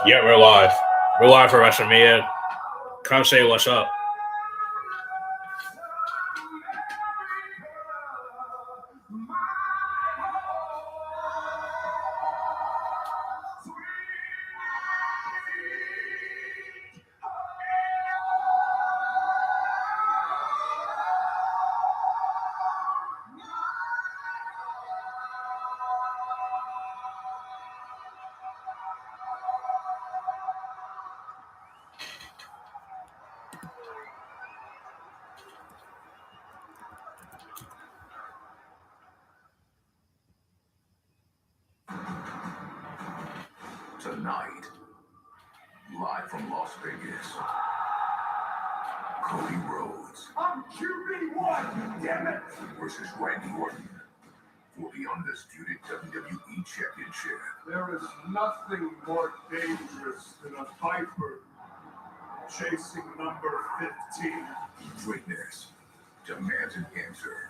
Yeah, we're live. We're live for WrestleMania. Come say what's up. Tonight, live from Las Vegas, Cody Rhodes. I'm QB1, damn it! Versus Randy Orton for the undisputed WWE Championship. There is nothing more dangerous than a viper chasing number 15. Greatness demands an answer.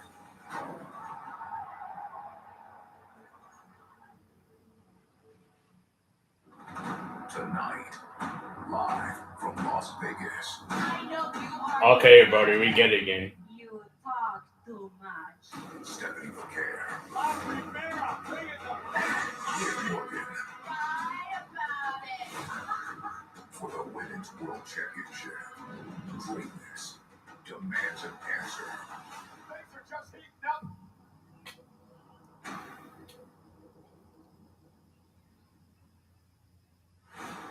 Tonight, live from Las Vegas. Okay, brother, we get it again. You talk too much. Stephanie McIntyre. Liv Liv Morgan Cry about it. for the Women's World Championship. Greatness demands an answer. Things are just heating up.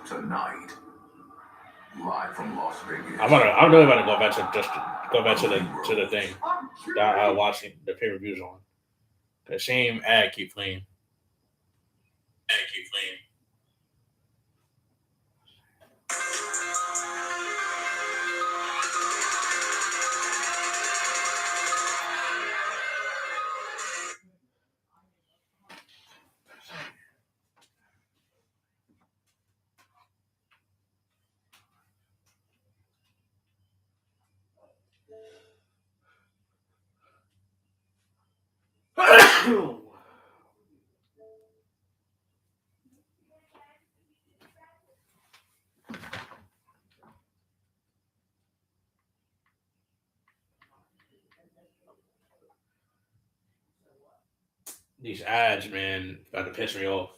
Tonight, live from Las Vegas. I'm really about to go back to the thing that I watching the pay-per-views on. The same ad keep playing. These ads, man, about to piss me off.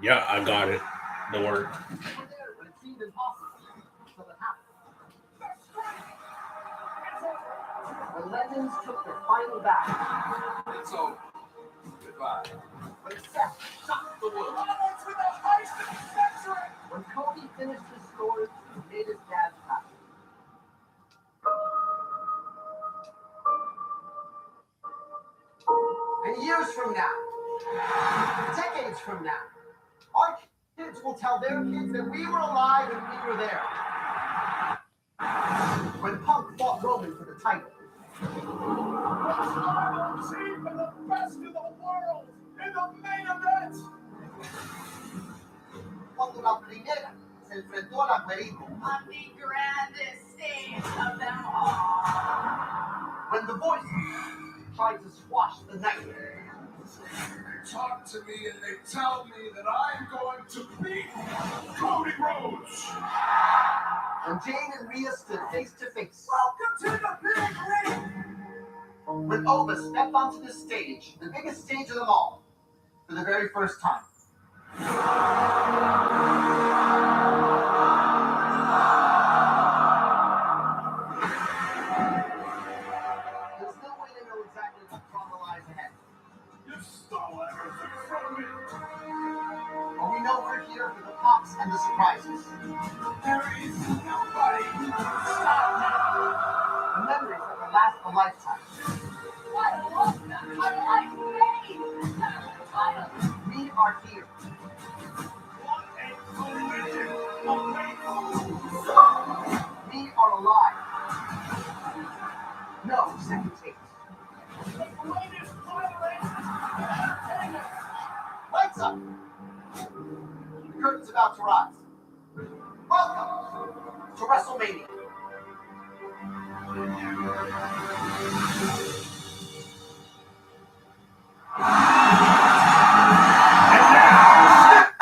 Yeah, I got it. The word. The Legends took their final battle. It's over. Goodbye. When Seth shocked the world. When Cody finished his story, he made his dad happy. And years from now, decades from now, our kids will tell their kids that we were alive and we were there. When Punk fought Roman for the title. See for the best in the world in the main event. Cuando la primera se enfrentó al Güerito. On the grandest stage of them all. When the voice tried to squash the nightmare. They talk to me and they tell me that I'm going to beat Cody Rhodes. When Jane and Rhea stood face to face. Welcome to the big ring. When Oba stepped onto the stage, the biggest stage of them all, for the very first time. There's no way to know exactly what drama lies ahead. You stole everything from me. but we know we're here for the pops and the surprises. There is nobody who can stop me. The memories that will last a lifetime. I love that. I like Betty. We are here. What a collision of faithfuls. We are alive. No second takes. The greatest violation. Lights up. The curtain's about to rise. Welcome to WrestleMania.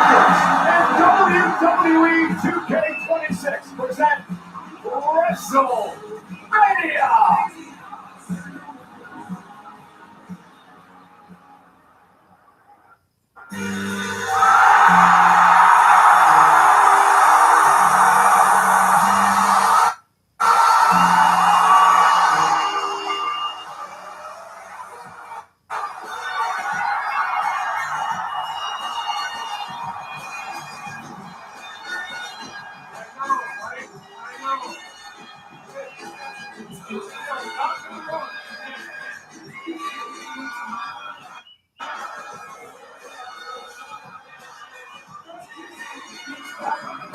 And WWE 2K26 present WrestleMania.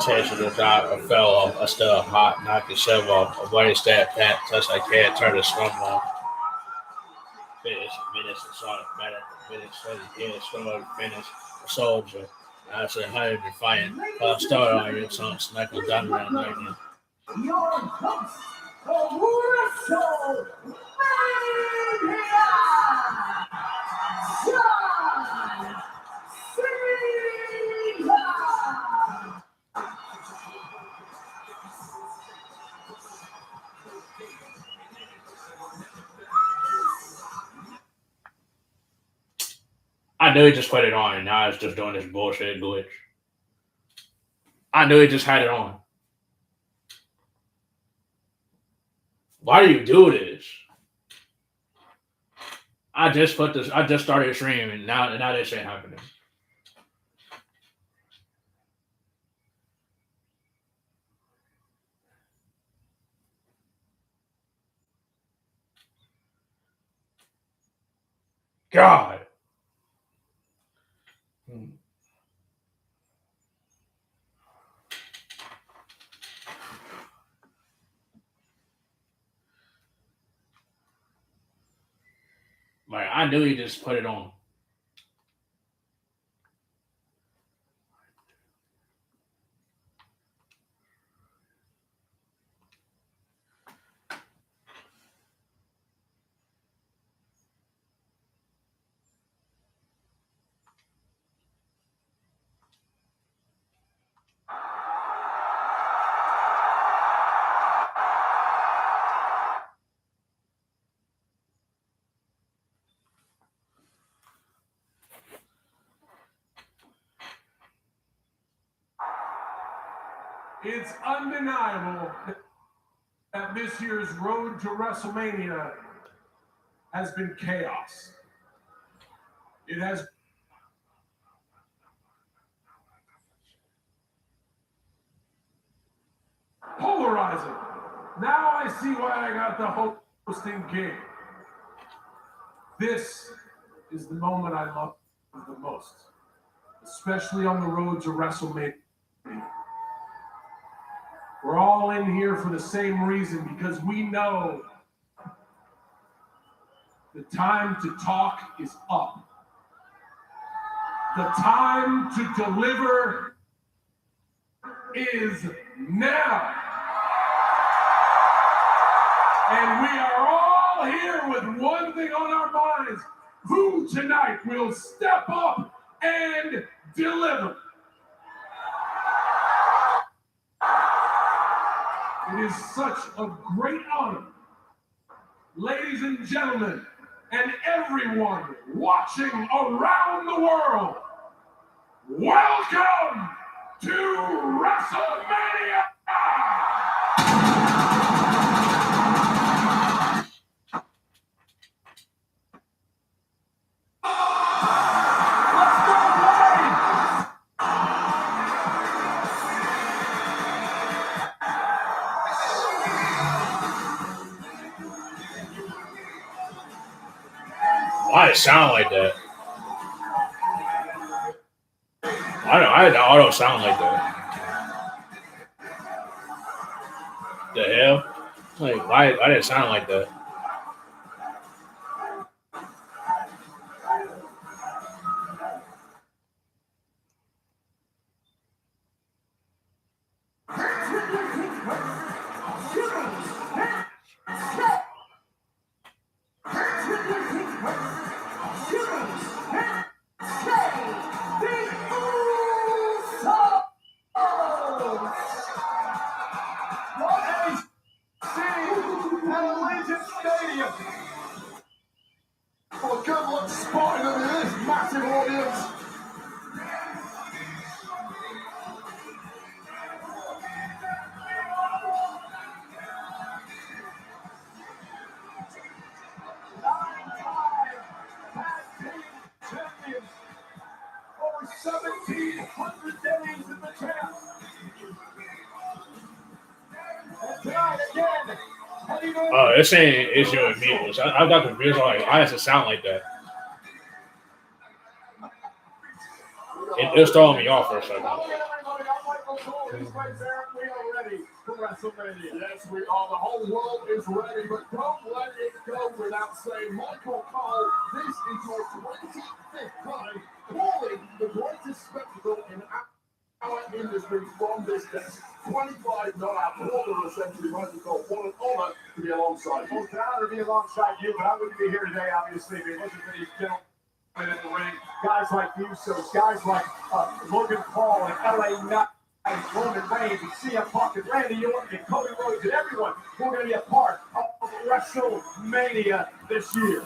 Chase to the top, I fell off. I still hot, knocked the shove off. A white stat pat, touch like cat, turn the scrum off. Finish, minutes, and sonic matter. Minutes, finish, swimmer, finish, a soldier. I said, 100 defiant. Start on your song, snipe a gun around there. Your host for WrestleMania, John Cena. I knew he just put it on, and now it's just doing this bullshit glitch. I knew he just had it on. Why do you do this? I just started streaming, and now this ain't happening. God. Like, I knew he just put it on. It's undeniable that this year's road to WrestleMania has been chaos. It has polarizing. Now I see why I got the hosting gig. This is the moment I love the most, especially on the road to WrestleMania. We're all in here for the same reason, because we know the time to talk is up. The time to deliver is now. And we are all here with one thing on our minds. Who tonight will step up and deliver? It is such a great honor, ladies and gentlemen, and everyone watching around the world. Welcome to WrestleMania! Let's go, boys! Why it sound like that? I don't sound like that. The hell? Like, why did it sound like that? Oh, good luck spotting them in this massive audience. Nine-time tag team champions. Over 1,700 days in the champ. And tonight again. Oh, this ain't issue with me. I got confused. Like, why does it sound like that? It's throwing me off for a second. We are ready for WrestleMania. Yes, we are. The whole world is ready, but don't let it go without saying, Michael Cole, this is your 25th time calling the greatest spectacle in our industry from this desk. 25 not our quarter essentially, Michael Cole. What an honor to be alongside you. Well, it's an honor to be alongside you, but I wouldn't be here today, obviously, if it wasn't for these gentlemen in the ring. Guys like you, so guys like Logan Paul and LA Knight, Roman Reigns, and CM Punk and Randy Orton and Cody Rhodes and everyone who are going to be a part of WrestleMania this year.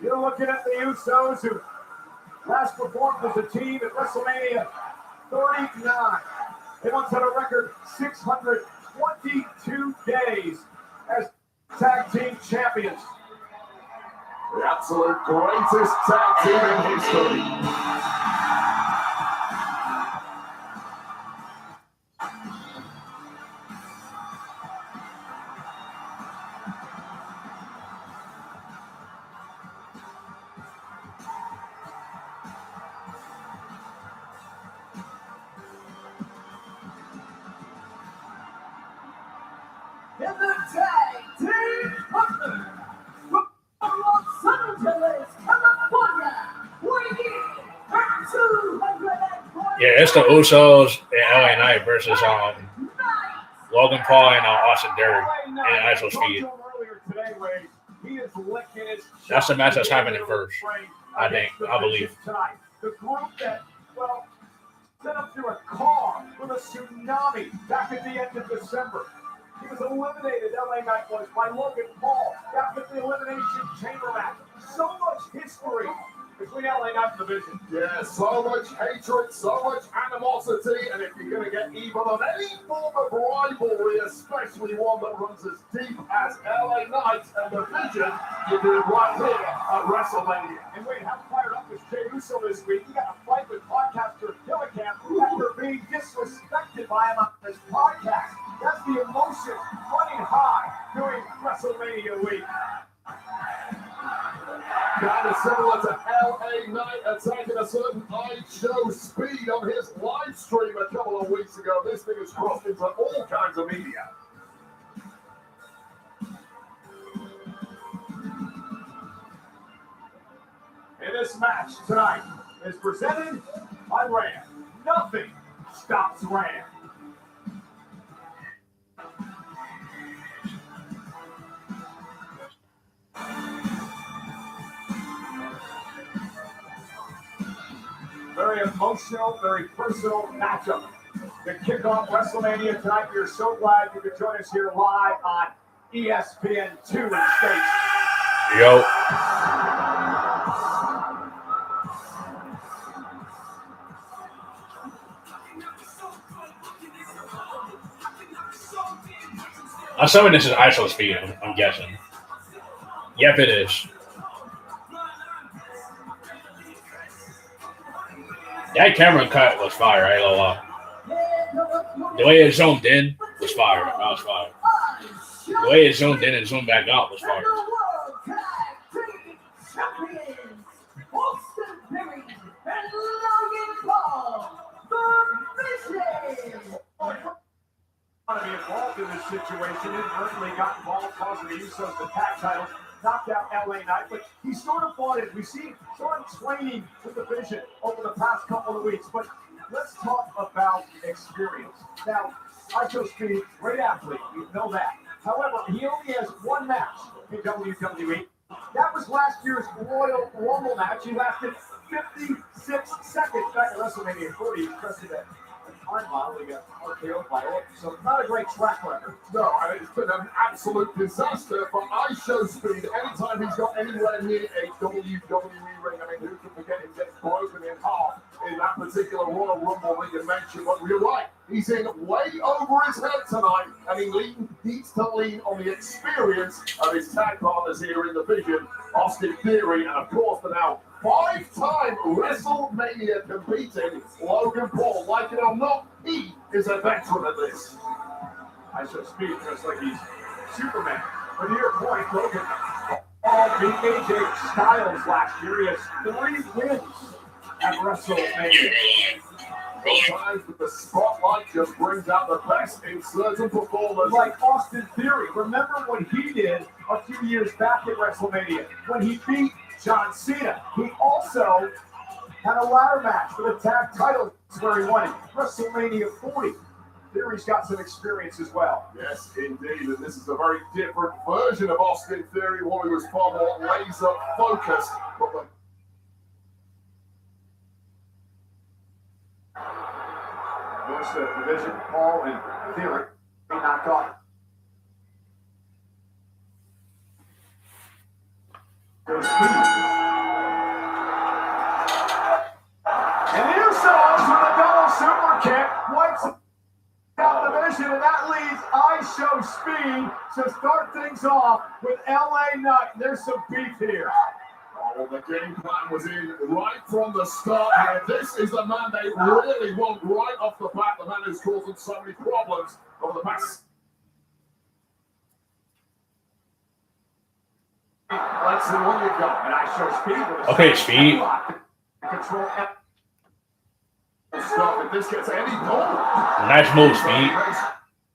You're looking at the Usos who last performed as a team at WrestleMania 39. They once had a record 622 days as tag team champions. The absolute greatest tag team in history. In the tag team partner from Los Angeles, California, weighing at 220. Yeah, it's the Usos and LA Knight versus Logan Paul and Austin Theory and Actual Speed. That's the match that's happening first. I believe. The group that, well, set up through a car with a tsunami back at the end of December. He was eliminated, LA Knight was, by Logan Paul after the Elimination Chamber match. So much history between LA Knight and the Vision. Yeah, so much hatred, so much animosity, and if you're going to get evil on any form of rivalry, especially one that runs as deep as LA Knight and the Vision, you do it right here at WrestleMania. And wait, how fired up is Jey Uso this week? He got a fight with podcaster Killicamp after being disrespected by him on his podcast. That's the emotion running high during WrestleMania week. Kind of similar to LA Knight attacking a certain Show Speed on his live stream a couple of weeks ago. This thing has crossed into all kinds of media. And this match tonight is presented by Ram. Nothing stops Ram. Very emotional, very personal matchup to kick off WrestleMania tonight. We're so glad you could join us here live on ESPN2 in the States. Yo. I'm assuming this is ISO speed, I'm guessing. Yep, it is. That camera cut was fire, I ain't gonna lie. The way it zoomed in was fire. That was fire. The way it zoomed in and zoomed back out was fire. situation. Inadvertently got involved, causing the Usos the tag titles, knocked out LA Knight, but he sort of fought it. We see sort of training with the division over the past couple of weeks. But let's talk about experience. Now, ISO Speed, great athlete, you know that. However, he only has one match in WWE. That was last year's Royal Rumble match. He lasted 56 seconds back at WrestleMania 40. He crested that time model. He got RKO by Orton. So not a great track record. No, I mean, it's been an absolute disaster for ISO Speed. Anytime he's got anywhere near a WWE ring, I mean, who can forget him gets broken in half in that particular Royal Rumble ring you mentioned? But you're right, he's in way over his head tonight, and he needs to lean on the experience of his tag partners here in the division, Austin Theory, and of course the now five-time WrestleMania competing Logan Paul. Like it or not, he is a veteran at this. ISO Speed just like he's Superman. But to your point, Logan beat AJ Styles last year. He has 3 wins at WrestleMania. Sometimes the spotlight just brings out the best in certain performers. Like Austin Theory. Remember what he did a few years back at WrestleMania when he beat John Cena. He also had a ladder match for the tag title where he won it. WrestleMania 40. Theory's got some experience as well. Yes, indeed. And this is a very different version of Austin Theory, one who was far more laser focused. Goes to the division, Paul and Theory. They knocked off. Goes Speed. And the Usos with a double super kick wipes out the division, and that leaves ISO Speed to start things off with LA Knight. There's some beef here. Oh, the game plan was in right from the start here. This is the man they really want right off the bat, the man who's causing so many problems over the past. Let's see what you got. And ISO Speed with a Okay, Speed. Control Stop if this gets any goal. Nice move, Speed.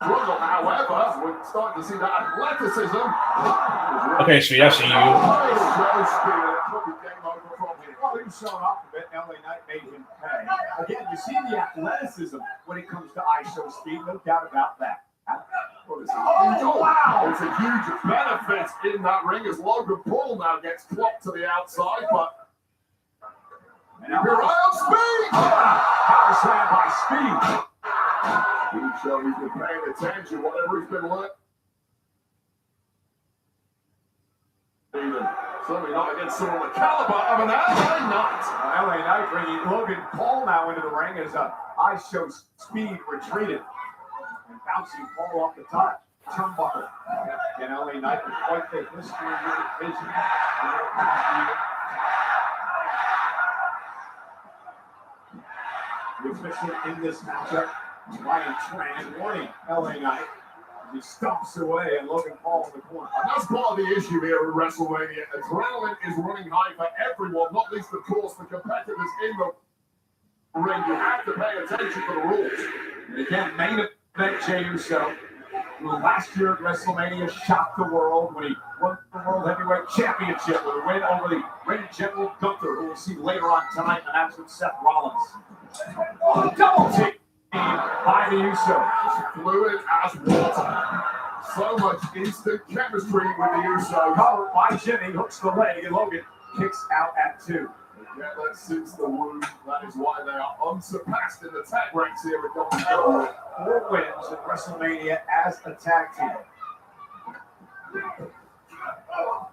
Struggle, however, we're starting to see that athleticism. Okay, Speed, I see you. Well, he was showing off a bit. LA Knight made him pay. Again, you see the athleticism when it comes to ISO Speed. No doubt about that. Oh, wow! It's a huge benefit in that ring as Logan Paul now gets clocked to the outside, but and now here I am, Speed! Power slam by Speed. He's showing he's been paying attention, whatever he's been learning. Certainly not against someone the caliber of an LA Knight. LA Knight bringing Logan Paul now into the ring as ISO Speed retreated. And bouncing Paul off the top. Turnbuckle. And LA Knight with quite the history of the division. The official in this matchup, Ryan Tran, warning LA Knight as he stomps away and Logan Paul in the corner. And that's part of the issue here at WrestleMania. Adrenaline is running high for everyone, not least, of course, the competitors in the ring. You have to pay attention to the rules. And again, main event Jey Uso, who last year at WrestleMania shocked the world when he won the World Heavyweight Championship with a win over the reigning General Gunther, who we'll see later on tonight in the match with Seth Rollins. Oh, double team by the Usos. Fluid as water. So much instant chemistry with the Usos. Covered by Jimmy, hooks the leg, and Logan kicks out at 2. Yeah, that suits the wound. That is why they are unsurpassed in the tag ranks here at WWE. 4 wins at WrestleMania as a tag team.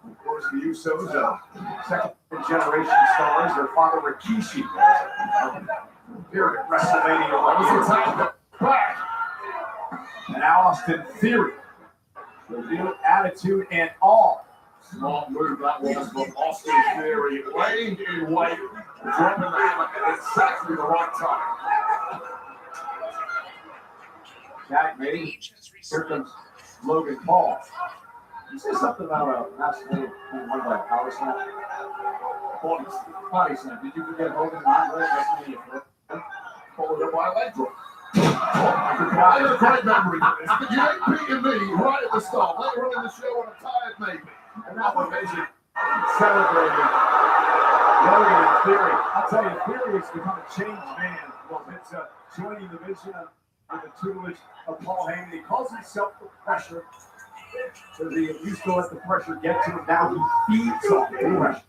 Of course, the Usos, second-generation stars. Their father, Rikishi, here at WrestleMania. That was the tag back. And now Austin Theory. Reveal attitude and all. Smart move that was from Austin Theory, laying in wait, dropping the hammer at exactly the right time. Jack made. Here comes Logan Paul. You say something about a match being won by a power slam? Body slam. Did you forget Hogan and Andre WrestleMania? Followed up by a leg drop. Oh, I could I have a great memory of this, but you ain't beating me right at the start. Later on in the show, when I'm tired, maybe. And that was amazing. Celebrating Logan and Theory. I'll tell you, Theory has become a changed man. Well, it's joining the vision under the tutelage of Paul Heyman. He calls himself the pressure. So he used to let the pressure get to him. Now he feeds off the pressure.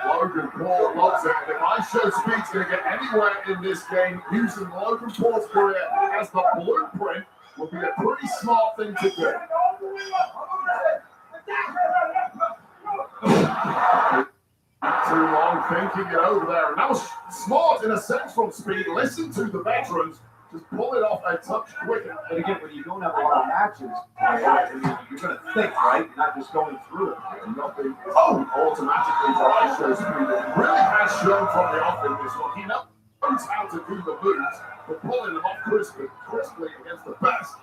Logan Paul loves it. If I show Speed's going to get anywhere in this game, using Logan Paul's career as the blueprint would be a pretty smart thing to do. Too long thinking it over there. And that was smart in a sense from Speed. Listen to the veterans. Just pull it off a touch quicker. But again, when you don't have a lot of matches, you're going to think, right? You're not just going through it. Nothing automatically for ISHO Speed. It really has shown from the off in this one. He knows how to do the moves, but pulling them off crisply against the best.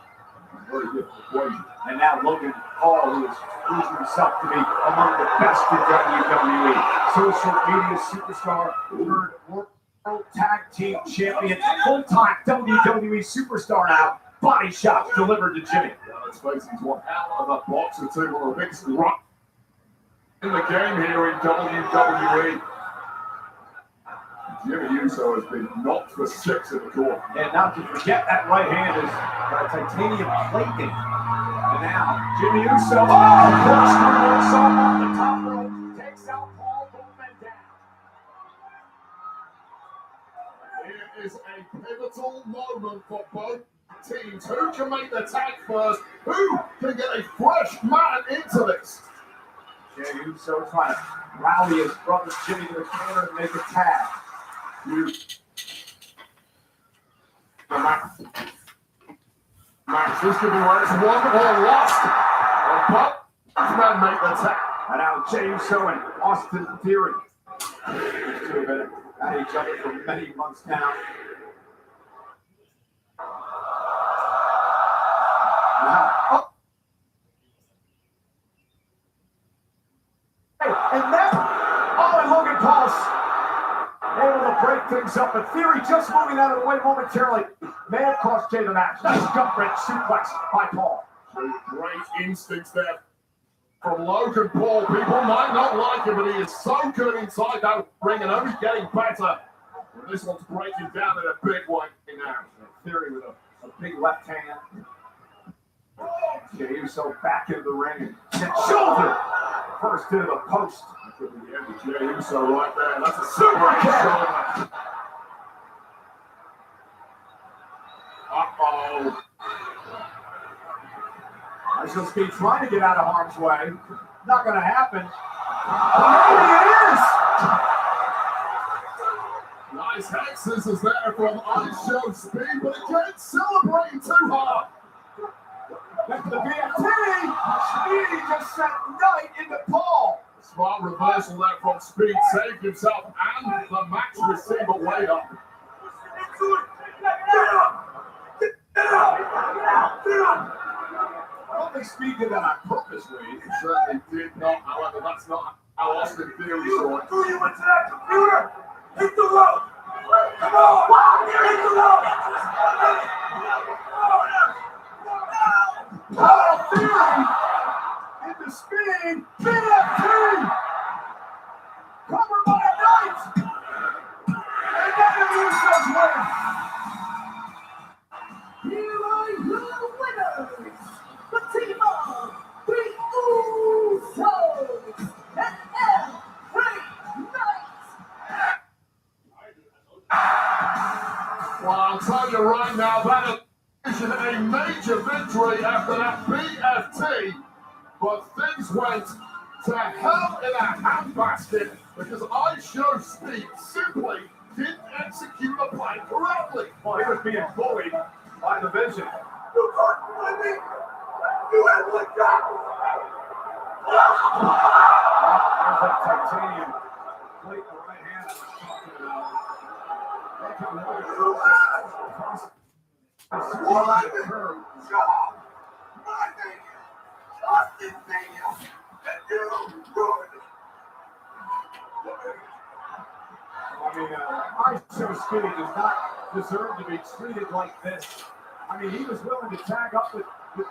Very difficult equation. And now Logan Paul, who has proven himself to be among the best in WWE. Social media superstar, third World Tag Team Champion, full-time WWE superstar now. Body shots delivered to Jimmy. Let's face it, he's one hell of a boxer too. One of the biggest rock in the game here in WWE. Jimmy Uso has been knocked for 6 in the corner. And not to forget, that right hand is titanium plating. And now, Jimmy Uso, corkscrew on the top rope, takes out Paul, both men down. It is a pivotal moment for both teams. Who can make the tag first? Who can get a fresh man into this? Jimmy Uso trying to rally his brother Jimmy to the corner and make a tag. Max, this could be where it's won or lost. Both men make the tag. And now Jey Uso and Austin Theory. These two have been at each other for many months now. And Logan Paul's able to break things up, but Theory just moving out of the way momentarily may have cost Jey the match. Nice gut wrench suplex by Paul. Great instincts there from Logan Paul. People might not like him, but he is so good inside that ring and only getting better. And this one's breaking down in a big way now. Theory with a big left hand. Jey Uso back into the ring and sent shoulder first into the post. Could be the end of Jey Uso right there. That's a super shoulder. Uh-oh. ISHO Speed trying to get out of harm's way. Not going to happen. Maybe it is. Nice head scissors there from ISHO Speed, but again, celebrating too hard. Back to the BFT. Speed just sent right into Paul. Smart reversal there from Speed, saved himself and the match receiver way up. I don't think Speed did that on purpose, Reed. He certainly did not, however, that's not how Austin Theory saw it. You went to that computer. Hit the rope. Come on. Hit the rope. Paul Theory into Speed. BFT. Cover by Knight. And then the Usos win. Here are your winners, the team of the Usos and LA Knight. Well, I'll tell you right now, that is a major victory after that BFT, but things went to hell in a handbasket because ISHO Speed simply didn't execute the plan correctly. Well, he was being bullied by the vision. You couldn't win me! You had one shot! There's that titanium plate in the right hand I was talking about. Well, I did her job! My name is Austin Daniels, and you ruined it! I show Speed does not deserve to be treated like this. I mean, he was willing to tag up with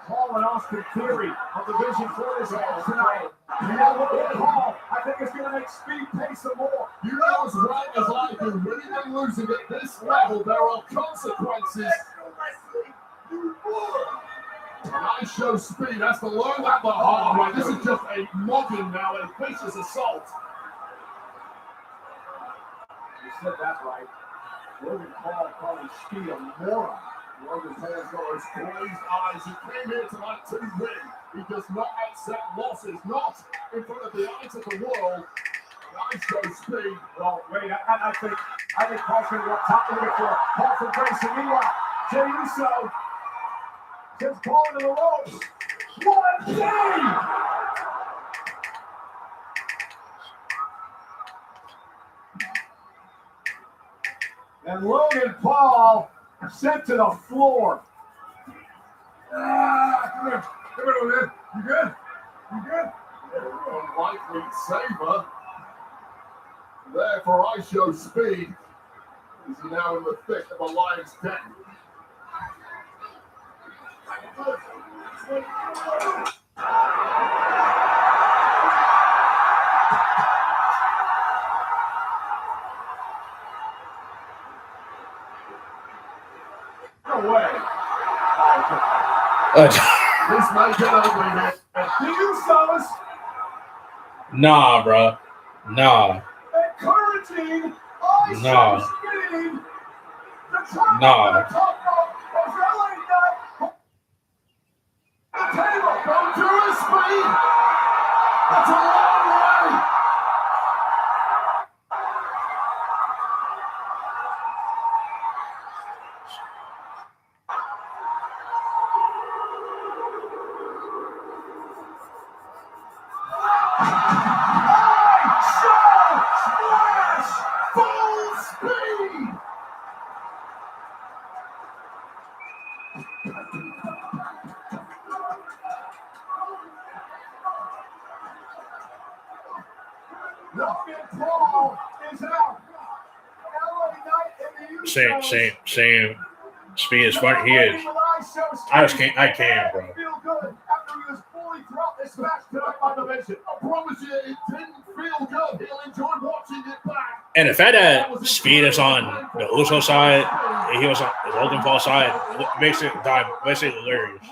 Paul and Austin Theory of the Vision for this match tonight. You know what, Paul, I think it's going to make Speed pay some more. You know as well as I do, winning and losing at this level, there are consequences. And I show Speed has to learn that the hard way. This is just a mugging now, a vicious assault. You said that right. Logan Paul calling Speed a moron. Logan Paul's got those glazed eyes. He came here tonight to win. He does not accept losses, not in front of the eyes of the world. And I show Speed. Well, wait, I think Paul's going to go top of the floor. Paul for Grayson. Meanwhile, Jey Uso gets Paul into the ropes. What a game! And Logan Paul sent to the floor. Come here, man. You good? You good? Unlikely saver. Therefore, I show Speed. Is he now in the thick of a lion's den? No way. This might get ugly, man. The Usos Nah, bro. Nah. encouraging No. Speed to try No. to top rope of LA Knight. The table. Don't do it, Speed! That's a long way! Full speed! Logan Paul is out. LA Knight and the Usos. Same. Speed is funny. He is. I can't, bro. Feel good after he was fully throughout this match tonight by the Vision. I promise you, it didn't feel good. He'll enjoy watching it back. And the fact that Speed is on the Uso side and he was on the Logan Paul side makes it hilarious.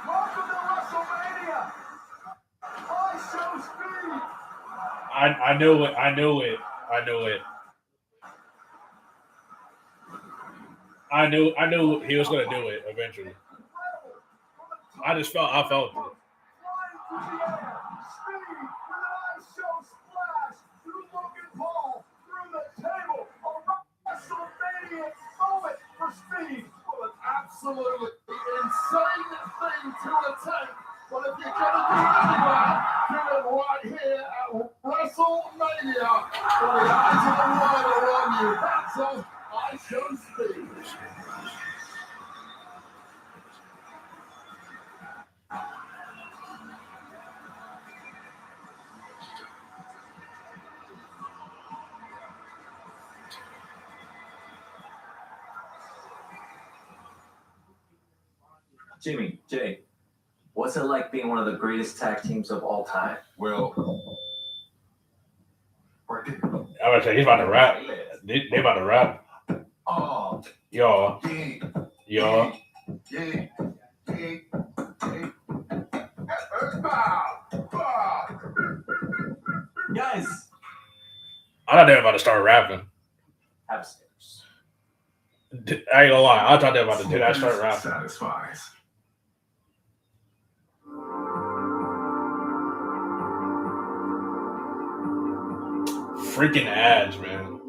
Welcome to WrestleMania. I show Speed. I knew it. I knew he was gonna do it eventually. I felt it. Flying through the air. Speed with an ice show splash through Logan Paul through the table. A WrestleMania moment for Speed. Well, an absolutely insane thing to attempt. But if you're going to do it anywhere, do it right here at WrestleMania. When the eyes of the world are on you. That's on I Show Speed. Jimmy, Jay, what's it like being one of the greatest tag teams of all time? Well, I was say he's about to rap. They about to rap. oh, Yo. yeah. Guys, I thought they were about to start rapping. upstairs. I ain't gonna lie. I thought they were about to do that. Start rapping. Satisfies. Freaking ads, man.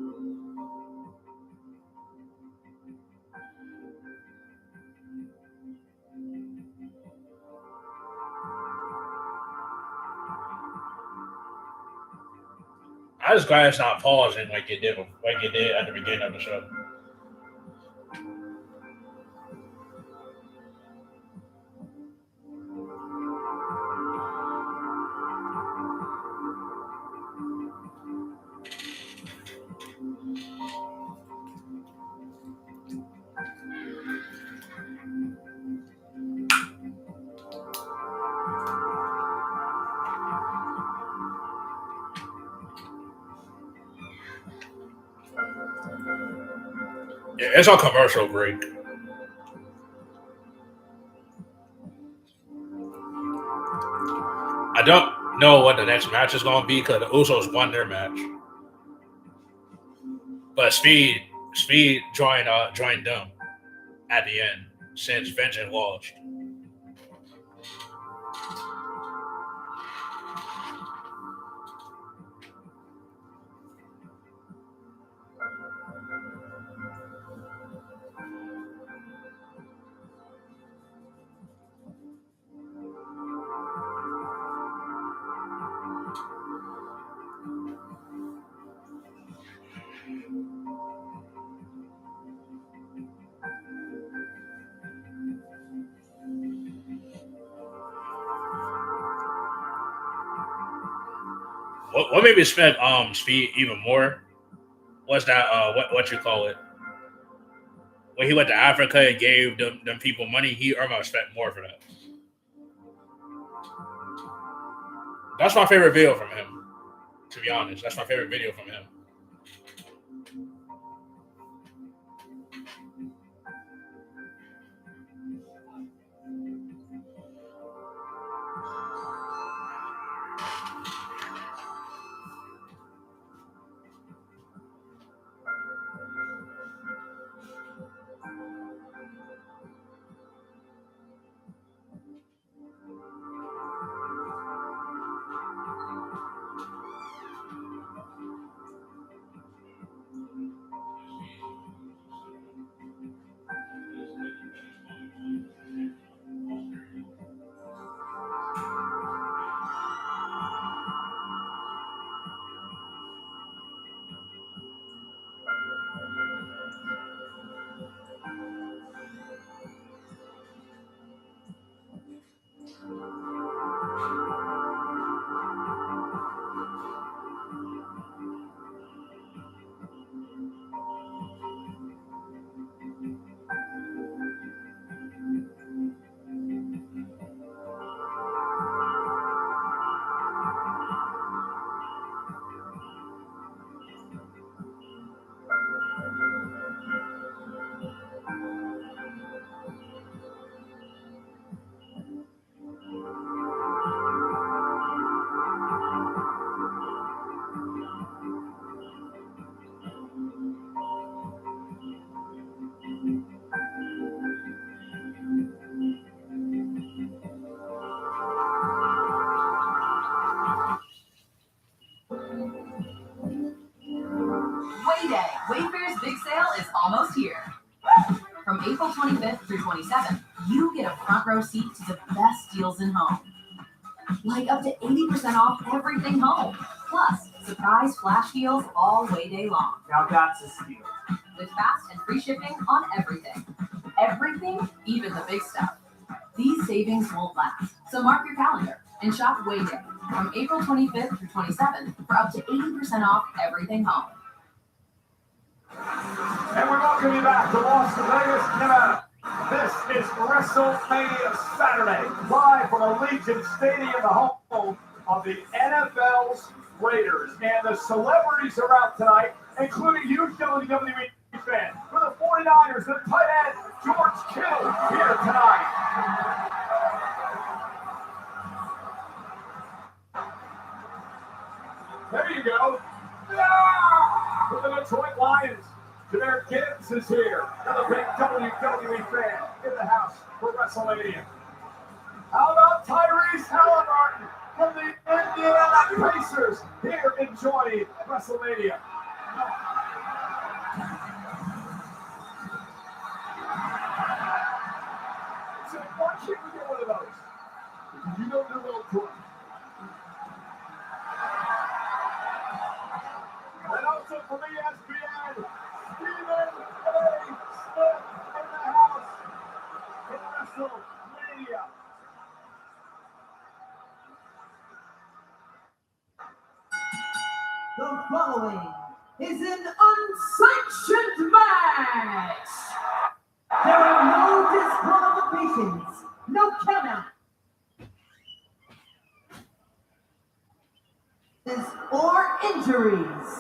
I just glad it's not pausing like it did at the beginning of the show. It's on commercial break. I don't know what the next match is going to be because the Usos won their match. But Speed joined them at the end since Vengeance lost. What made me respect Speed even more was that what you call it, when he went to Africa and gave them people money, he earned my respect more for that. That's my favorite video from him, to be honest. That's my favorite video from him. Wayfair's big sale is almost here. From April 25th through 27th, you get a front row seat to the best deals in home. Like up to 80% off everything home. Plus, surprise flash deals all way day long. Now that's a steal. With fast and free shipping on everything. Everything, even the big stuff. These savings won't last, so mark your calendar and shop Wayday from April 25th through 27th for up to 80% off everything home. And we welcome you back to Las Vegas, Nevada. This is WrestleMania Saturday, live from Allegiant Stadium, the home of the NFL's Raiders. And the celebrities are out tonight, including huge WWE fan. For the 49ers, the tight end, George Kittle, here tonight. There you go. For the Detroit Lions, Jameer Gibbs is here. Another big WWE fan in the house for WrestleMania. How about Tyrese Halliburton from the Indiana Pacers here enjoying WrestleMania? So why can't we get one of those? Because you don't do well to it. And also from ESPN, Stephen A. Smith in the house in WrestleMania. The following is an unsanctioned match. There are no disqualifications, no countouts, or injuries.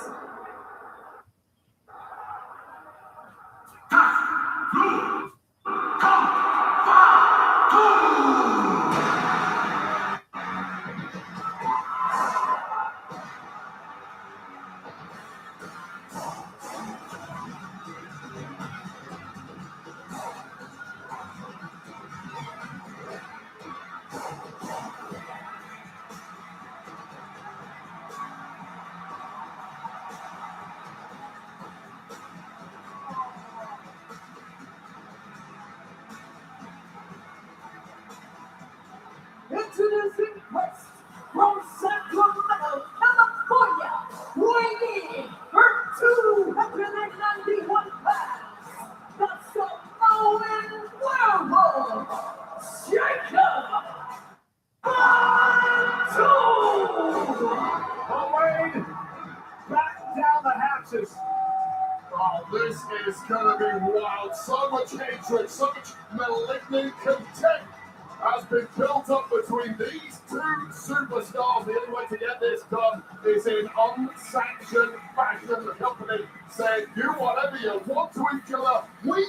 but so much hatred, so much malignant contempt has been built up between these two superstars. The only way to get this done is in unsanctioned fashion. The company said, do whatever you want to each other. We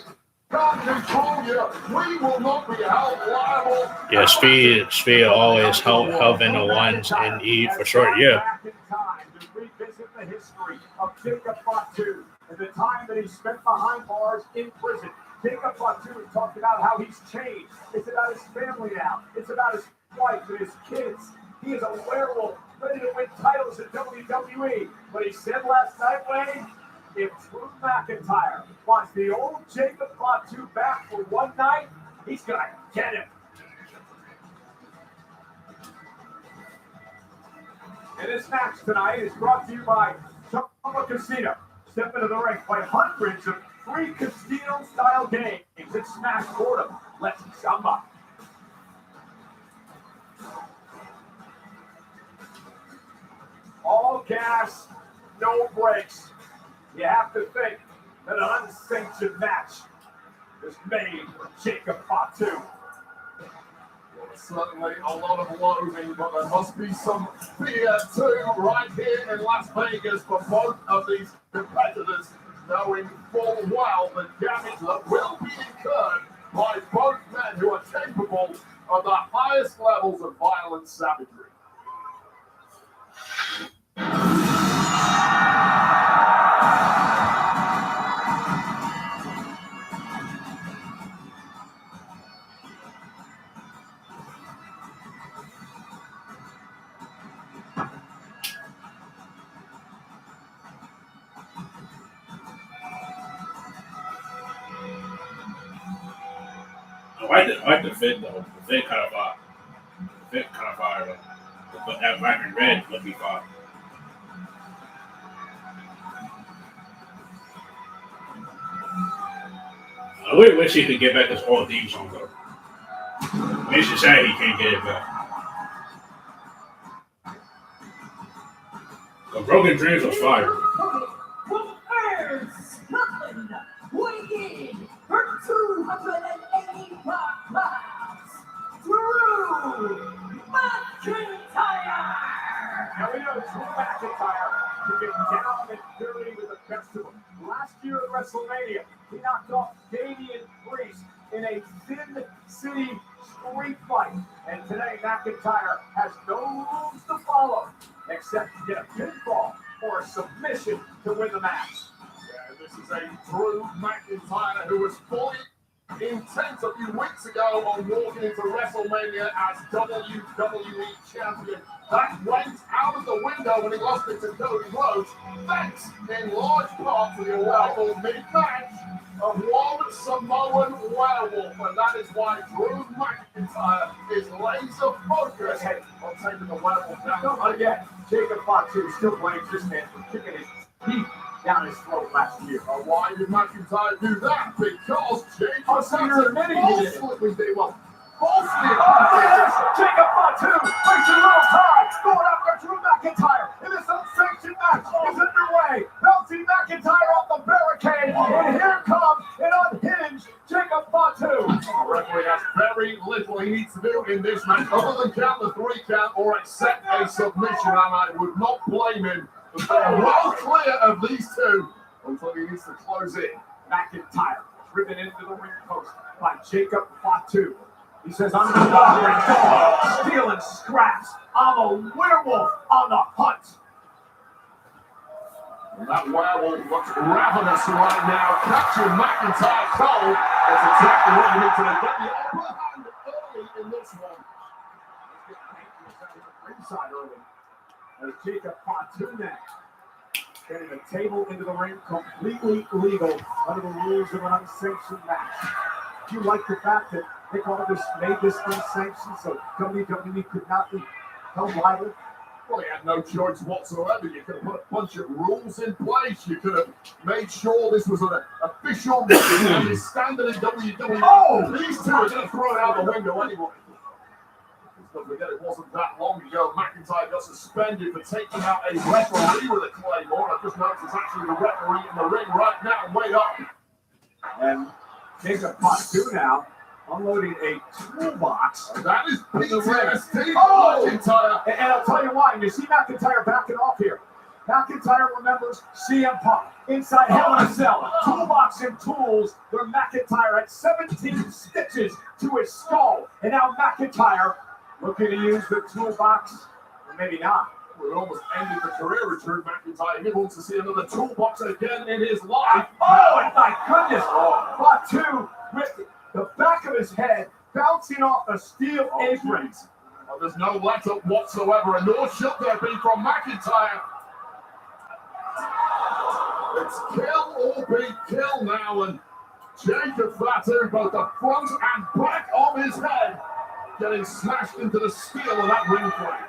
can't control you. We will not be held liable. Yeah, Speed always helping the ones and E for sure. Yeah. Back in time to revisit the history of Jacob Fatu and the time that he spent behind bars in prison. Jacob Fatu talked about how he's changed. It's about his family now. It's about his wife and his kids. He is a werewolf ready to win titles in WWE. But he said last night, Wayne, if Drew McIntyre wants the old Jacob Fatu back for one night, he's going to get him. And this match tonight is brought to you by Chumba Casino. Step into the ring, play hundreds of free casino-style games and smash boredom. Let's Chumba. All gas, no brakes. You have to think that an unsanctioned match is made for Jacob Fatu. Certainly a lot of loathing, but there must be some fear too right here in Las Vegas for both of these competitors, knowing full well the damage that will be incurred by both men who are capable of the highest levels of violent savagery. I like the fit though. The fit kind of fire. The fit kind of fire though. But that black and red would be fire. I really wish he could get back this old theme song though. Makes you sad he can't get it back. The Broken Dreams was fire. From Scotland, weighing in for 285 pounds, Drew McIntyre. Now we know Drew McIntyre can get down and dirty with the best of them. Last year at WrestleMania, he knocked off Damian Priest in a Sin City street fight. And today, McIntyre has no rules to follow except to get a pinfall or a submission to win the match. Yeah, this is a Drew McIntyre who was fully intent a few weeks ago on walking into WrestleMania as WWE Champion. That went out of the window when he lost it to Cody Rhodes, thanks in large part to the arrival mid-match of one Samoan werewolf, and that is why Drew McIntyre is laser focused on taking the werewolf down. Don't forget, Jacob Fatu still blames this man for kicking his teeth down his throat last year. Why did McIntyre do that? Because Jacob you're admitting he did it. Falsely Jacob Fatu wasting a little time going after Drew McIntyre in this unsanctioned match is underway. Bouncing McIntyre off the barricade, and here comes an unhinged Jacob Fatu. The referee has very little he needs to do in this match other than count the 3 count or accept a submission, and I would not blame him for being well clear of these two until he needs to close in. McIntyre driven into the ring post by Jacob Fatu. He says, I'm no longer a dog stealing scraps. I'm a werewolf on the hunt. And that werewolf looks ravenous right now. Catching McIntyre cold. That's exactly what you need to do. Get the upper hand early in this one. Inside early. As Jacob Fatu now getting the table into the ring completely legal under the rules of an unsanctioned match. Do you like the fact that they made this unsanctioned so WWE could not be held liable? Well, he had no choice whatsoever. You could have put a bunch of rules in place. You could have made sure this was an official match and it's standard in WWE. Oh, these two are going to throw it out the window anyway. Don't forget, it wasn't that long ago. McIntyre got suspended for taking out a referee with a claymore. I just noticed it's actually the referee in the ring right now. Wait up. And Jacob Fatu now unloading a toolbox. That is PTSD. Oh! McIntyre. And I'll tell you why. You see McIntyre backing off here. McIntyre remembers CM Punk inside Hell in a Cell. Toolbox and tools where McIntyre had 17 stitches to his skull. And now McIntyre looking to use the toolbox, or maybe not. We almost ended the career of Drew McIntyre. He wants to see another toolbox again in his life. Oh, my goodness. Fatu with the back of his head bouncing off the steel aprons. Oh, there's no let-up whatsoever, and nor should there be from McIntyre. It's kill or be kill now, and Jacob Fatu, both the front and back of his head, getting smashed into the steel of that ring frame.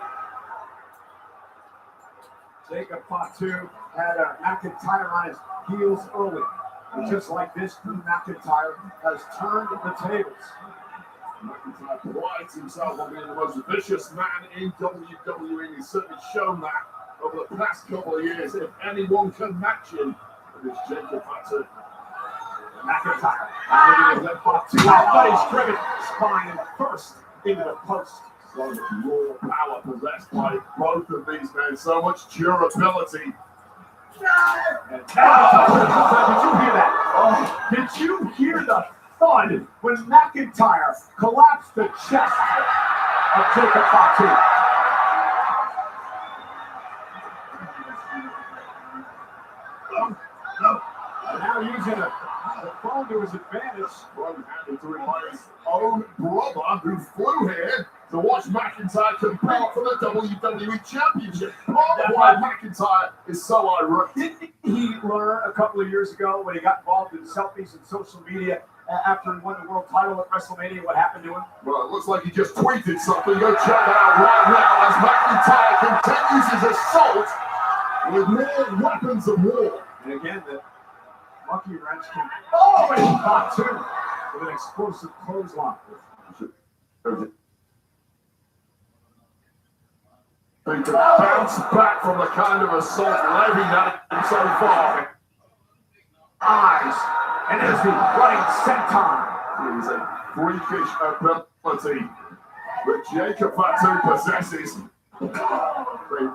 Jacob Fatu had McIntyre on his heels early. And just like this, Drew McIntyre has turned the tables. McIntyre prides himself on being the most vicious man in WWE. He's certainly shown that over the past couple of years. If anyone can match him, it is Jacob Fatu. McIntyre looking at Fatu. But he's driven spine first into the post. So much raw power possessed by both of these men. So much durability. Did you hear that? Oh, did you hear the thud when McIntyre collapsed the chest of Jacob Fatu? Now using the phone to his advantage. One handed to him by his own brother who flew here to watch McIntyre compete for the WWE Championship. That's why McIntyre is so irate. Didn't he learn a couple of years ago when he got involved in selfies and social media after he won the world title at WrestleMania, what happened to him? Well, it looks like he just tweeted something. Go check that out right now as McIntyre continues his assault with more weapons of war. And again, the monkey wrench can always caught too with an explosive clothesline. They can bounce back from the kind of assault levied at him so far. Eyes, and there's the running senton. It is a freakish ability that Jacob Fatu possesses. A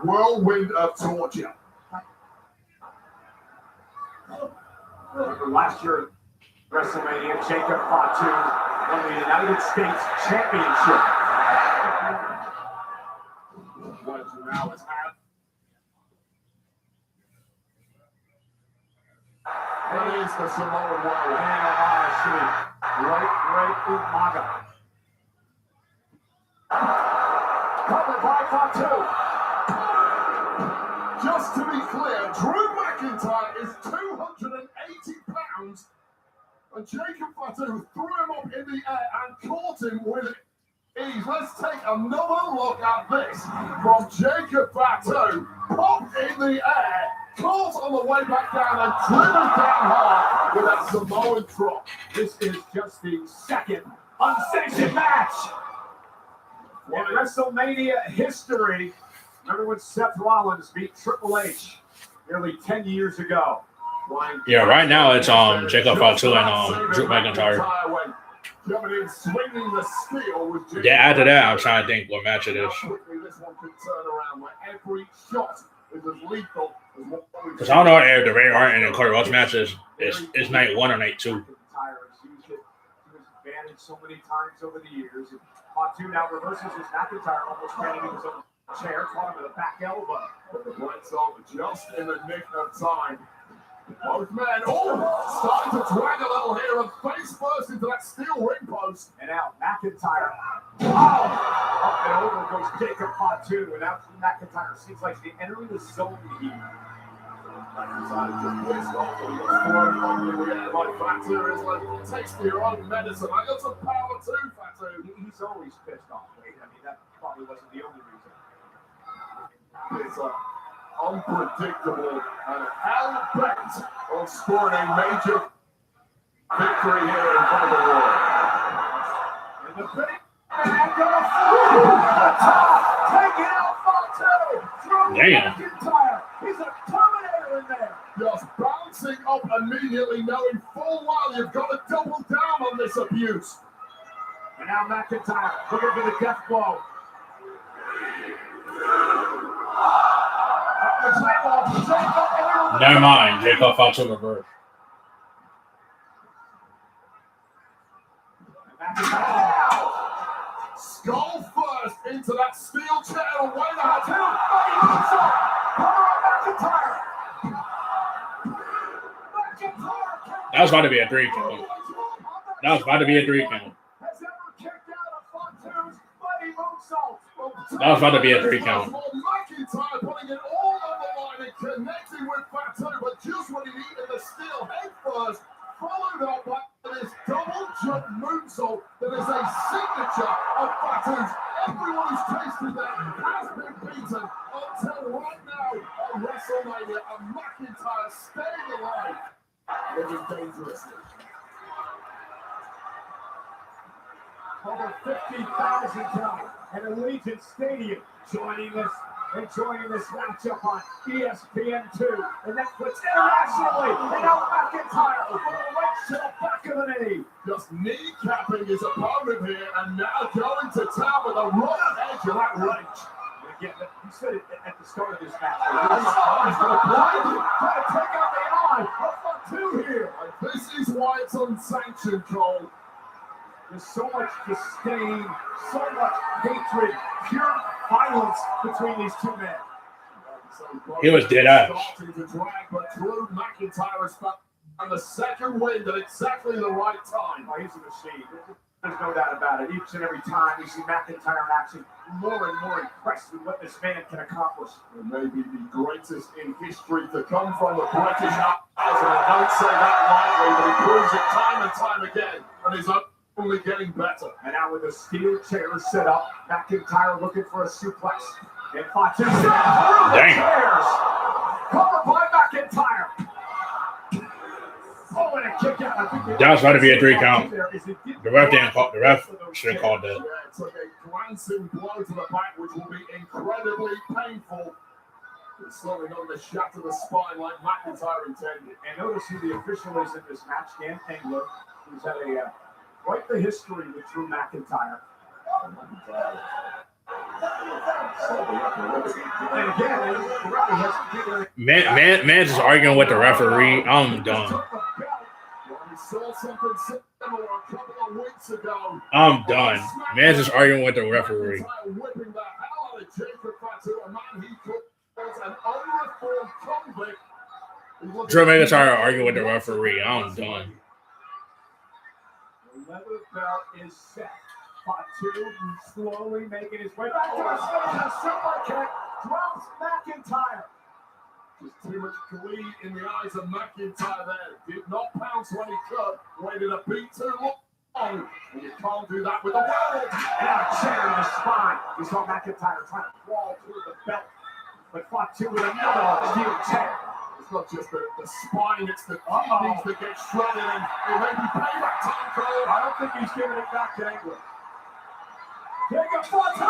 whirlwind of torture. Last year, WrestleMania, Jacob Fatu won the United States Championship. Now is had. That is the Samoan Warrior. And honestly, great Umaga. Covered by Fatu. Just to be clear, Drew McIntyre is 280 pounds, and Jacob Fatu threw him up in the air and caught him with it. Let's take another look at this from Jacob Fatu. Popped in the air, caught on the way back down and driven down hard with that Samoan drop. This is just the second unsanctioned match in WrestleMania history. Remember when Seth Rollins beat Triple H nearly 10 years ago? Yeah, right now it's Jacob Fatu and Drew McIntyre. Coming in, swinging the steel with Jacob. Yeah, after that, I'm trying to think what match it is. Quickly this one could turn around where every shot is as lethal as what we Because I don't know if the Ray Orton and Cody Rhodes match is night 1 or night 2. McIntyre has used it to his advantage so many times over the years. And Fatu now reverses his McIntyre almost standing in his own chair, caught him with a back elbow. But the lights on just in the nick of time. Both men, starting to drag a little here and face first into that steel ring post. And now McIntyre, up and over goes Jacob Fatu, and now McIntyre seems like he's entering the zone here. McIntyre just pissed off and he gets thrown over the air by Fatu. It's like, taste your own medicine. I got some power too, Fatu. He's always pissed off. I mean, that probably wasn't the only reason. It's unpredictable and hell-bent on scoring a major victory here in front of the world. And the big man gonna fly the top, taking out Fatu. Damn. McIntyre, he's a Terminator in there. Just bouncing up immediately, knowing full well you've got to double down this abuse. And now McIntyre looking for the death blow. Never mind. Jacob Fatu reverse. Skull first into that steel chair away the Fatu. That was about to be a 3 count. That was about to be a 3 count. That was about to be a 3 count. McIntyre putting it all on the line and connecting with Fatu, but just when he needed the steel head first, followed up by this double jump moonsault that is a signature of Fatu's. Everyone who's tasted that has been beaten until right now at WrestleMania, and McIntyre staying alive, living dangerously. Over 50,000 tonight at Allegiant Stadium enjoying this matchup on ESPN2 and Netflix internationally. And now McIntyre with a right to the back of the knee. Just kneecapping his opponent here and now going to town with a right edge of that range. Again, you said it at the start of this match. He's going to blind him, trying to take out the eye of Fatu here. And this is why it's unsanctioned, Cole. There's so much disdain, so much hatred, pure violence between these two men. He was dead ass. Starting to drag, but Drew McIntyre is back on the second wind at exactly the right time. Oh, he's a machine. There's no doubt about it. Each and every time we see McIntyre in action, more and more impressed with what this man can accomplish. It may be the greatest in history to come from the British House, and I don't say that lightly, but he proves it time and time again, and he's only getting better. And now with the steel chair set up, McIntyre looking for a suplex. And Fatu chairs. Covered by McIntyre. Oh, and a kick out. That was about to be a 3 count. The ref didn't call. The ref should have called that. Yeah, it took a glancing blow to the back, which will be incredibly painful. It's certainly not going to shatter the spine like McIntyre intended. And notice who the official is in this match, Dan Engler, who's had a quite the history with Drew McIntyre. And again, the referee has Man is arguing with the referee. I'm done. We saw something similar a couple of weeks ago. I'm done. Man's just arguing with the referee. Whipping the hell out of Jacob Fatu, a man he calls an unreformed convict. Drew McIntyre arguing with the referee. I'm done. The leather belt is set. Fatu slowly making his way back to the stage. A super kick drops McIntyre. Just too much glee in the eyes of McIntyre there. Did not pounce when he could. Waited a beat too long. And you can't do that with a world. And a chair in the spine. We saw McIntyre trying to crawl through the belt. But Fatu with another steel chair. It's not just the spine, it's the kidneys that get shredded. And it may be payback time, Cole. I don't think he's giving it back to England. Jacob Fatu!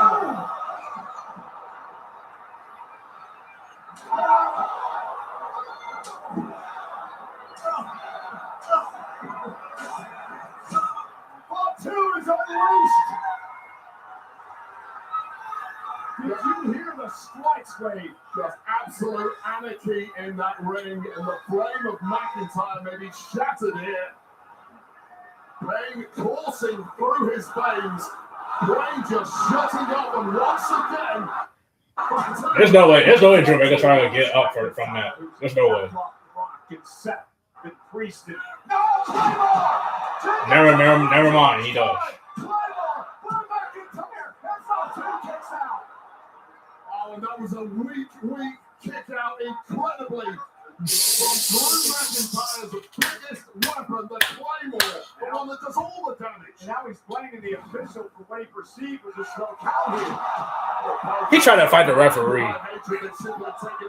Fatu is unleashed! Did you hear the strikes wave? Just absolute anarchy in that ring, and the flame of McIntyre may be shattered here. Pain coursing through his veins. Brain just shutting up, and once again, There's no way Drew McIntyre will get up from that. There's no way. Seth and Priest. Never mind. He does. Oh, and that was a weak kick out, incredibly. From Drew McIntyre's biggest weapon, the Claymore, the one that does all the damage. And now he's blaming the official for what he perceived was a slow count here. He tried to fight the referee.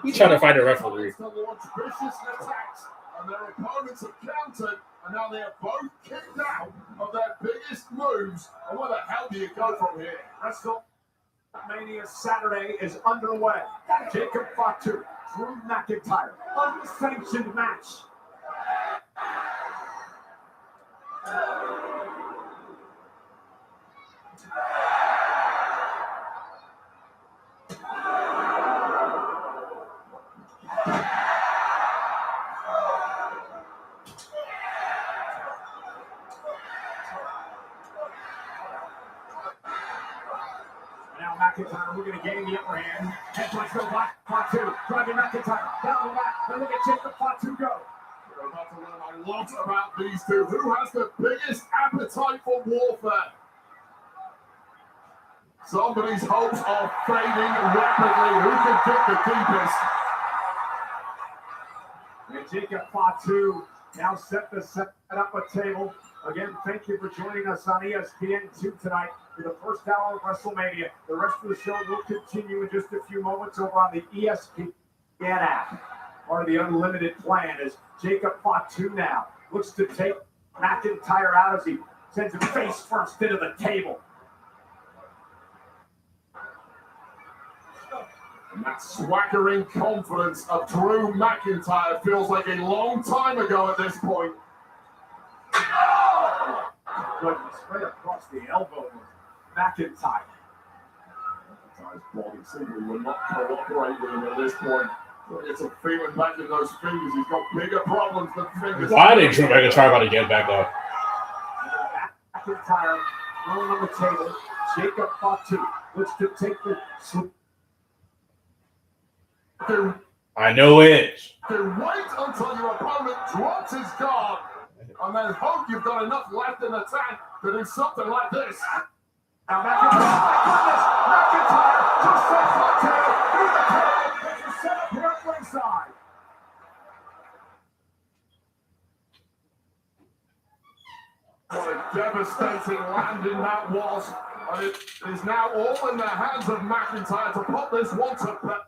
He tried to fight the referee. To launch vicious attacks, and their opponents have countered, and now they are both kicked out of their biggest moves. And where the hell do you go from here? WrestleMania Saturday is underway. Jacob Fatu, Drew McIntyre, unsanctioned match. McIntyre looking to gain the upper hand. Headbutts go by Fatu, driving McIntyre down the mat. And look at Jacob Fatu go. We're about to learn a lot about these two. Who has the biggest appetite for warfare? Somebody's hopes are fading rapidly. Who can get the deepest? And Jacob Fatu now set up a table. Again, thank you for joining us on ESPN2 tonight for the first hour of WrestleMania. The rest of the show will continue in just a few moments over on the ESPN app. Part of the unlimited plan is Jacob Fatu now looks to take McIntyre out as he sends him face first into the table. And that swaggering confidence of Drew McIntyre feels like a long time ago at this point. Goodness, right across the elbow with McIntyre. McIntyre's body simply will not cooperate with him at this point. It's a feeling back in those fingers. He's got bigger problems than fingers. Why did Drew McIntyre about to get back up? McIntyre thrown on the table. Jacob Fatu looks to take the slip. I know it. Wait until your opponent drops his guard and then hope you've got enough left in the tank to do something like this. Now McIntyre just sets Fatu through the table. There's a setup here at ringside. What a devastating landing that was. And it is now all in the hands of McIntyre to put this one to bed.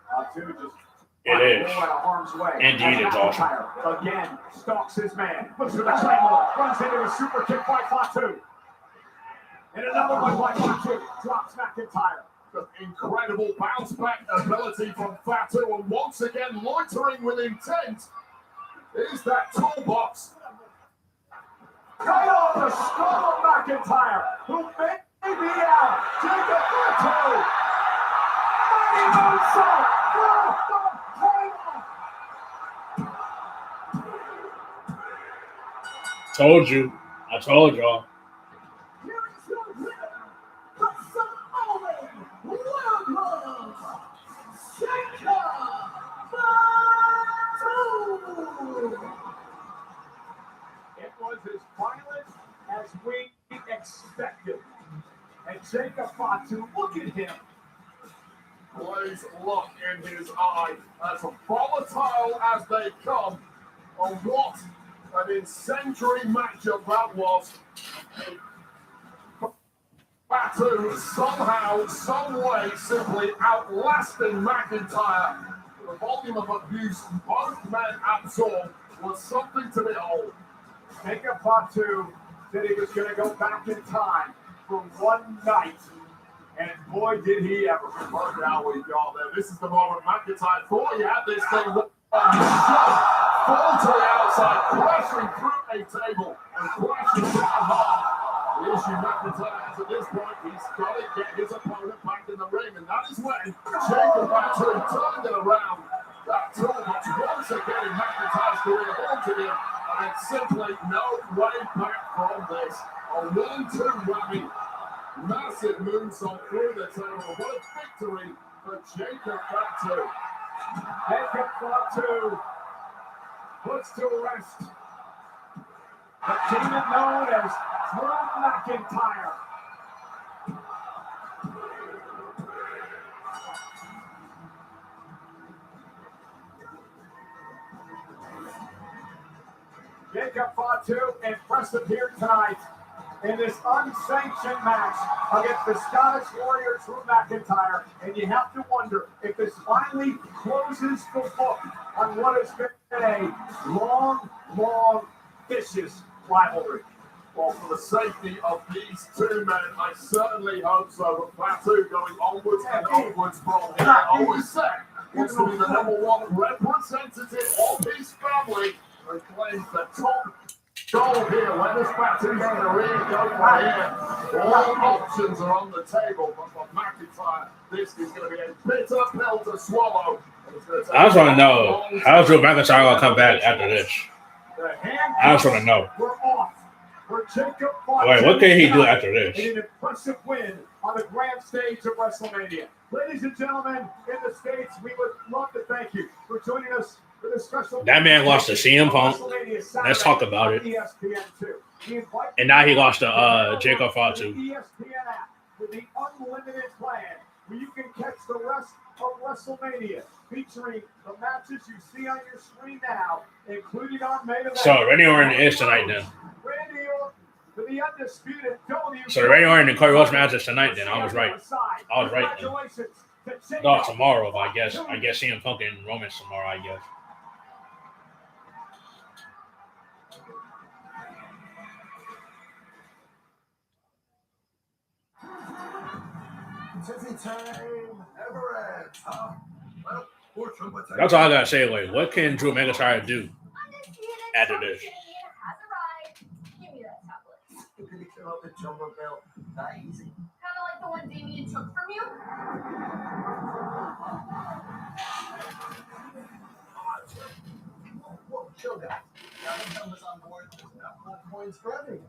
Fatu just It is. out of harm's way. Indeed, it's awesome. Again, stalks his man. Looks for the claymore. Runs into a super kick by Fatu. And another one by Fatu. Drops McIntyre. Just incredible bounce back ability from Fatu. And once again, loitering with intent is that toolbox. Right on the skull of McIntyre, who may be out. Jacob Fatu. Mighty moonsault from the claymore. Told you. I told y'all. Here is your winner, the Samoan Warlord, Jacob Fatu. It was as violent as we expected. And Jacob Fatu, look at him. Blaze look in his eye, as volatile as they come. And what an incendiary matchup that was. Fatu somehow, some way, simply outlasting McIntyre. The volume of abuse both men absorbed was something to behold. Jacob Fatu said he was going to go back in time for one night. And boy, did he ever. Look how we got there. This is the moment McIntyre thought he had this thing. Fall to the outside, crashing through a table and crashing down hard. The issue McIntyre has at this point, he's got to get his opponent back in the ring. And that is when Jacob Fatu turned it around. That toolbox once again in McIntyre's career haunted him. And it's simply no way back from this. A 1-2 whammy. Massive moonsault through the table. What a victory for Jacob Fatu. Jacob Fatu puts to rest the demon known as Drew McIntyre. Jacob Fatu impressive here tonight in this unsanctioned match against the Scottish Warrior Drew McIntyre. And you have to wonder if this finally closes the book on what has been a long, vicious rivalry. Well, for the safety of these two men, I certainly hope so. But Fatu going onwards and onwards from here. Always said, wants to be the #1 representative of his family and claims the top goal here. Where does Fatu's career go from here? All options are on the table, but for McIntyre, this is going to be a bitter pill to swallow. I just want to know, how's Drew McIntyre going to come back after this? The I just want to know. We're off. where Jacob fought Wait, what can he do tonight after this? in an impressive win on the grand stage of WrestleMania. Ladies and gentlemen, in the States, we would love to thank you for joining us for this special. That man lost to CM Punk. Let's talk about it. And now he lost to Jacob Fatu. ESPN app with the unlimited plan where you can catch the rest of WrestleMania featuring the matches you see on your screen now, including our main event. So Randy Orton is tonight then. Randy Orton for the undisputed W. So Randy Orton and Cody Rhodes match is tonight then. I was right. Then. No, tomorrow, but I guess CM Punk and Roman's tomorrow, I guess. That's all I gotta say. Like, what can Drew McIntyre do after this? Give me that tablet. You could have up the jumbo belt that easy. Kind of like the one Damien took from you. Whoa, chill, guys. Now the numbers on board. There's enough gold coins for everyone.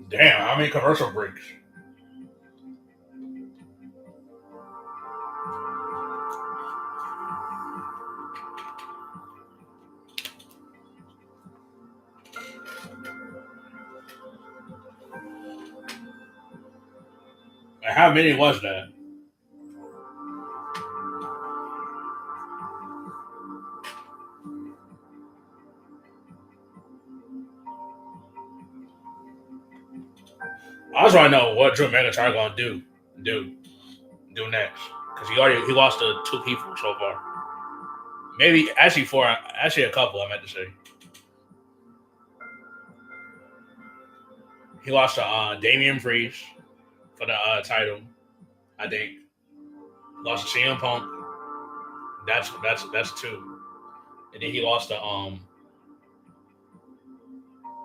Damn, how many commercial breaks? And how many was that? I just want to know what Drew McIntyre gonna do next, because he lost to 2 people so far. Maybe actually a couple. I meant to say he lost to Damian Priest for the title. I think lost to CM Punk. That's 2, and then he lost to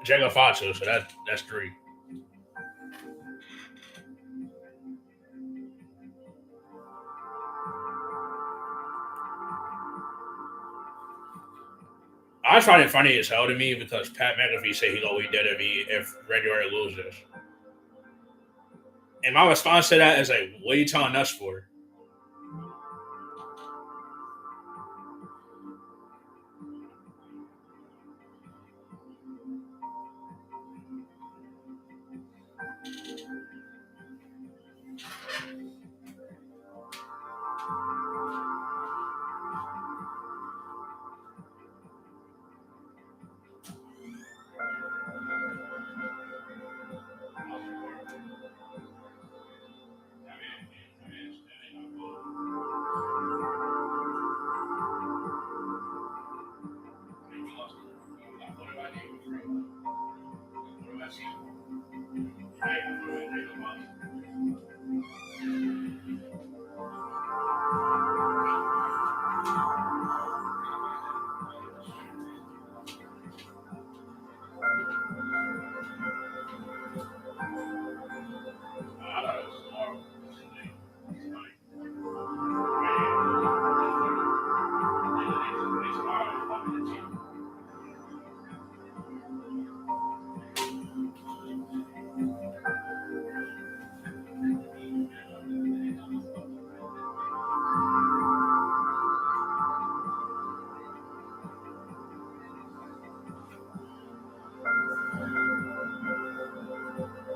Jacob Fatu. So that's 3. I find it funny as hell to me because Pat McAfee said he's gonna leave WWE if Randy Orton loses. And my response to that is like, what are you telling us for?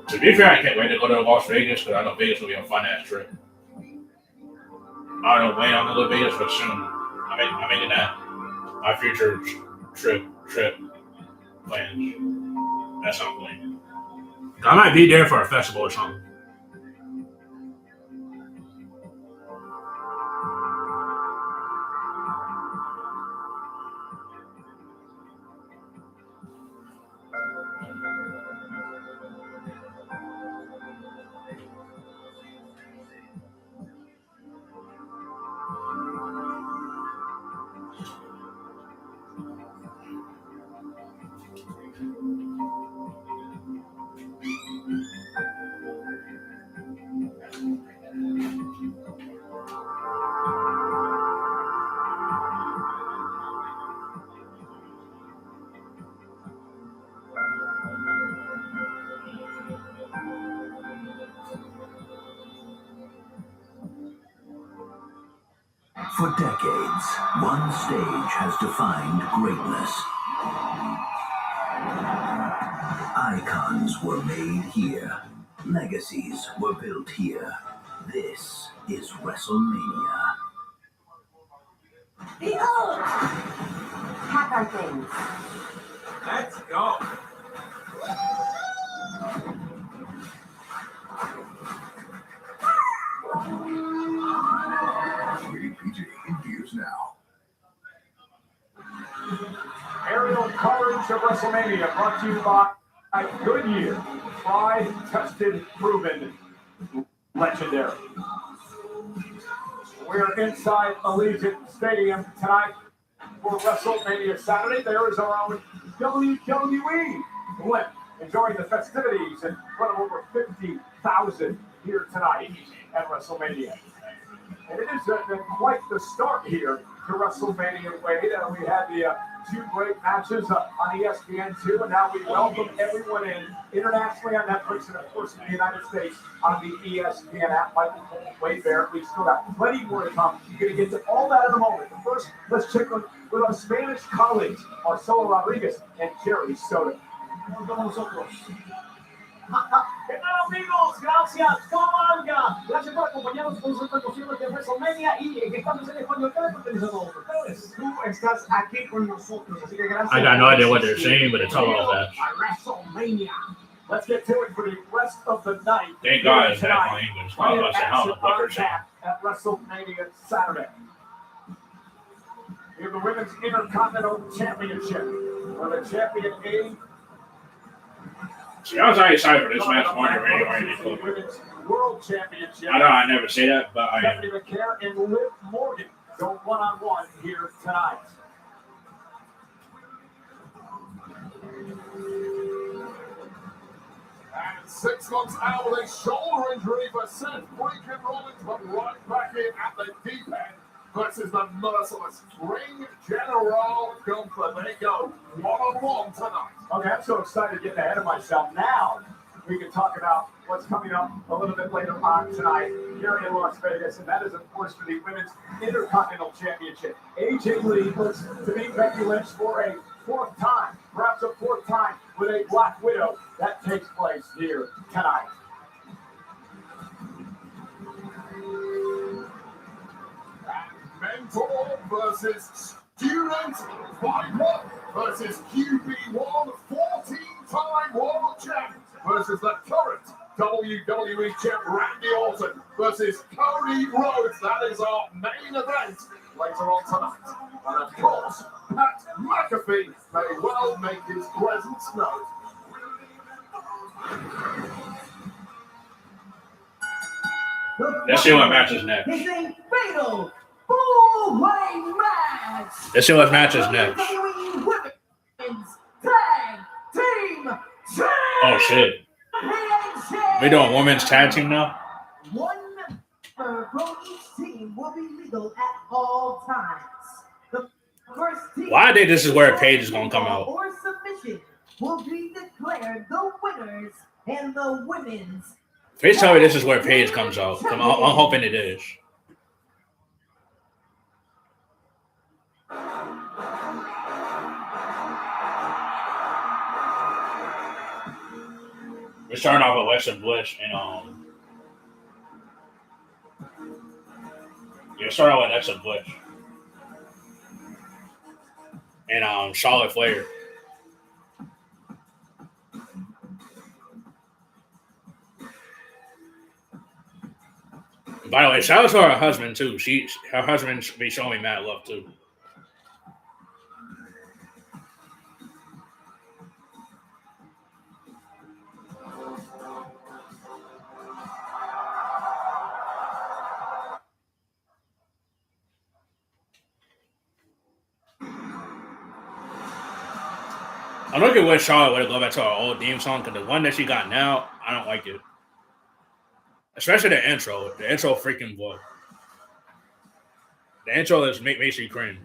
To be fair, I can't wait to go to Las Vegas because I know Vegas will be a fun ass trip. I don't know when I'm gonna go to Vegas, but soon. I'm making that my future trip plans. That's something. I might be there for a festival or something. For decades, one stage has defined greatness. Icons were made here. Legacies were built here. This is WrestleMania. Behold! Pack our things. Let's go. Rated PG in theaters now. Aerial coverage of WrestleMania brought to you by Goodyear. Tried, tested, proven, legendary. We're inside Allegiant Stadium tonight for WrestleMania Saturday. There is our own WWE blimp enjoying the festivities in front of over 50,000 here tonight at WrestleMania. And it is quite the start here to WrestleMania, Wade. We had the two great matches on ESPN2, and now we welcome everyone in internationally on Netflix and, of course, in the United States on the ESPN app. Michael Cole, Wade Barrett, we still got plenty more to come. You're going to get to all that in a moment. But first, let's check with our Spanish colleagues, Marcelo Rodriguez and Jerry Soto. ¿Qué tal, amigos? Gracias, Comarga. Gracias por acompañarnos con sus transmisiones de WrestleMania y que estamos en español. ¿Qué les pertenece a todos ustedes? Tú estás aquí con nosotros, así que gracias. I got no idea what they're saying, but it's all of that. WrestleMania. Let's get to it for the rest of the night. Thank God it's not my English. I was about to say, I don't know what they're saying. At WrestleMania Saturday. We have the Women's Intercontinental Championship, where the champion A. See, I was already excited for this match more than anything. Women's World Championship. I know I never say that, but I am. Stephanie McIntyre and Liv Morgan go one-on-one here tonight. And 6 months out with a shoulder injury for Seth freaking Rollins, but right back in at the deep end versus the merciless ring general Gunther. They go one-on-one tonight. Okay, I'm so excited to get ahead of myself. Now we can talk about what's coming up a little bit later on tonight here in Las Vegas, and that is, of course, for the Women's Intercontinental Championship. AJ Lee looks to beat Becky Lynch for a fourth time, perhaps a fourth time with a Black Widow. That takes place here tonight. Mentor versus student, Viper versus QB1, 14-time world champ versus the current WWE champ Randy Orton versus Cody Rhodes. That is our main event later on tonight. And of course, Pat McAfee may well make his presence known. Let's see what match is next. It's a fatal four-way match. Let's see what match is next. WWE Women's Tag Team Championship. Oh, shit. We doing women's tag team now? One member from each team will be legal at all times. The first team Why did this is where Paige is gonna come out? or submission will be declared the winners in the women's. Please tell me this is where Paige comes out. I'm hoping it is. We're starting off with Alexa Bliss and start out with Alexa Bliss and Charlotte Flair. By the way, shout out to her husband too. Her husband should be showing me mad love too. I'm looking at what Charlotte would have gone back to her old theme song, because the one that she got now, I don't like it. Especially the intro. The intro freaking boy. The intro is makes you cringe.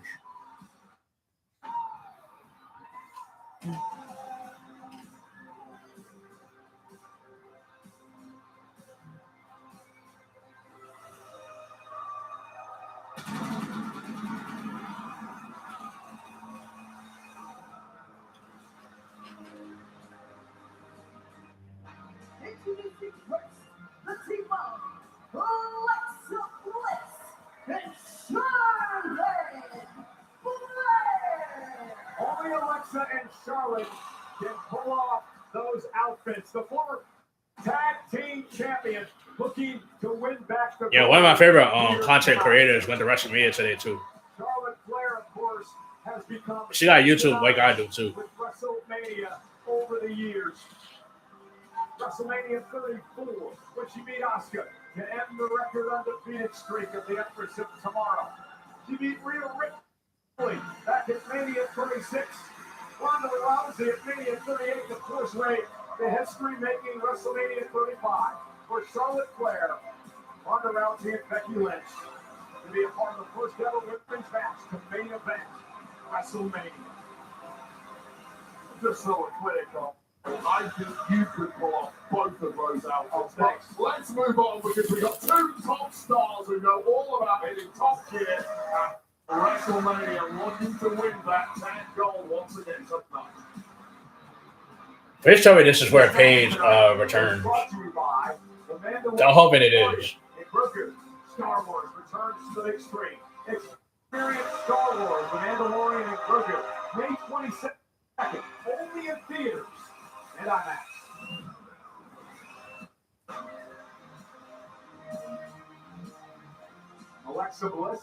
Introducing first, the team of Alexa Bliss and Charlotte Flair. Only Alexa and Charlotte can pull off those outfits. The former tag team champions looking to win back the Yeah, one of my favorite content creators went to WrestleMania today too. Charlotte Flair, of course, has become She got YouTube like I do too. with WrestleMania over the years. WrestleMania 34, when she beat Asuka to end the record undefeated streak of the Empress of Tomorrow. She beat Rhea Ripley back at Mania 36. Ronda Rousey at Mania 38 to push away the history-making WrestleMania 35 for Charlotte Flair, Ronda Rousey, and Becky Lynch to be a part of the first ever women's match to main event WrestleMania. Just so critical. I think you could pull off both of those outfits. But let's move on because we've got two top stars who know all about hitting top gear at WrestleMania, looking to win that tag gold once again tonight. Please tell me this is where Paige returns. Brought to you by the Mandalorian. I'm hoping it is. Star Wars returns to the big screen. Experience Star Wars, The Mandalorian and Grogu, May 22nd, only in theaters and IMAX. Alexa Bliss,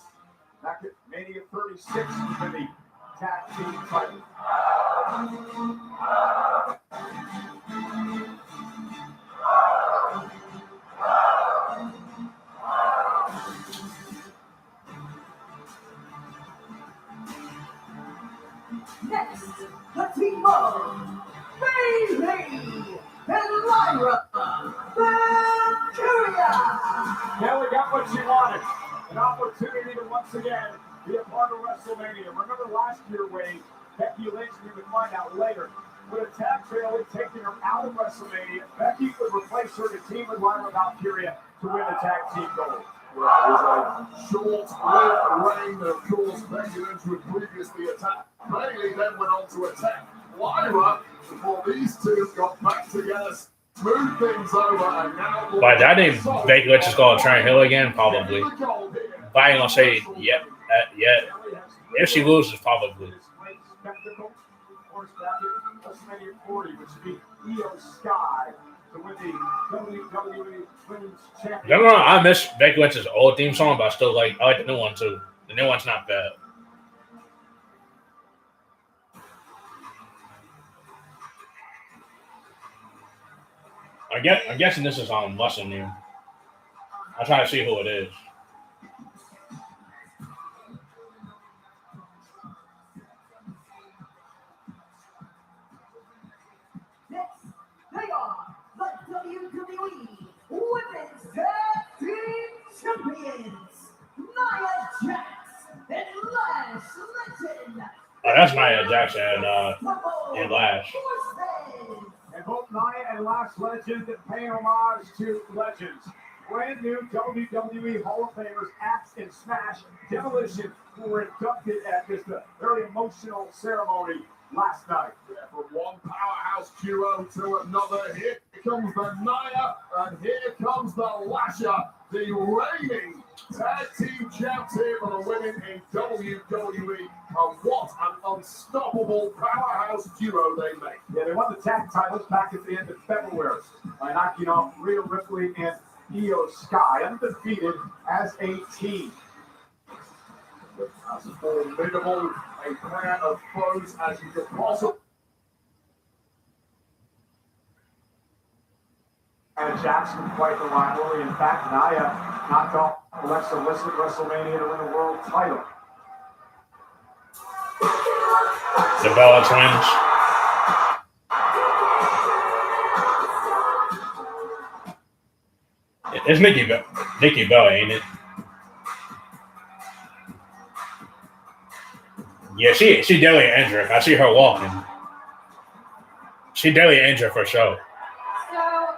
back at Mania 36 for the tag team title. Next, the team of Bailey and Lyra Valkyria. Kelly got what she wanted. An opportunity to once again be a part of WrestleMania. Remember last year, Wade, Becky Lynch, we would find out later, would attack Bailey, taking her out of WrestleMania. Becky would replace her to team with Lyra Valkyria to win the tag team gold. It was a short-lived reign, and of course, Becky Lynch would previously attack Bailey, then went on to attack Lyra before these two got back together, smooth things over, and now... But I think Becky Lynch is going to turn heel again, probably. But I ain't going to say yet. If she loses, probably. Spectacle, of course, back at WrestleMania 40, which would be Io Sky to win the WWE Women's Championship. Don't get me wrong, I miss Becky Lynch's old theme song, but I like the new one too. The new one's not bad. I'm guessing this is on Western New. I'll try to see who it is. Next, they are the WWE Women's Tag Team Champions, Nia Jax and Lash Legend. Oh, that's Nia Jackson and Lash. And both Nia and Lash Legend paying homage to legends. Brand new WWE Hall of Famers, Axe and Smash Demolition, who were inducted at this very emotional ceremony last night. Yeah, from one powerhouse duo to another, here comes the Nia, and here comes the Lasher, the reigning tag team champs here for the women in WWE. And what an unstoppable powerhouse duo they make. Yeah, they won the tag titles back at the end of February by knocking off Rhea Ripley and Io Sky, undefeated as a team. As formidable a pair of foes as you could possibly. And Jackson quite the rivalry. In fact, Nia knocked off Alexa Bliss at WrestleMania to win the world title. The Bella Twins. It's Nikki Bella, ain't it? Yeah, she definitely injured. I see her walking. She definitely injured for sure. So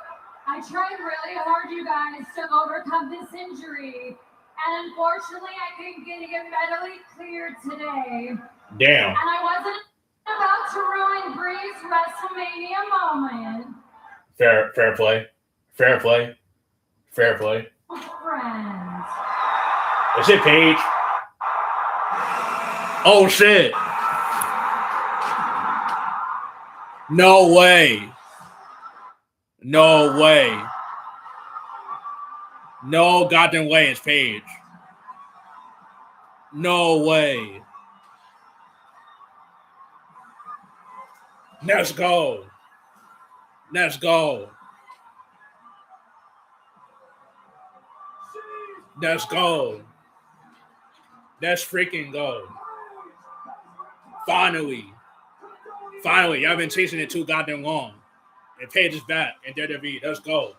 I tried really hard, you guys, to overcome this injury, and unfortunately, I couldn't get it medically cleared today. Damn. And I wasn't about to ruin Bree's WrestleMania moment. Fair play. Fair play. Fair play. Friends. Is it Paige? Oh, shit. No way. No way. No goddamn way it's Paige. No way. Let's go. Let's go. Let's go. Let's freaking go. Finally. Finally. Y'all been chasing it too goddamn long. And Paige is back in WWE. Let's go.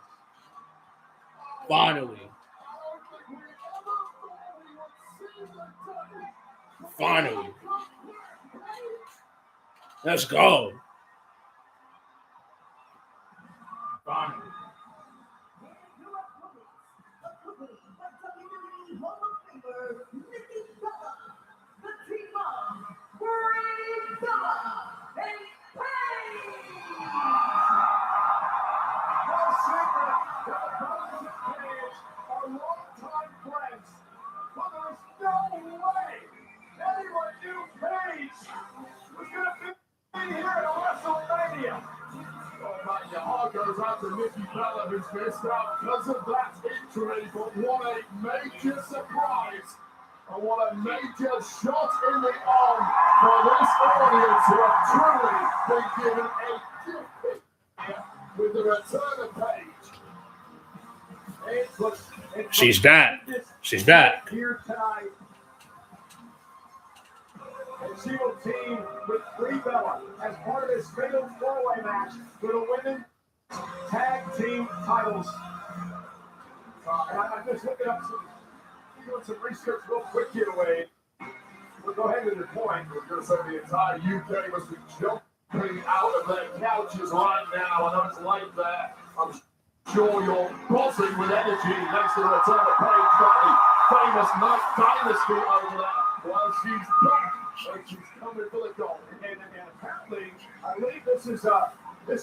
Finally. Finally. Let's go. Finally. Our longtime friends, but there's no way anyone knew Paige was going to be here at WrestleMania. Oh, man, your heart goes out to Nikki Bella, who's missed out because of that injury, but what a major surprise and what a major shot in the arm for this audience who have truly been given a gift here with the return of Paige. She's back. She's back. Here tonight. And she will team with Brie Bella as part of this fatal four-way match for the women's tag team titles. And I'm just looking up doing some research real quick here, Wade. We'll go ahead to the point. We're going to say the entire UK must be jumping out of their couches right now. I know it's late there. I'm sure you're buzzing with energy thanks to the return of Paige. Got the famous Night Dynasty over there. Well, she's back and she's coming for the goal. And apparently, I believe this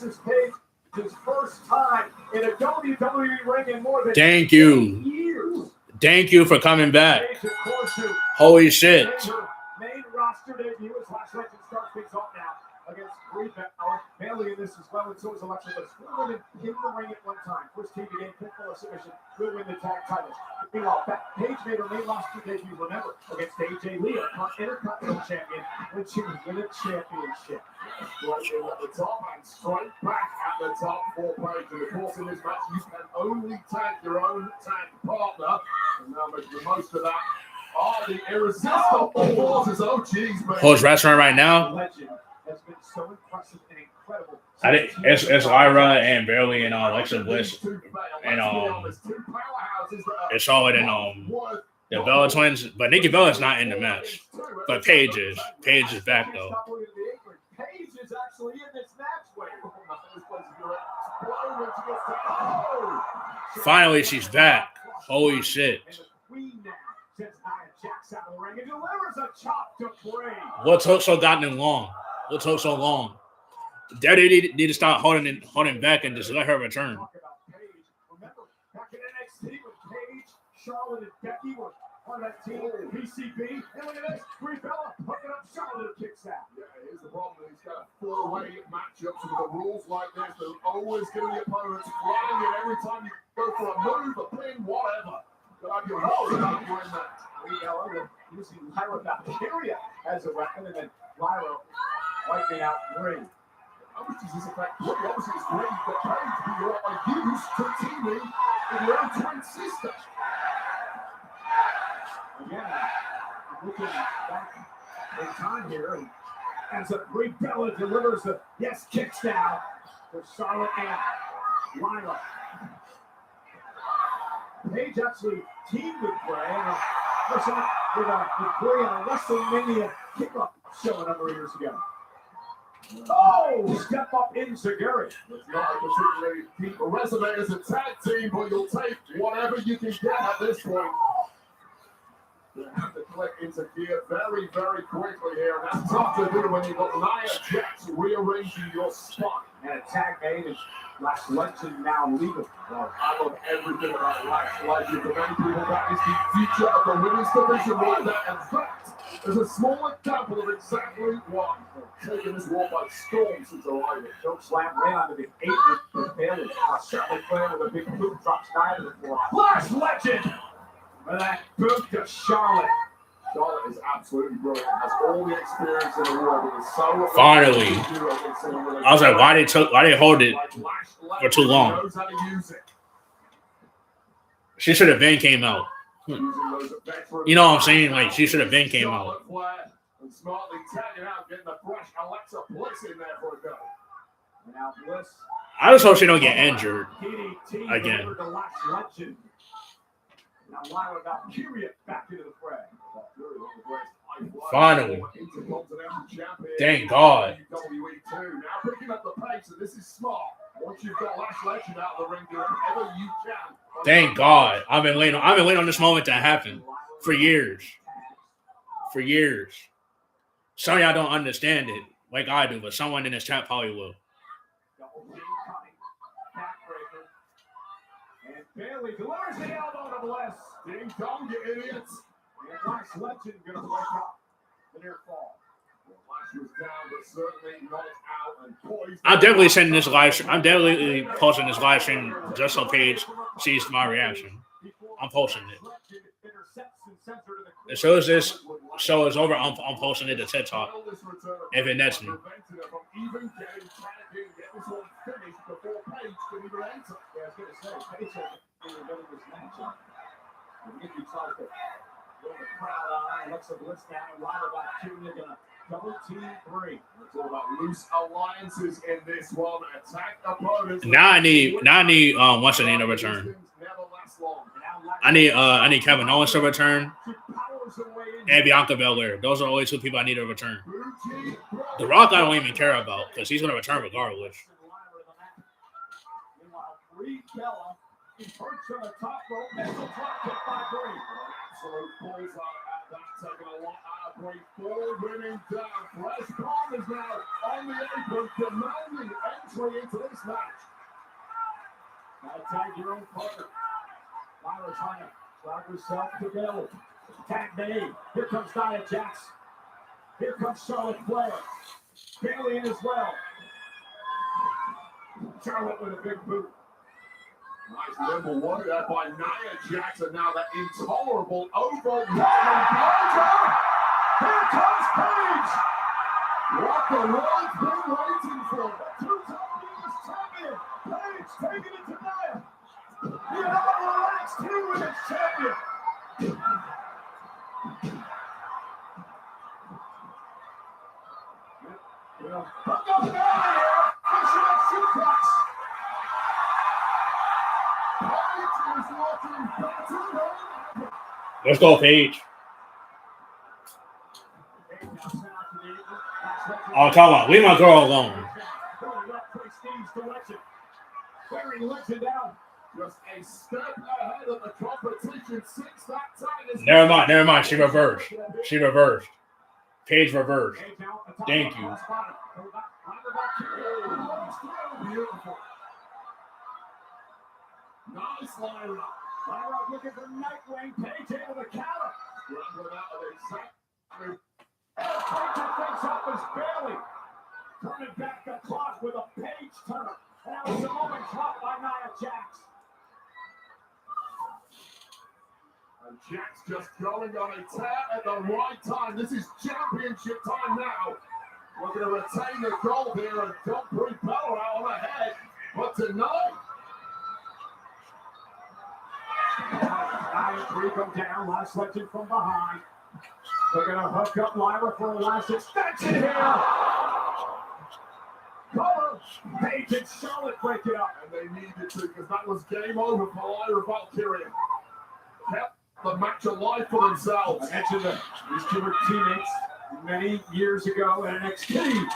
is Paige's first time in a WWE ring in more than Thank you. years. Thank you for coming back. Paige, of course, who Holy shit. made her main roster debut as Last Legend starts things off now against Brie Bella. Bailey in this as well, and so is Alexa Bliss. Four women in the ring at one time. First team to gain pinfall submission will win the tag titles. Meanwhile, Paige made her main roster debut, remember, against AJ Lee, Intercontinental Champion, when she was in a championship. Right in at the top and straight back at the top for Paige. And of course, in this match, you can only tag your own tag partner. And now making the most of that are the irresistible forces. Oh, jeez, man. Who's wrestling right now? Legend has been so impressive and incredible. I think it's Lyra and Bailey and Alexa Bliss. And it's all in the Bella twins. But Nikki Bella's not in the match. But Paige is. Paige is back though. Paige is actually in this match. Wait, Finally, she's back. Holy shit. and the queen now sends Nia Jax out of the ring and delivers a chop to Brie. What took so goddamn long? What took so long? Daddy need to start holding back and just let her return. Talk about Paige. Remember back in NXT when Paige, Charlotte, and Becky were on that team, PCB. And look at this, Brie Bella hooking up Charlotte and kicks out. Yeah, here's the problem. He's got a four-way matchup with the rules like this. They're always giving the opponents flying in every time you go for a move, a pin, whatever. But I'm your role about you in that. Brie Bella using Lyra Valkyria as a weapon, and then Lyra wiping out Brie. How much does this affect? Look, obviously it's great that Paige, but you are used to teaming with your own twin sister. Again, looking back in time here, and as a Brie Bella delivers the yes kicks now for Charlotte and Lyra. Paige actually teamed with Brie with Brie in a WrestleMania kickoff show a number of years ago. Oh, step up insecurity. It's not a particularly deep resume as a tag team, but you'll take whatever you can get at this point. You have to click into gear very, very quickly here. And that's tough to do when you've got Nia Jax rearranging your spine. And a tag made is Lash Legend now legal. Well, I love everything about Lash Legend. For many people, that is the future of the women's division right there. And that is a small example of exactly what taking this war by storm since arriving. Choke slam right onto the apron for Bailey. Charlotte Flair with a big boot drops Nia to the floor. Lash Legend! With that boot to Charlotte. Charlotte is absolutely brilliant. Has all the experience in the world. It is so Finally. I was like, why they hold it for too long? She should have been came out. You know what I'm saying? Like, she should have been came out. And smartly tagging out, getting the fresh Alexa Bliss in there for a go. Now Bliss. I just hope she don't get injured again. Now Lyra got Period back into the fray. Finally. Thank God. Now picking up the pace, and this is smart. Once you've got Lash Legend out of the ring, do whatever you can. Thank God. I've been waiting on this moment to happen for years. For years. Some of y'all don't understand it like I do, but someone in this chat probably will. And Bailey delivers the elbow to Bliss. Ding dong, you idiots. And Lash Legend going to break up the near fall. Lash was down, but certainly not out and poised. I'm definitely sending this live stream. I'm definitely posting this live stream just so Paige sees my reaction. I'm posting it. As soon as this show is over, I'm posting it to TikTok. If it nets me. Loose alliances in this one. Attack opponents. Now I need what's her name to return. I need Kevin Owens to return and Bianca Belair. Those are the only two people I need to return. The Rock I don't even care about because he's gonna return regardless. Absolute bullseye at that, taking a lot out of Bray Ford, winning down. Fresh Palm is now on the apron, demanding entry into this match. Now tag your own partner. Lyra trying to drag herself to build. Tag made. Here comes Nia Jax. Here comes Charlotte Flair. Bailey in as well. Charlotte with a big boot. Nice nimble one there by Nia Jax, and now that intolerable over. Here comes Paige! What the world's been waiting for. Two-time U.S. champion. Paige taking it to Nia. You know, relaxed here with his champion. Fuck up and out of here. Fishing up suplex. Let's go, Paige. Oh, come on. Leave my girl alone. Just a step ahead of the competition since that time. Never mind. She reversed. Paige reversed. Thank you. Beautiful. Nice Lyra. Lyra looking for Nightwing. Paige able to counter. Scrambling out of the exact. Paige thinks up as Bailey. Turning back the clock with a Paige turn. And that was a moment caught by Nia Jax. And Jax just going on a tear at the right time. This is championship time now. We're going to retain the gold here and don't bring Bella out on ahead. But tonight. Nia 3 come down. Last Legend from behind. They're going to hook up Lyra for a last extension here. Cover. Paige and Charlotte break it up. And they needed to because that was game over for Lyra Valkyria. Kept the match alive for themselves. I mentioned that these two were teammates many years ago at NXT.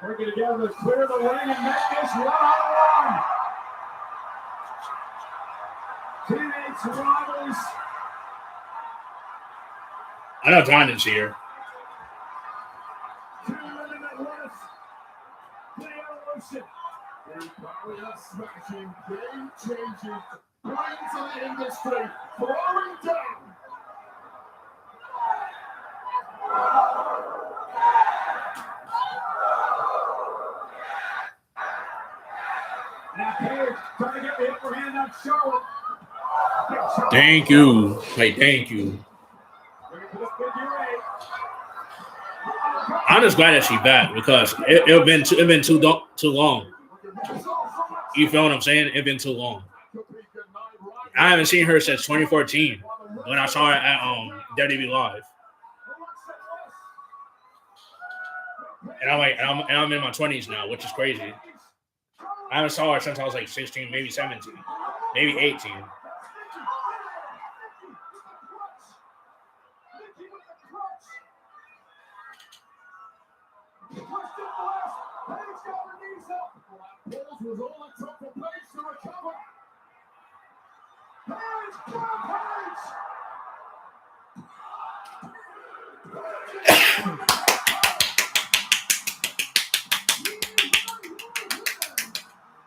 Working together to clear the ring and make this one-on-one. Teenage Alliance rivals. I know Donovan's here. Two women at once. The evolution. Barrier smashing, game changing, brains of the industry, throwing down. Now Paige trying to get the upper hand on Charlotte. Thank you. Hey, thank you. I'm just glad that she's back because it been too long. You feel what I'm saying? It's been too long. I haven't seen her since 2014 when I saw her at WWE Live. And I'm in my 20s now, which is crazy. I haven't saw her since I was like 16, maybe 17, maybe 18. Was all it took for Paige to recover.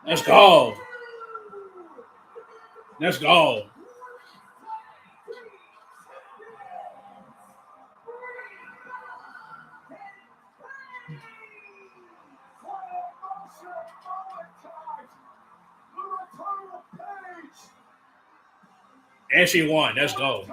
Let's go. Let's go. And she won. Let's go.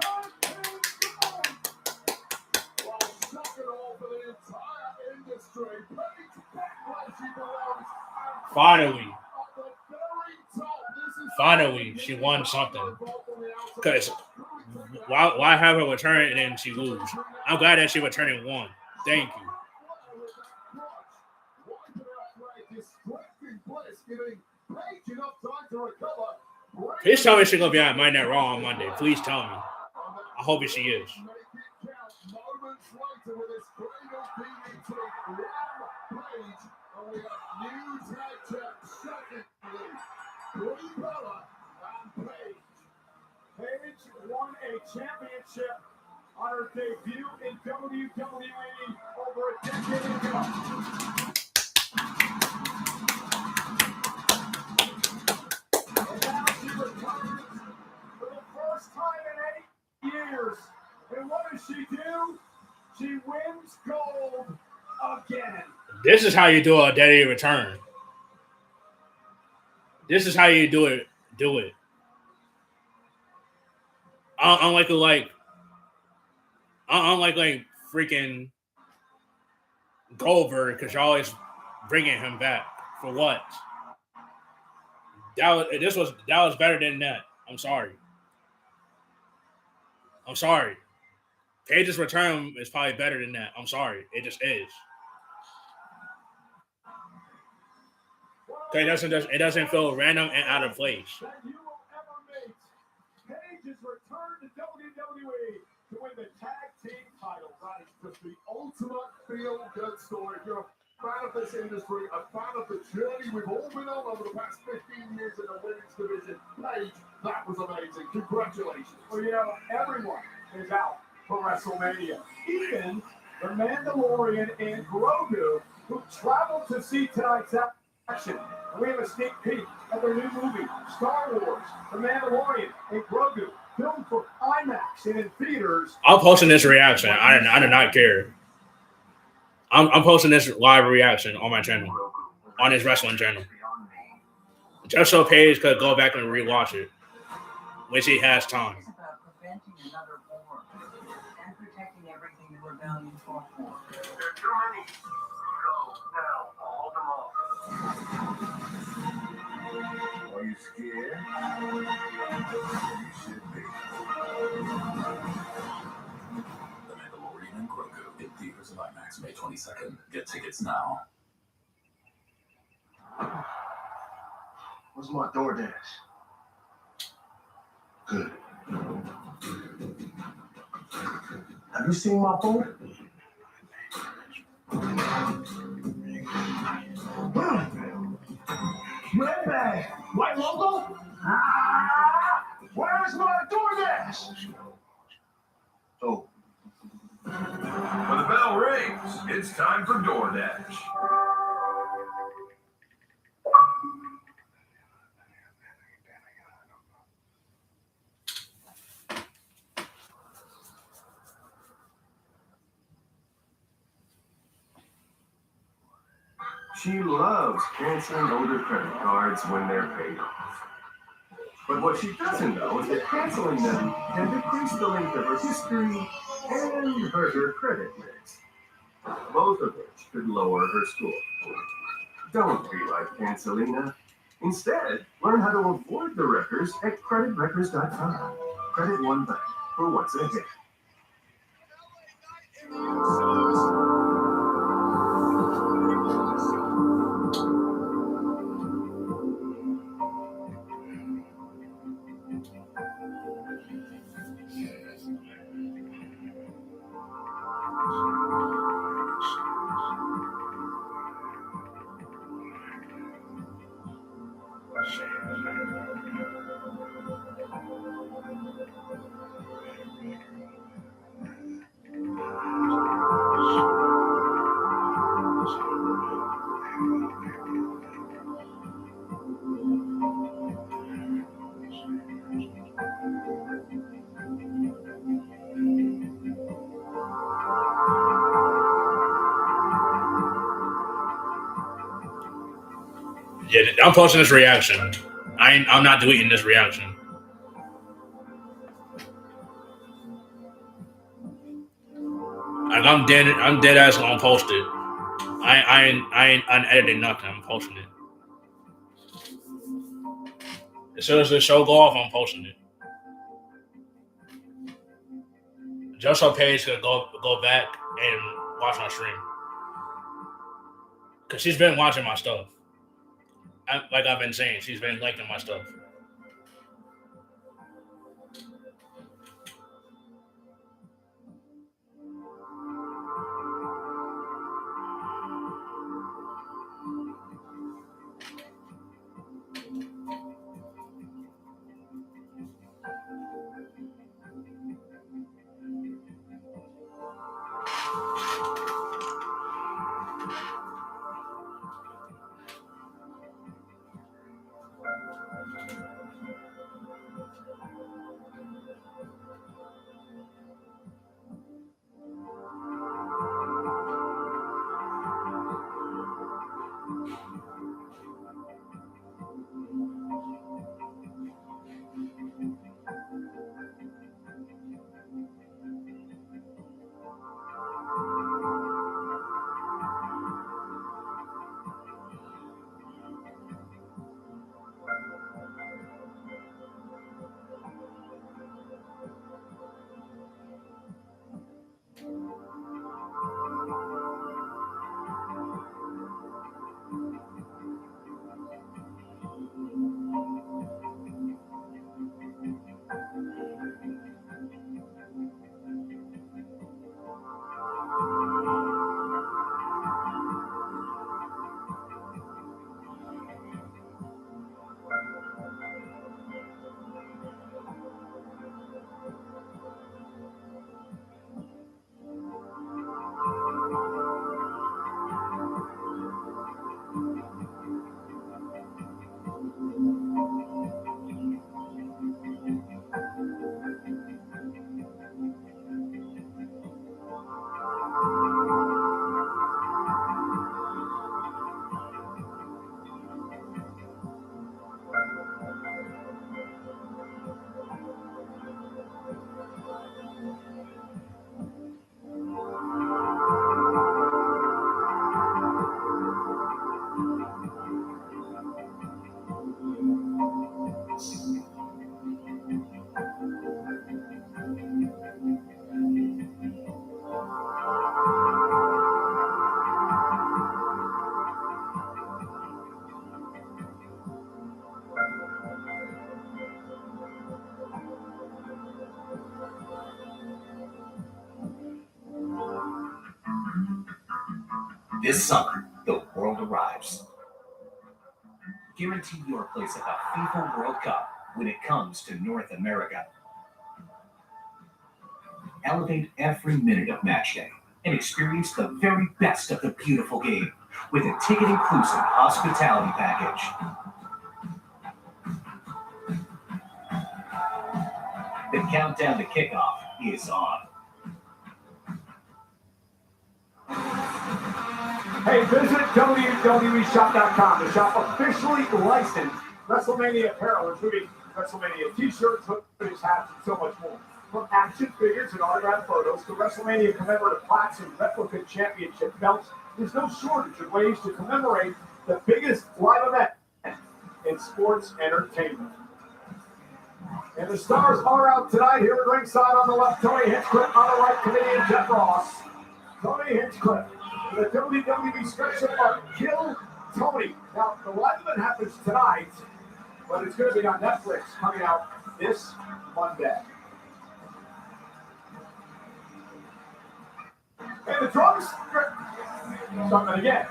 Finally, she won something. Because why have her return and then she lose? I'm glad that she returned and won. Thank you. Please tell me she's going to be on Monday Night Raw on Monday. Please tell me. I hope she is. Paige won a championship on her debut in WWE over a decade ago. And now she returns for the first time in 8 years. And what does she do? She wins gold again. This is how you do a dead return. This is how you do it. Do it. Unlike freaking Goldberg, because you're always bringing him back for what? That was better than that. I'm sorry. Paige's return is probably better than that. I'm sorry. It just is. Okay, it doesn't feel random and out of place. Paige's return to WWE to win the tag team title. That is just the ultimate feel-good story. If you're a fan of this industry, a fan of the journey we've all been on over the past 15 years in the women's division, Paige, that was amazing. Congratulations. Well, everyone is out for WrestleMania. Even the Mandalorian and Grogu, who traveled to see tonight's action. And we have a sneak peek at their new movie, Star Wars, The Mandalorian and Grogu, filmed for IMAX and in theaters. I'm posting this reaction. I do not care. I'm posting this live reaction on my channel, on his wrestling channel. Just so Paige could go back and rewatch it when she has time. It's about preventing another war and protecting everything the rebellion fought for. There are too many. Go now. Hold them off. Are you scared? You should be. The Mandalorian and Grogu in theaters of IMAX May 22nd. Get tickets now. Where's my DoorDash? Good. Have you seen my phone? Red bag, white logo. Where's my It's time for DoorDash. She loves canceling older credit cards when they're paid off. But what she doesn't know is that canceling them can decrease the length of her history and hurt her credit mix, both of which could lower her score. Don't be like Cancelina. Instead, learn how to avoid the wreckers at creditwreckers.com. Credit One Bank for what's ahead. Yeah, I'm posting this reaction. I'm not deleting this reaction. Like I'm dead ass gonna post it. I ain't unedited nothing. I'm posting it. As soon as the show go off, I'm posting it. Just so Paige could go back and watch my stream. Cause she's been watching my stuff. Like I've been saying, she's been liking my stuff. This summer, the world arrives. Guarantee your place at the FIFA World Cup when it comes to North America. Elevate every minute of match day and experience the very best of the beautiful game with a ticket-inclusive hospitality package. The countdown to kickoff is on. Hey, visit WWEshop.com to shop officially licensed WrestleMania apparel, including WrestleMania t-shirts, hoodies, hats, and so much more. From action figures and autographed photos to WrestleMania commemorative plaques and replica championship belts, there's no shortage of ways to commemorate the biggest live event in sports entertainment. And the stars are out tonight. Here at ringside on the left, Tony Hinchcliffe. On the right, comedian Jeff Ross. Tony Hinchcliffe. The WWE special of Kill Tony. Now, the live event happens tonight, but it's going to be on Netflix coming out this Monday. And the drums, something again.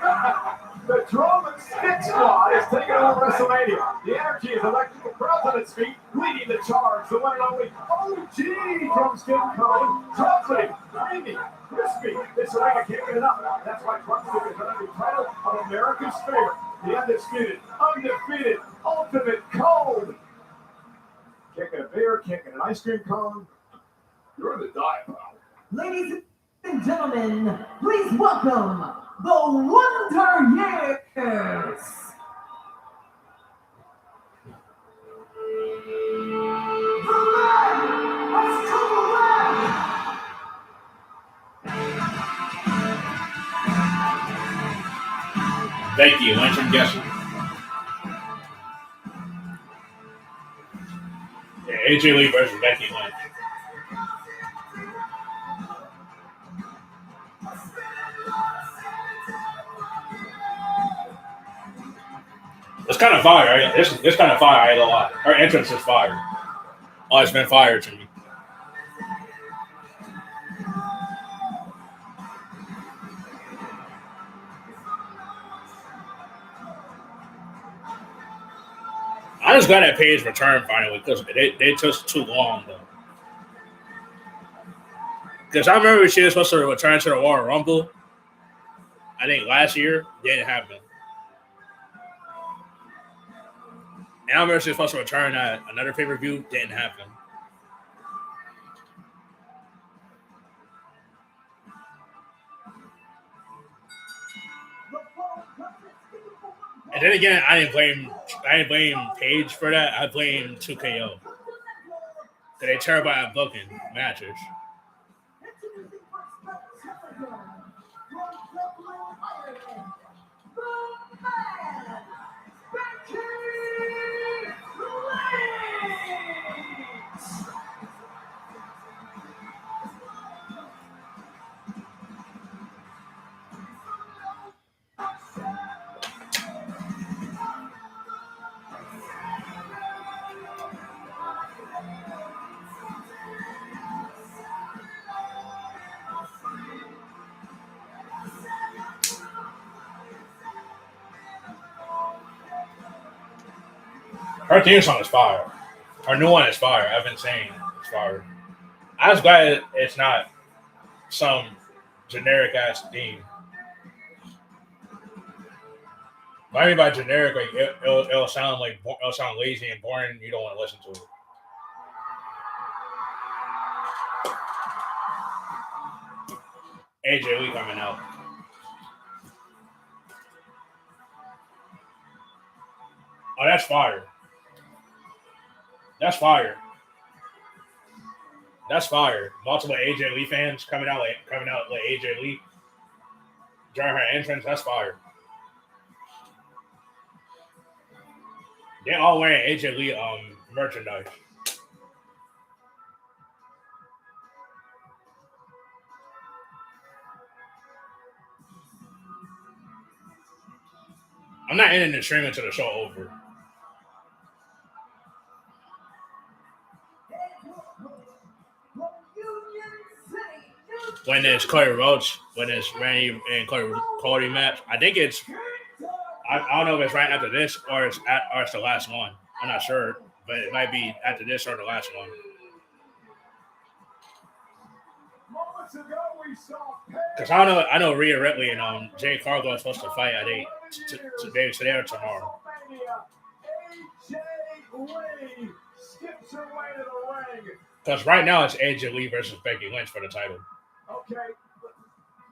The drum and stick squad is taking over WrestleMania. The energy is electric. The crowd's on its feet, leading the charge. The one and only OG drumstick coming. Chocolatey, creamy, crispy. This arena can't get enough. That's why drumstick is under the title of America's favorite. The undefeated, ultimate cone. Kicking a beer, kicking an ice cream cone. You're in the diet, pal. Ladies and gentlemen, please welcome the Wonder Years. Becky Lynch, I'm guessing. Yeah, AJ Lee versus Becky Lynch. It's kind of fire, right? It's kind of fire, I ain't gonna lie. Her entrance is fire. Oh, it's been fire to me. I'm just glad that Paige returned finally because they took too long, though. Because I remember she was supposed to return to the Royal Rumble. I think last year, didn't happen. And I remember she was supposed to return at another pay-per-view. Didn't happen. And then again, I didn't blame Paige for that. I blame 2KO. Because they terrible at booking matches. Her theme song is fire. Her new one is fire. I've been saying it's fire. I was glad it's not some generic ass theme. What I mean by generic, like it'll sound lazy and boring. You don't want to listen to it. AJ Lee coming out. Oh, that's fire. That's fire. That's fire. Multiple AJ Lee fans coming out like AJ Lee during her entrance. That's fire. They're all wearing AJ Lee merchandise. I'm not ending the stream until the show over. When it's Cody Rhodes, when it's Randy and Cody match, I think it's. I don't know if it's right after this or it's the last one. I'm not sure, but it might be after this or the last one. Moments ago, we Because I know Rhea Ripley and Jay Cargill are supposed to fight at 8 today or tomorrow. AJ Lee skips her way to the ring. Because right now it's AJ Lee versus Becky Lynch for the title. Okay.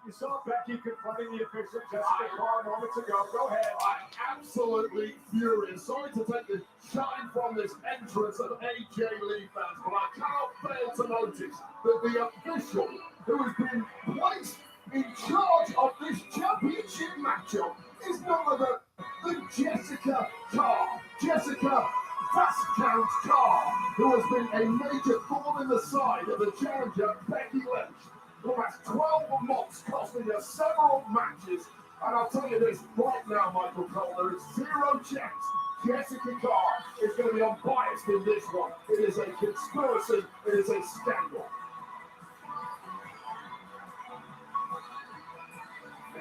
You saw Becky confronting the official Jessica Carr moments ago. Go ahead. I'm absolutely furious. Sorry to take the shine from this entrance of AJ Lee fans, but I cannot fail to notice that the official who has been placed in charge of this championship matchup is none other than Jessica Carr. Jessica Fast Count Carr, who has been a major thorn in the side of the challenger Becky Lynch. The last 12 months costing her several matches. And I'll tell you this right now, Michael Cole, there is zero chance Jessica Carr is going to be unbiased in this one. It is a conspiracy. It is a scandal.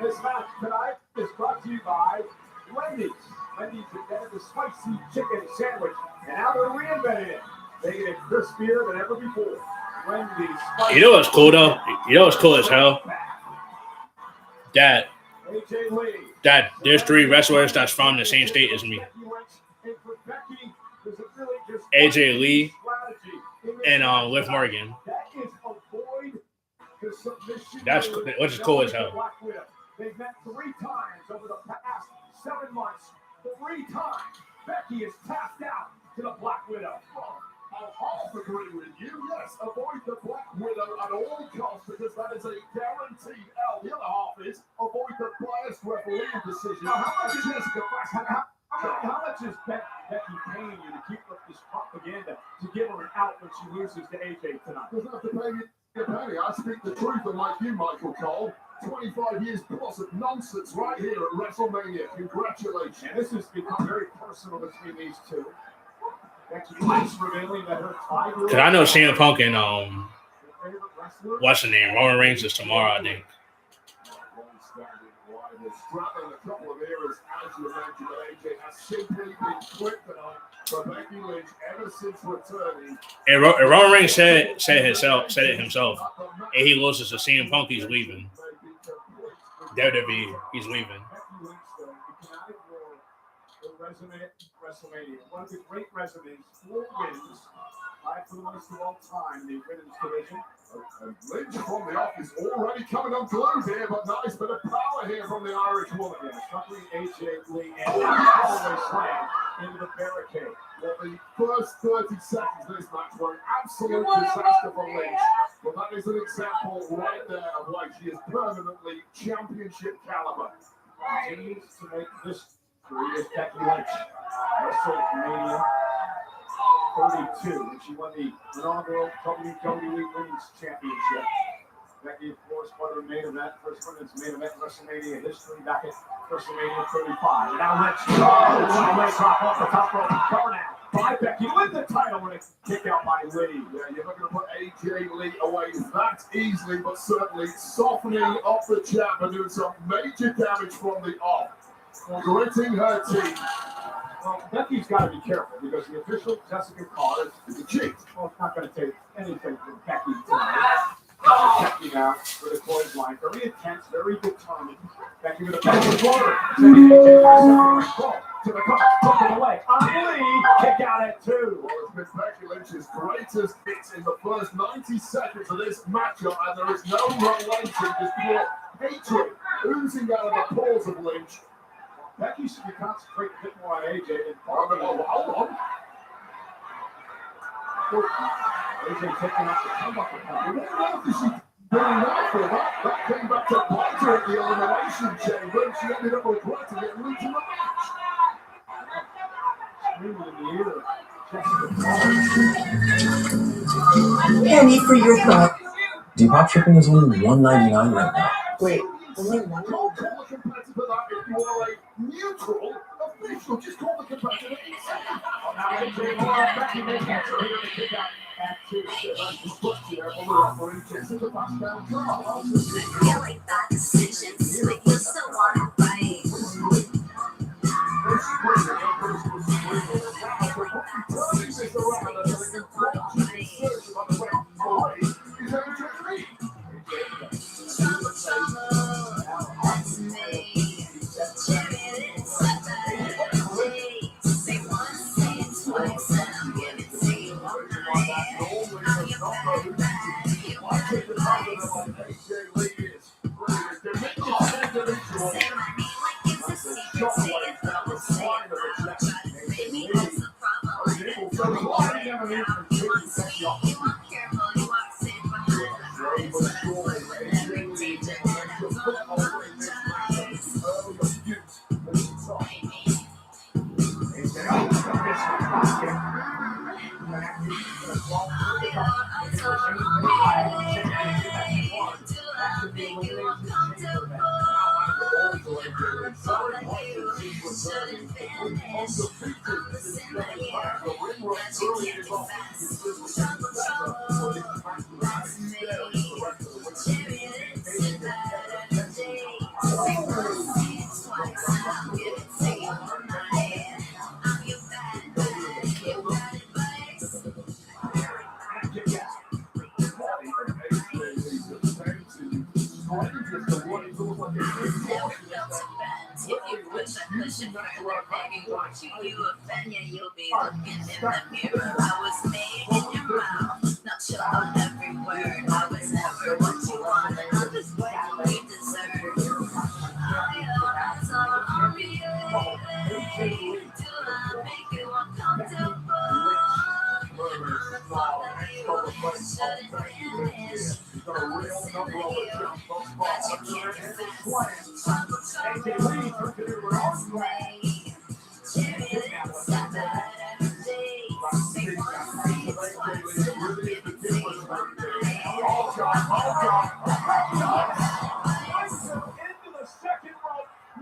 This match tonight is brought to you by Wendy's. Wendy's invented the spicy chicken sandwich, and now they're reinventing it, making it crispier than ever before. Wendy's. You know what's cool though? You know what's cool as hell? That there's 3 wrestlers that's from the same state as me. AJ Lee and Liv Morgan. That's which is cool as hell. They've met 3 times over the past 7 months. 3 times Becky is tapped out to the Black Widow. I'll half agree with you. Yes, avoid the Black Widow at all costs because that is a guaranteed L. The other half is avoid the biased referee decision. Now, how much is Jessica Fast? How much is Becky paying you to keep up this propaganda to give her an out when she loses to AJ tonight? Doesn't have to pay me a penny. I speak the truth, unlike you, Michael Cole. 25 years plus of nonsense right here at WrestleMania. Congratulations. And this has become very personal between these two. Becky Lynch revealing that her 5-year-old. Because I know CM Punk and what's the name? Roman Reigns is tomorrow, I think. Straddling a couple of eras, as you mentioned, AJ has simply been kryptonite for Becky Lynch ever since returning. And Roman Reigns said it himself. And he loses to CM Punk, he's leaving. WWE, he's leaving. Becky Lynch, though, you cannot ignore the resume at WrestleMania. One of the great resumes, 4 wins, tied for the most of all time in the women's division. And Lynch from the off is already coming unglued here, but nice bit of power here from the Irish woman. Yeah, struggling AJ Lee and always slam into the barricade. Well, the first 30 seconds of this match were an absolute disaster for Lynch. But that is an example right there of why she is permanently championship caliber. Continues to make this is Becky Lynch. WrestleMania 32, when she won the inaugural WWE Women's Championship. Becky, of course, part of the main event, first women's main event WrestleMania history back at WrestleMania 35. And now Lynch, leg drop off the top rope, cover now by Becky with the title and a kick out by Lee. Yeah, you're not going to put AJ Lee away that easily, but certainly softening up the champ and doing some major damage from the off. Gritting her teeth. Well, Becky's got to be careful because the official Jessica Carr is a cheat. Well, it's not going to take anything from Becky tonight. Becky now with a clothesline. Very intense, very determined. Becky with a backward roller. To the cup, hook of the leg. On Lee, kick out at 2. Well, it's been Becky Lynch's greatest hits in the first 90 seconds of this matchup, and there is no relenting. There's pure hatred oozing out of the pores of Lynch. Becky should be concentrating a bit more on AJ than Hold on. AJ taking up the comeback. What is she doing that for? That came back to bite her at the elimination chamber, and she ended up regretting it and losing the match. Screaming in the ear of Jessica Carr. Penny for your thought. Depop shipping is only $1.99 right now. Wait, Don't call the competitor that if you are a neutral official. Just call the competitor insane. Now AJ Carr, Becky may answer here to kick out at 2. That's put there for the referee. Jessica back down. I like that decision, but you still want to fight.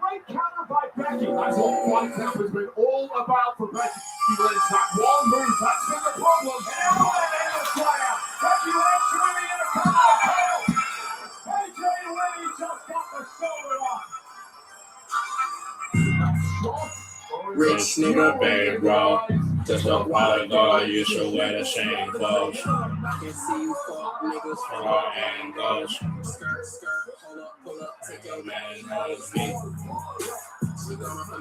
Great counter by Becky. That's all One Tap has been all about for Becky Lynch. That one move, that's been the problem. And everyone in the tryout. Becky Lynch winning in a couple of tails. AJ Lee just got the shoulder off. Rich nigga, baby, bro. Just a while ago, I used to wear the same clothes. Angles. Man knows me.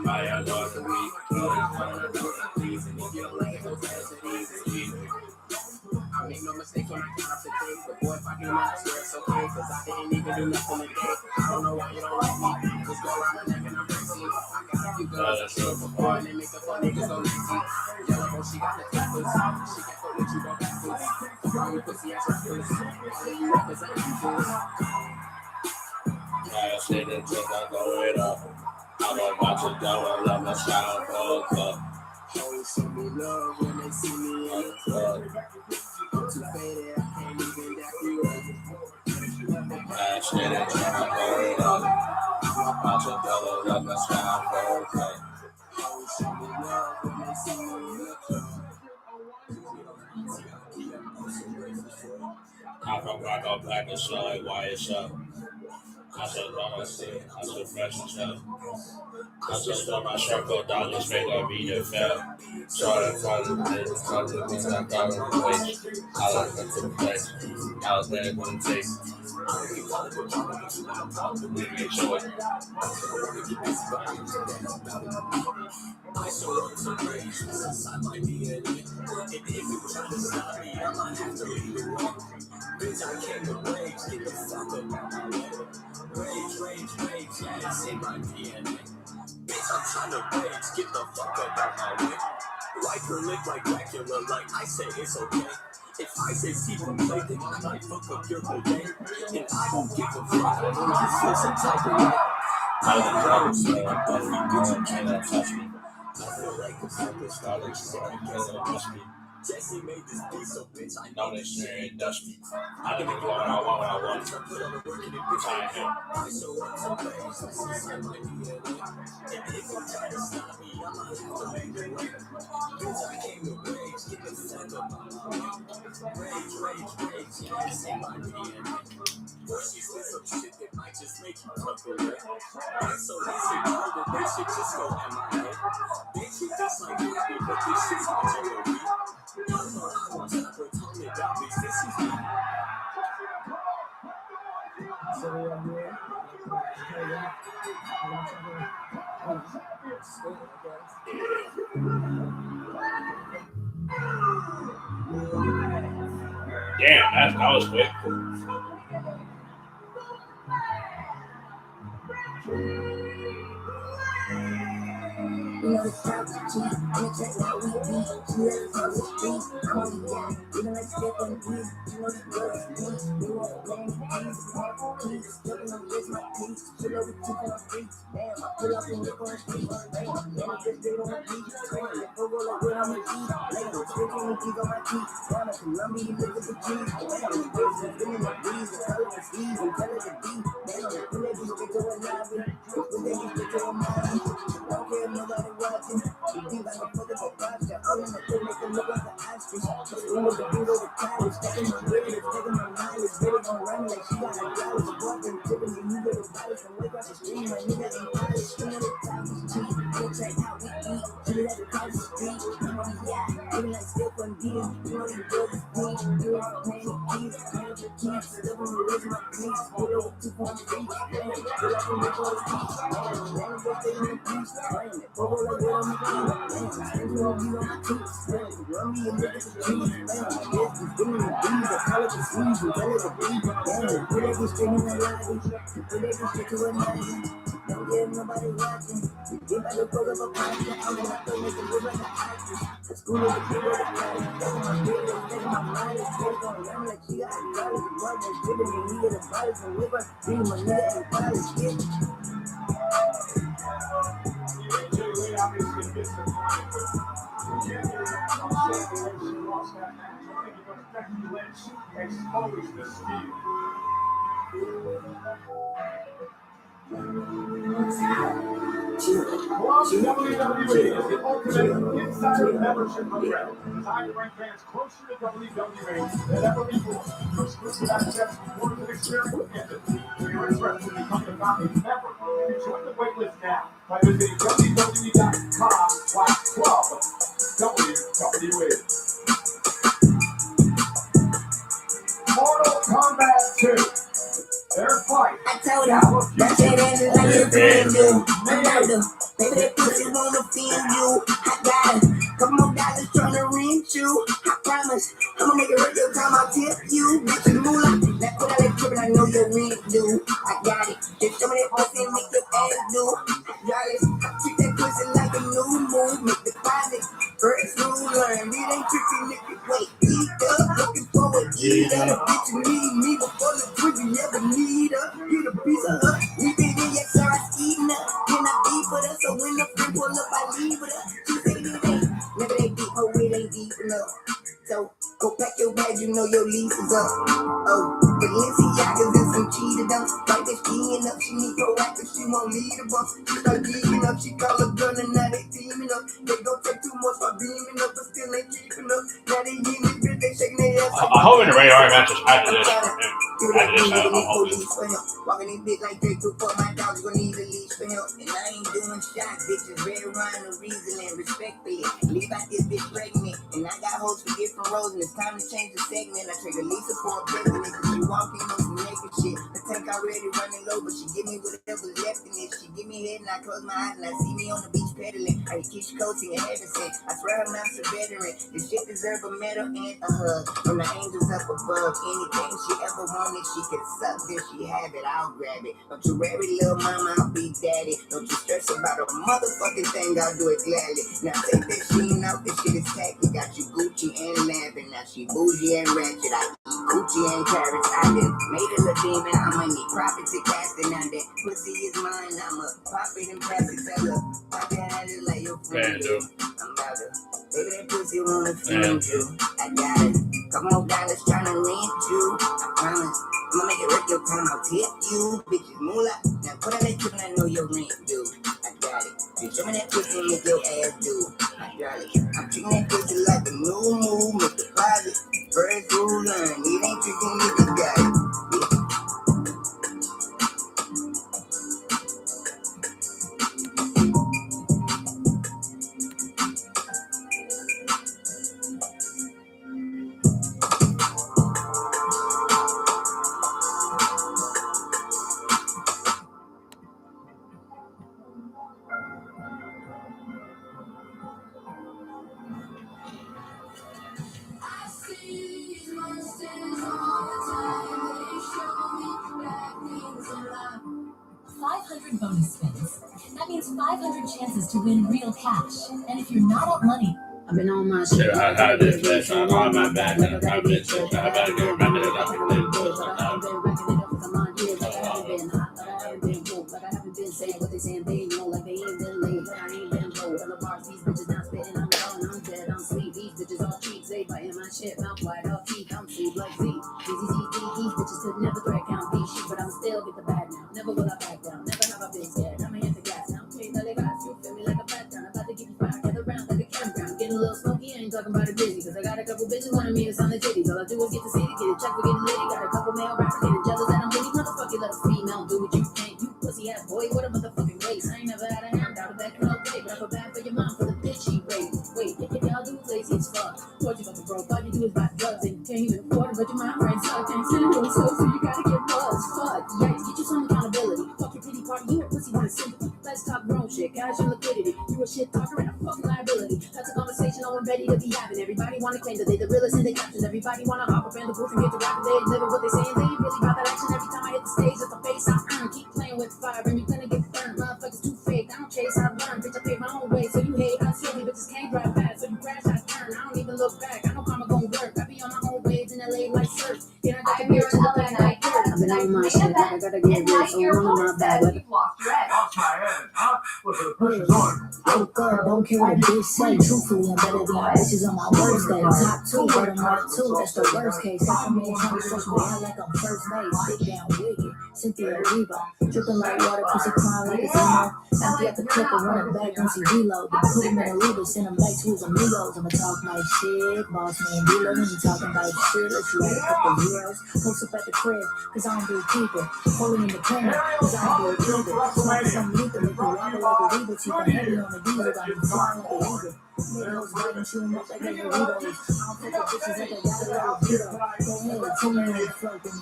I love the week. I make no mistakes when I count up the days. But boy, if I can, I swear it's okay. Cause I didn't even do nothing today. I don't know why you don't like me. Just go around my neck and I'm racing. I got a few girls that show for fun. They make the fun niggas go lazy. Yellow, she got the tappers. She got the what you go backwards. All you pussy ass rappers. All of you rappers are equals. I said it till I go it up. I'm about to go and let my child go up. Always show me love when they see me in the club. I'm too faded, I can't even dap you up. I said it till I go it up. I'm about to go and let my child go up. Always show me love when they see me in the club. I'm from Rock Black and Slide, why it's up. I said, I see, I said, fresh and stuff. I just on my circle, dollars make up be the fell. Started from the things I got on the place. I like them to the place. I was there when it takes. We make sure. I show up to rage, inside my DNA. And if you try to stop me, I might have to leave it alone. Bitch, I came to rage, get the fuck up out my way. Rage, yeah, it's in my DNA. Bitch, I'm trying to rage, get the fuck up out my way. Like her lick like Dracula, like I say it's okay. If I say Stephen play, then I might fuck up your whole day. And I don't give a fuck, I feel some type of way. I was so Buffy, bitch, you cannot touch me. I feel like a superstar, like sorry, Because it must be. Jesse made this beat, so bitch, I No, they snare and dust me. I didn't even what I want when I want. put on the work in it, bitch. I am. I show up to play, so this is my DNA. And if you try to stop me, I'm gonna have to make it way. Bitch, I came to rage, get the fuck up out my way. Rage, yeah, it's in my DNA. Boy, she said some shit that might just make you tuck away. And so they say, no, that they should just go MIA. They treat this like happy, but this shit's my G.O.D. I don't know how I'm trying to tone it down, bitch, this is me. Damn, that was quick. You know, it's about time. Becky Lynch exposed the steal. WWE is the ultimate insider membership program designed to bring fans closer to WWE than ever before. For exclusive access, rewards, and experience, and if you're interested in becoming a founding member, you can join the waitlist now by visiting www.com/club-WWE. Mortal Kombat 2. Their fight. I told her, that shit ain't like your friend do. I told her, baby, that pussy wanna feel you. I got her, couple more dollars tryna rent you. I promise, I'ma make it right your time, I'll tip you. Bitch, you moolah, that put out that trippin', I know your rent due. I got it, just show me that pussy and make your ass do. Darling, I treat that pussy like a new move. Make the deposit, first rule learn. It ain't tricky, nigga, wait. Eat up, looking forward, eat up. Bitch, you need me before the twig, you never need her. Get a piece of her, leave it in your car, I'm eating her. Can I be for her? So when the friend pull up, I leave with her. She say it ain't, never they deep, oh, it ain't deep enough. So go pack your bag, you know your lease is up. Oh, Balenciagas and some cheetah dumps. Like that skiing up, she need proactive, she won't lead a bump. She start geeking up, she call her gun and now they teaming up. They gon' take too much for beaming up, but still ain't keeping up. Now they need me, bitch, they shaking their ass. I hope in the radar matches after this. Police for him. Walking in big like 3, 2, 4, my dog's gonna need a leash for him. And I ain't doing shots, bitches, red rhyme and reason and respectfully. Leave out this bitch pregnant, and I got hoes for different roles, and it's time to change the segment. I trigger Lisa for a president, cause she walking on some naked shit. The tank already running low, but she give me whatever's left in it. She give me head and I close my eyes and I see me on the beach pedaling. I kiss coaching and heaven sent. I swear her mouth's a veteran. This shit deserve a medal and a hug from the angels up above. Anything she ever wanted, she could suck. Then she have it, I'll grab it. Don't you worry, little mama, I'll be daddy. Don't you stress about a motherfucking thing, I'll do it gladly. Now take that sheen out, this shit is tacky. Got you Gucci and laughing. Now she bougie and ratchet. I eat Gucci and carrots. I done made a little demon. I'ma need profit to cast it. Now that pussy is mine, I'ma pop it and pass it. Tell her, pop it out it like your friend do. I'm about to, baby, that pussy wanna feel you. I got it. Couple more dollars tryna rent you. I promise, I'ma make it worth your time. I'll tip you. Bitches moolah. Now put on that trip and I know your rent due. I got it. Bitch, show me that pussy and make your ass do. I got it. I'm treating that pussy like a new move. Make the deposit. First rule learn. It ain't tricking if you got it. I see monsters all the time. They show me bad things in life. 500 bonus spins. That means 5 500 chances to win real cash. And if you're not up money, I've been on my Shit, shit. I had this bitch. I'm on my back. And I'm bitch. I better get remembered as I'm But I haven't been racking it up for my years. Like I haven't been hot, but I haven't been woke. Like I haven't been saying what they saying. They know like they ain't been late, but I ain't been low. On the bars, these bitches not spitting. I'm gone, I'm dead, I'm sleep. These bitches all cheats. They biting my shit, mouth wide, all teeth. I'm sleep like Z. These bitches could never threat count B shit, but I'm still get the bag now. Never will I back down. Never have I been scared. I'ma hit the gas now. Okay, tell they guys, you feel me like a background. I'm about to give you fire, gather round like a campground. Getting a little smoky, I ain't talking about it busy. Cause I got a couple bitches wanting me to sign the titties. All I do is get to see to get a check for getting litty. Got a couple male rappers getting jealous that I'm witty. Motherfucker, let a female do what you can't. You pussy ass boy, what a motherfucking waste. I ain't never had a handout of that kind of day. But I feel bad for your mom for the bitch she raised. Wait, y'all do lazy as fuck. Told you fucking broke. All you do is buy drugs and you can't even afford it. But your mom friends suck. Can't stand it, so you gotta get buzzed. Fuck, yikes, get you some accountability. Fuck your pity party, you a pussy with a sympathy. Let's talk grown shit, cash and liquidity. You a shit talker and a fucking liability. That's a conversation no one ready to be having. Everybody wanna claim that they the realest in their captions. Everybody wanna hop up in the booth and get to rapping. They ain't living what they saying. They ain't really about that action. Every time I hit the stage, it's the face I earn. Keep playing with fire and you're gonna get burned. Motherfuckers too fake. I don't chase, I learn. Bitch, I pay my own way, so you hate. I swear me bitches can't drive fast, so you crash, I turn. I don't even look back. I know karma gon' work. I be on my own waves in LA like surf. Then I got the beer to the back like dirt. I've been on my shit. I gotta get rich. So I'm on my bag. Lost my head, huh? Look at the pressure's on. Oh God, don't care what a bitch say. Truthfully, I'm better than bitches on my worst day. Top two, but I'm mark two. That's the worst case. That's me trying to stretch me out like I'm first base. Sit down, wicked. Cynthia Reba. Dripping like water, pussy crying like it's emo. Empty at the clip and run it back once he reload. Then put him in a Uber, send him back to his amigos. I'ma talk my shit. Boss man, dealer, when he talking about shit. Let's you a couple zeros. Post up at the crib, cause I don't do people. Holding in the corner, cause I don't do it either. Smoking some lethal, make you wobble like a Reba. Keep a heavy on the diesel, got me flying like a eagle. Niggas biting, chewing up like a Doritos. I don't fuck with bitches like I got a little veto. Go ahead, tell me how you fuck with me.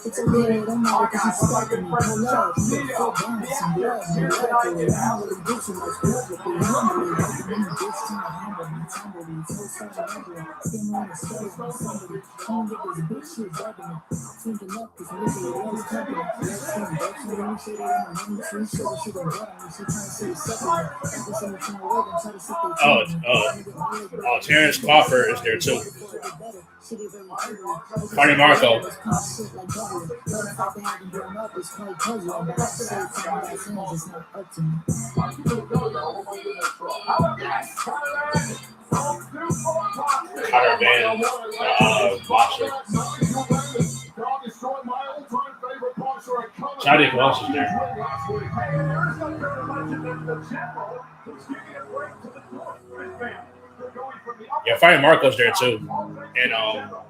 It's a little, don't matter cause you stuck with me. Pull up, you full down with some blood. You love it, I don't really do too much publicly. Humbly, welcome me, bitch, to my humble me. Tumble me, so number. Still on the stairs with somebody. Can't get this bitch, she bugging me. Thinking up, cause nigga, it was company. Let's see, bitch, you don't shit it on my money tree. She gon' butt on me, she trying to see the second one. Every single time I work, I'm trying to sit there. Oh, Terrence Crawford is there too. Carney Marco. Carter Van, boxer. Chadwick Wells is there. Yeah, Fire Marco's there too. And I'ma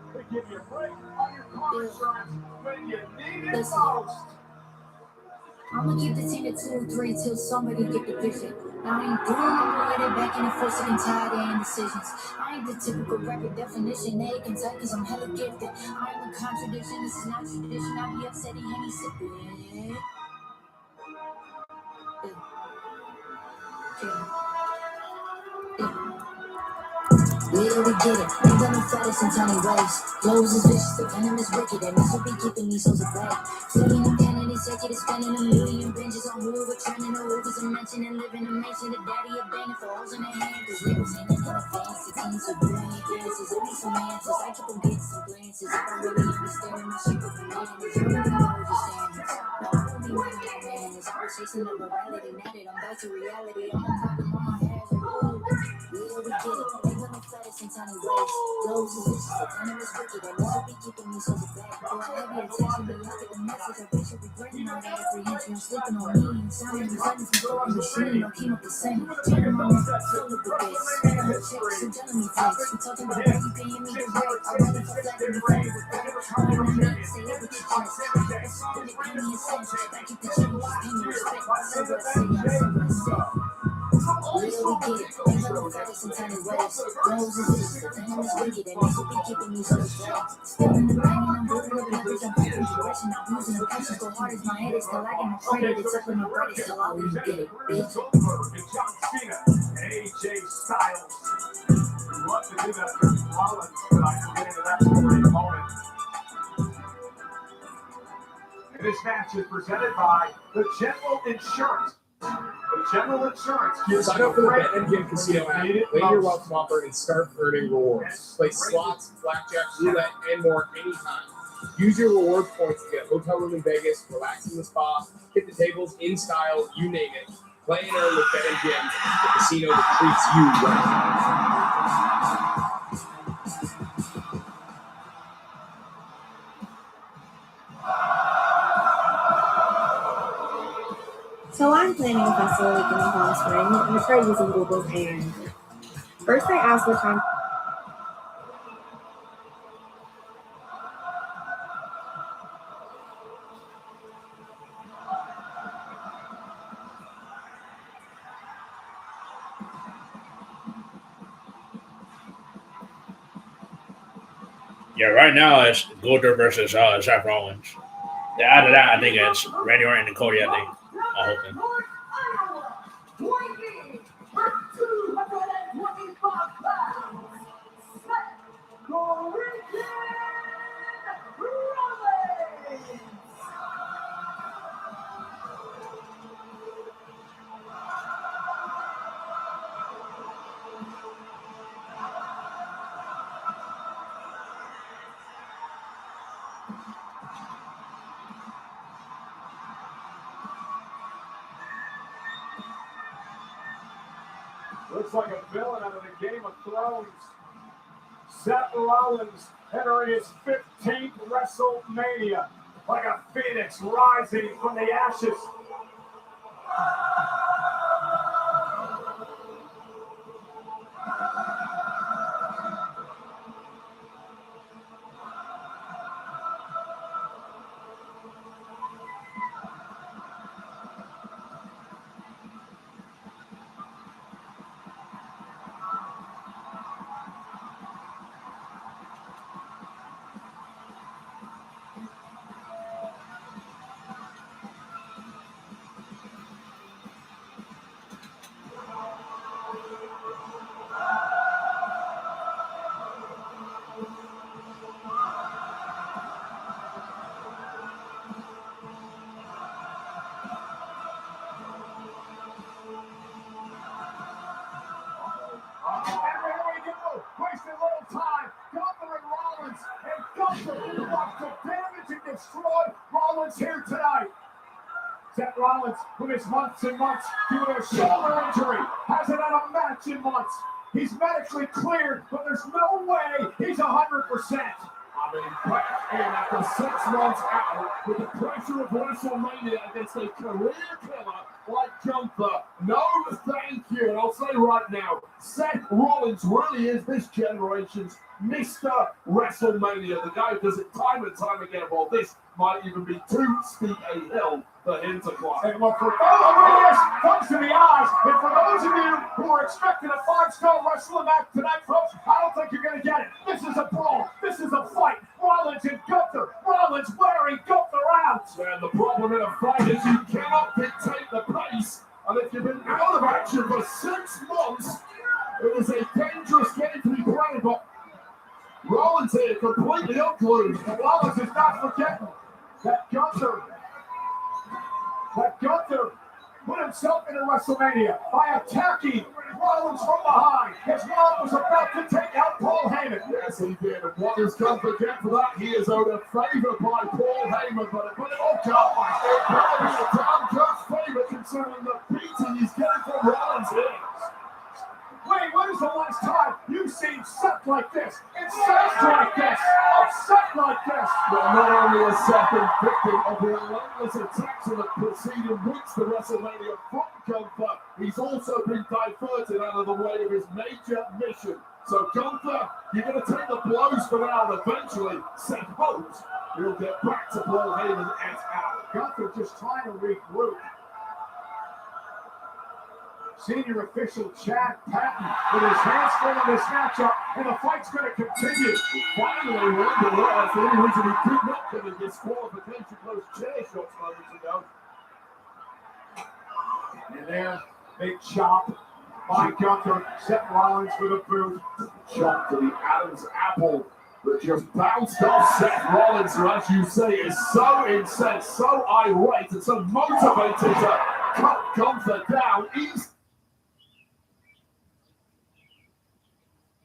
keep the team at 2-3 till somebody get the picture. I ain't doing no more than back in the first and tired of indecisions. I ain't the typical rapper definition. They can tell cause I'm hella gifted. I am a contradiction. This is not tradition. I be upset and Henny sipping. Yeah, we get it. We done the fattest in tiny ways. Flows is vicious, the venom is wicked, and this will be keeping these souls at bay. Sitting in pen and executive spending a million binges on who we're trending, the hookers and mention and living in mansion. The daddy of banging for holes in their hands. Cause niggas ain't in the fancy teams, so you ain't dances. At least some answers. I keep on getting some glances. I don't really understand my shit with the man. It's really hard to stand. No, I don't be running like man. I was chasing the morality, now that I'm back to reality. I'm on top of my head. Yeah, we get it. They gonna fight us in tiny ways. Flows is vicious, the venom is wicked, and this will be keeping me so back. For a heavy attention, but look at the message. I bet you'll regretting all that apprehension. I'm sleeping on me and sounding resentment from the machine. Don't keep up the same. Turning my mouth full of the bass. Spending her checks and telling me thanks. We talking about how you paying me the rent. I'm ready for flat and defend with that. I'm in the mix, say it with your chest. It's something that give me a sense. I keep the changes, give me respect. I say what I say, I say what I say. Yeah, we get it. They gonna fight us in tiny ways. Flows is vicious, the venom is wicked, and this will be keeping me so straight. Still in the lane, and I'm building up leverage. I'm putting direction. I'm using the patience. Go hard as my head is still lagging. I'm afraid of it's up in my bread. Still all we get it, bitch. AJ Styles. Love to do that for Rollins, but I can get into that story in a moment. And this match is presented by the General Insurance. The General Insurance gives Sign up for the BetMGM Casino app, play your welcome offer, and start earning rewards. Play slots, blackjack, roulette, and more anytime. Use your reward points to get a hotel room in Vegas, relax in the spa, hit the tables in style, you name it. Play and earn with BetMGM, the casino that treats you right. So I'm planning a festival weekend in Palm Springs, and I tried using Google, and first I asked what time. Yeah, right now it's Gunther versus Seth Rollins. Yeah, after that, I think it's Randy Orton and Cody, I think. I'm hoping. Looks like a villain out of the Game of Thrones. Seth Rollins entering his 15th WrestleMania, like a phoenix rising from the ashes. Wasting little time. Gunther and Rollins, and Gunther wants to damage and destroy Rollins here tonight. Seth Rollins, with his months and months due to a shoulder injury, hasn't had a match in months. He's medically cleared, but there's no way he's 100%. I mean, back in after 6 months out with the pressure of WrestleMania against a career killer like Gunther. No, thank you. And I'll say right now, Seth Rollins really is this generation's Mr. WrestleMania. The guy who does it time and time again. Well, this might even be too steep a hill for him to climb. And look, for those folks in the eyes, and for those of you who are expecting a 5-star wrestling match tonight, folks, I don't think you're going to get it. This is a brawl. This is a fight. Rollins and Gunther. Rollins wearing Gunther out. And the problem in a fight is you cannot dictate the pace. And if you've been out of action for 6 months, it is a dangerous game to be playing. But Rollins here completely unglued. And Rollins is not forgetting that Gunther put himself into WrestleMania by attacking Rollins from behind as Rollins was about to take out Paul Heyman. Yes, he did. And what does Gunther get for that? He is owed a favor by Paul Heyman, but it all got it better be a damn good favor considering the beating he's getting from Rollins here. Wait, when is the last time you've seen Seth like this? Incensed like this? Upset like this? Well, not only is Seth been victim of relentless attacks in the preceding weeks to WrestleMania from Gunther, he's also been diverted out of the way of his major mission. So Gunther, you're going to take the blows for now, and eventually Seth hopes he'll get back to Paul Heyman et al. Gunther just trying to regroup. Senior official Chad Patton with his hands full in this matchup, and the fight's going to continue. Finally, Randy Orton, for any reason he did not get a disqualification for those chair shots moments ago. And there, big chop by Gunther. Seth Rollins with a boot. Chop to the Adam's apple that just bounced off Seth Rollins, who, as you say, is so incensed, so irate, and so motivated to cut Gunther down easy.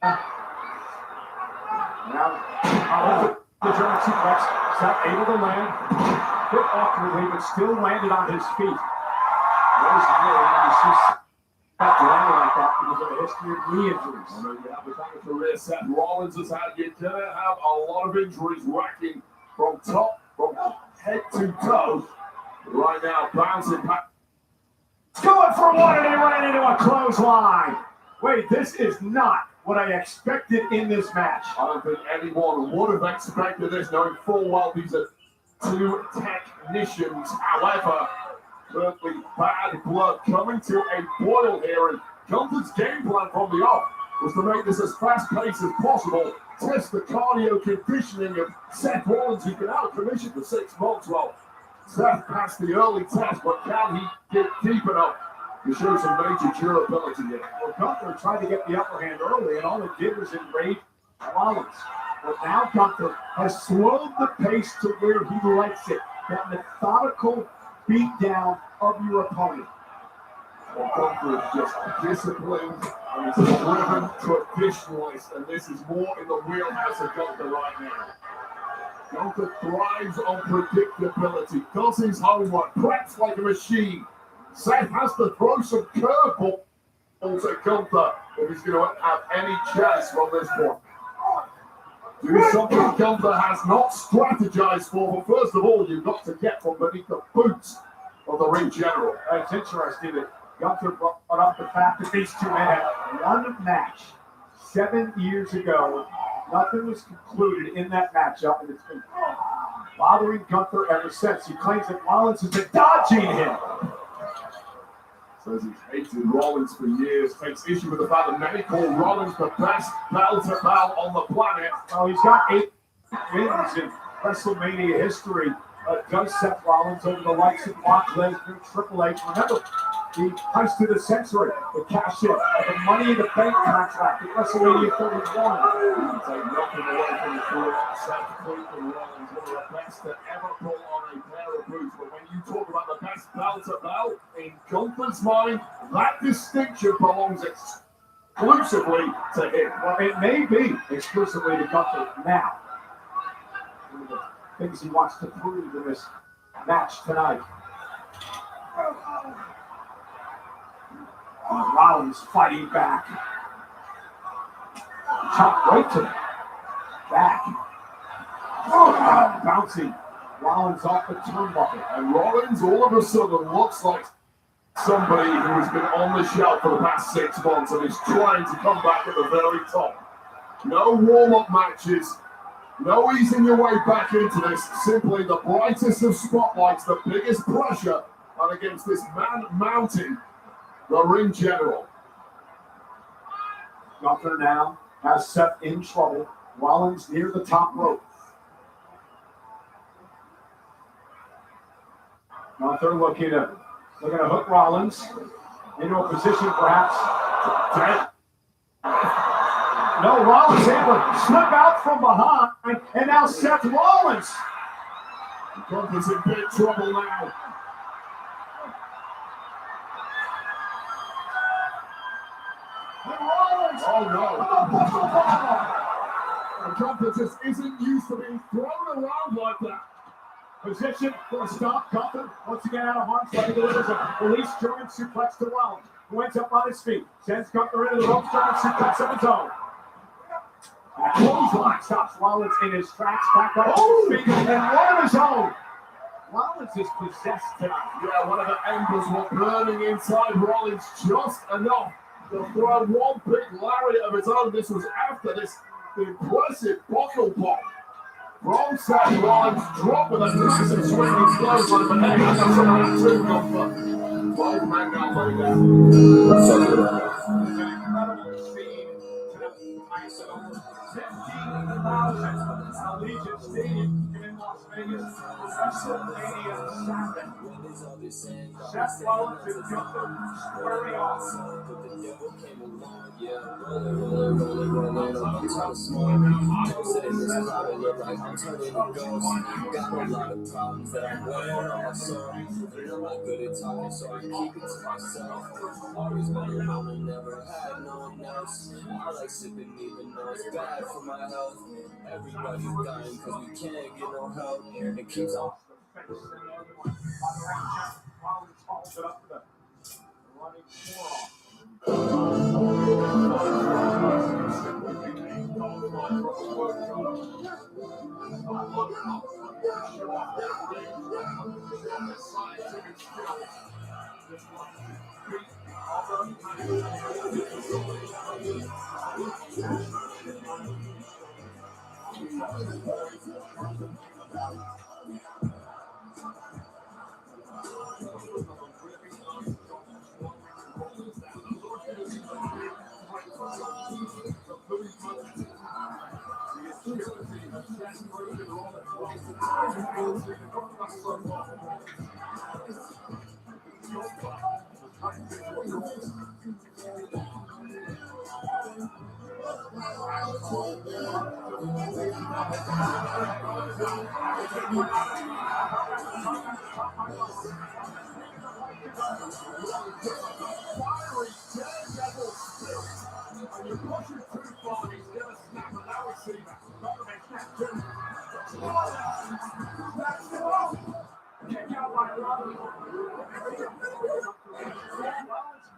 Now, the German suplex. Seth able to land. Bit awkwardly, but still landed on his feet. There's really when you see Seth landing like that because of a history of knee injuries. I know you have the kind of career Seth Rollins has had. You're going to have a lot of injuries racking from head to toe. Right now, bouncing back. Going for one, and he ran into a clothesline. Wait, this is not what I expected in this match. I don't think anyone would have expected this, knowing full well these are two technicians. However, certainly bad blood coming to a boil here, and Gunther's game plan from the off was to make this as fast-paced as possible, test the cardio conditioning of Seth Rollins, who's been out of commission for 6 months. Well, Seth passed the early test, but can he get deep enough to show some major durability here? Well, Gunther tried to get the upper hand early, and all it did was enrage Rollins. But now Gunther has slowed the pace to where he likes it. That methodical beat down of your opponent. Well, Gunther is just disciplined and he's a driven traditionalist, and this is more in the wheelhouse of Gunther right now. Gunther thrives on predictability, does his homework, preps like a machine. Seth has to throw some curveballs at Gunther if he's going to have any chance from this point. Do something Gunther has not strategized for, but first of all, you've got to get from beneath the boots of the ring general. It's interesting that Gunther brought up the fact that these two men had one match 7 years ago. Nothing was concluded in that matchup, and it's been bothering Gunther ever since. He claims that Rollins has been dodging him. Says he's hated Rollins for years, takes issue with the fact that many call Rollins the best bell-to-bell on the planet. Oh, he's got 8 wins in WrestleMania history. Does Seth Rollins over the likes of Brock Lesnar, Triple H. Remember, the heist of the century, the cash in, the Money in the Bank contract at WrestleMania 31. You take nothing away from the career of Seth Rollins, one of the best to ever pull on a pair of boots. But when you talk about the best bell-to-bell, in Gunther's mind, that distinction belongs exclusively to him. Well, it may be exclusively to Gunther now. One of the things he wants to prove in this match tonight. Rollins fighting back. Chop right to the back. Bouncing Rollins off the turnbuckle. And Rollins all of a sudden looks like somebody who has been on the shelf for the past 6 months and is trying to come back at the very top. No warm-up matches. No easing your way back into this. Simply the brightest of spotlights, the biggest pressure, and against this man mounting the ring general. Gunther now has Seth in trouble. Rollins near the top rope. Gunther looking to hook Rollins into a position perhaps to No, Rollins able to slip out from behind, and now Seth Rollins. Gunther's in big trouble now. Rollins. Oh no. And Gunther just isn't used to being thrown around like that. Position for a stop. Gunther once again out of harm's way. Delivers a release German suplex to Rollins, who ends up on his feet. Sends Gunther into the ropes. German suplex of his own. A clothesline stops Rollins in his tracks. Back up his feet and one of his own. Rollins is possessed tonight. Yeah, one of the embers were burning inside Rollins just enough to throw one big lariat of his own. This was after this impressive bottle pop from Seth Rollins, drop with a massive swinging clothesline, but hey, that's around 2 Gunther. 5-man down later. It's an incredible scene tonight. So 15,000 Allegiant Stadium in Las Vegas, WrestleMania Saturday. Seth Rollins and Gunther squaring off. going later. I'm trying to smoke. Most of this cloud look like I'm turning to ghost. Got a lot of problems that I'm wearing on my soul. And I'm not good at talking, so I keep it to myself. Always been alone and never had no one else. I like sipping even though it's bad for my health. Everybody's dying because we can't get no help. And it keeps on. Rollins follows it up to the running forearm.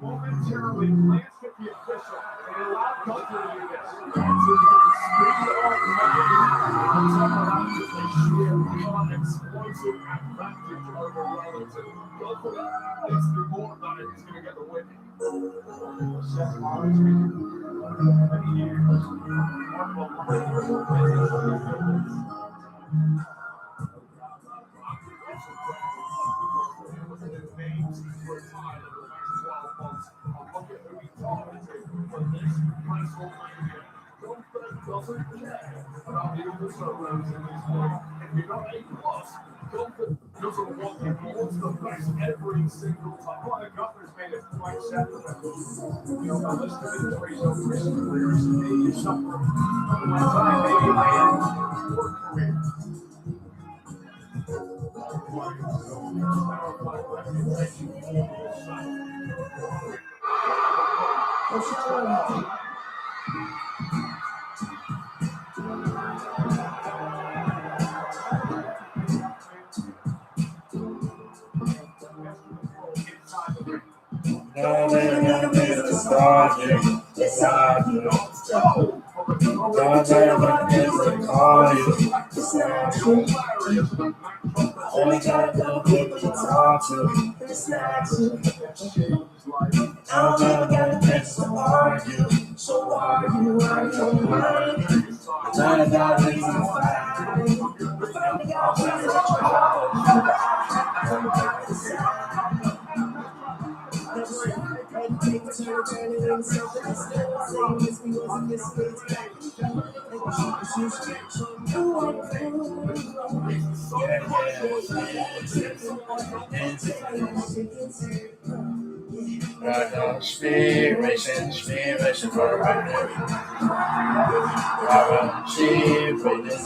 Momentarily glanced at the official and allowed Gunther to do this. Explosive advantage over Rollins. Gunther needs to do more than that if he's going to get the win. Seth Rollins many years. Names retired in the next 12 months. And look at who he's talking to for this WrestleMania. Gunther doesn't care about the other solos in this league. If you're not A+, Gunther doesn't want him. He wants the best every single time. Well, Gunther's made it quite separate. You know, the list of injuries over his career is maybe suffering. Otherwise, I maybe land your career. Only got no people to talk to. It's not you. I don't ever got the chance to argue. So argue, I don't mind. I got reason to fight. I got reason to trouble. Speed racing for right now. Speed racing,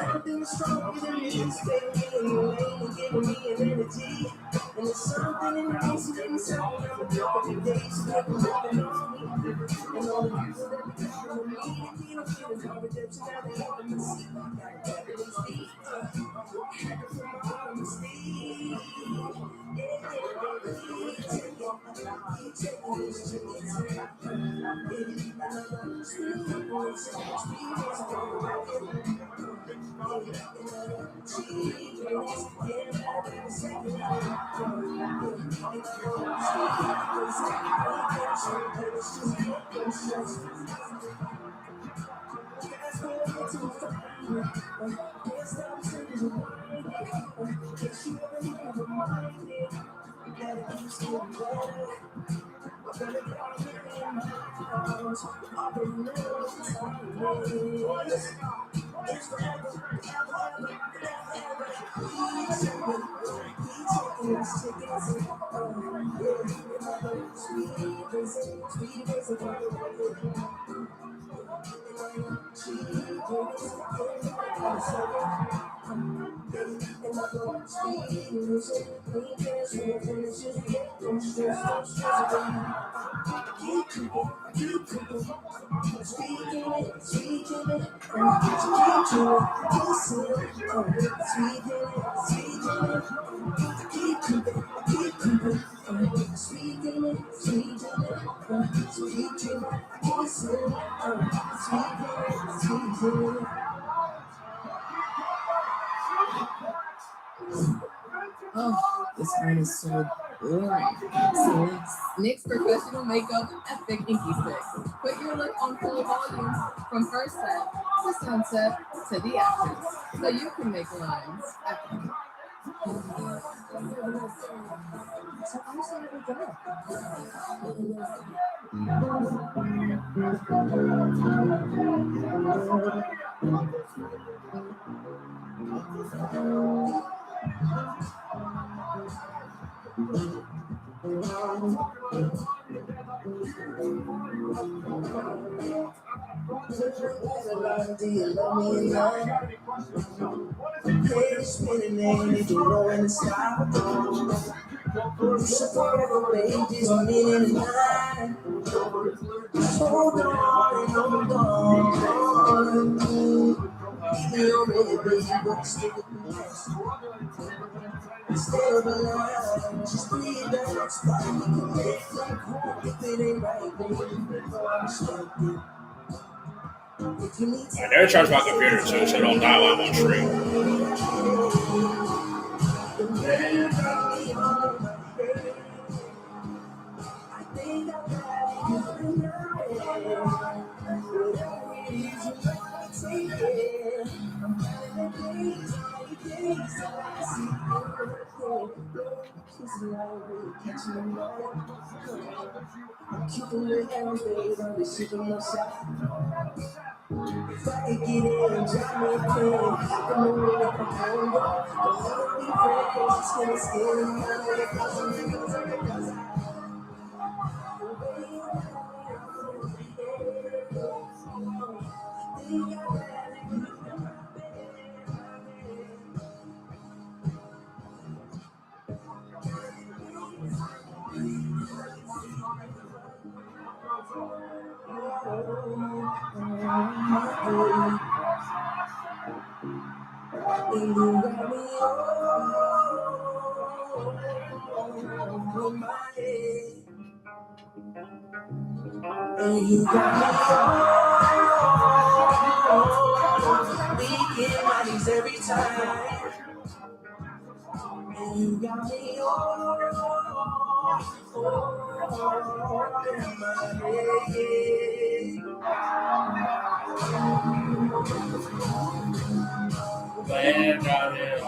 something stronger than this, baby, and you ain't giving me an energy. And there's something in the incident inside of the couple of days, like nothing on me. And all the people that be coming with me, they don't feel as hard redemption, now they have to see. Got to have it deep. Happy from my bottom of Steve. Oh, this one is so boring. So NYX professional makeup epic inky stick. Put your look on full volume from first set to sunset to the after, so you can make lines epic. Do you love me enough? Hey, spinning and if you know when to stop. It's forever, baby, just a minute and nine. Hold on and hold on. Keep me on it, baby, but stick with me. Stay alive, just breathe down, stop. We can make like home if it ain't right, baby. I'm stuck in. I never charge my computer so it don't die while I'm on stream. If I could get in and drop me a pin, I know that I'm home, but we'll be friends. It's gonna scare me out of the closet. And you got me we get bodies every time. And you got me in my Land out here,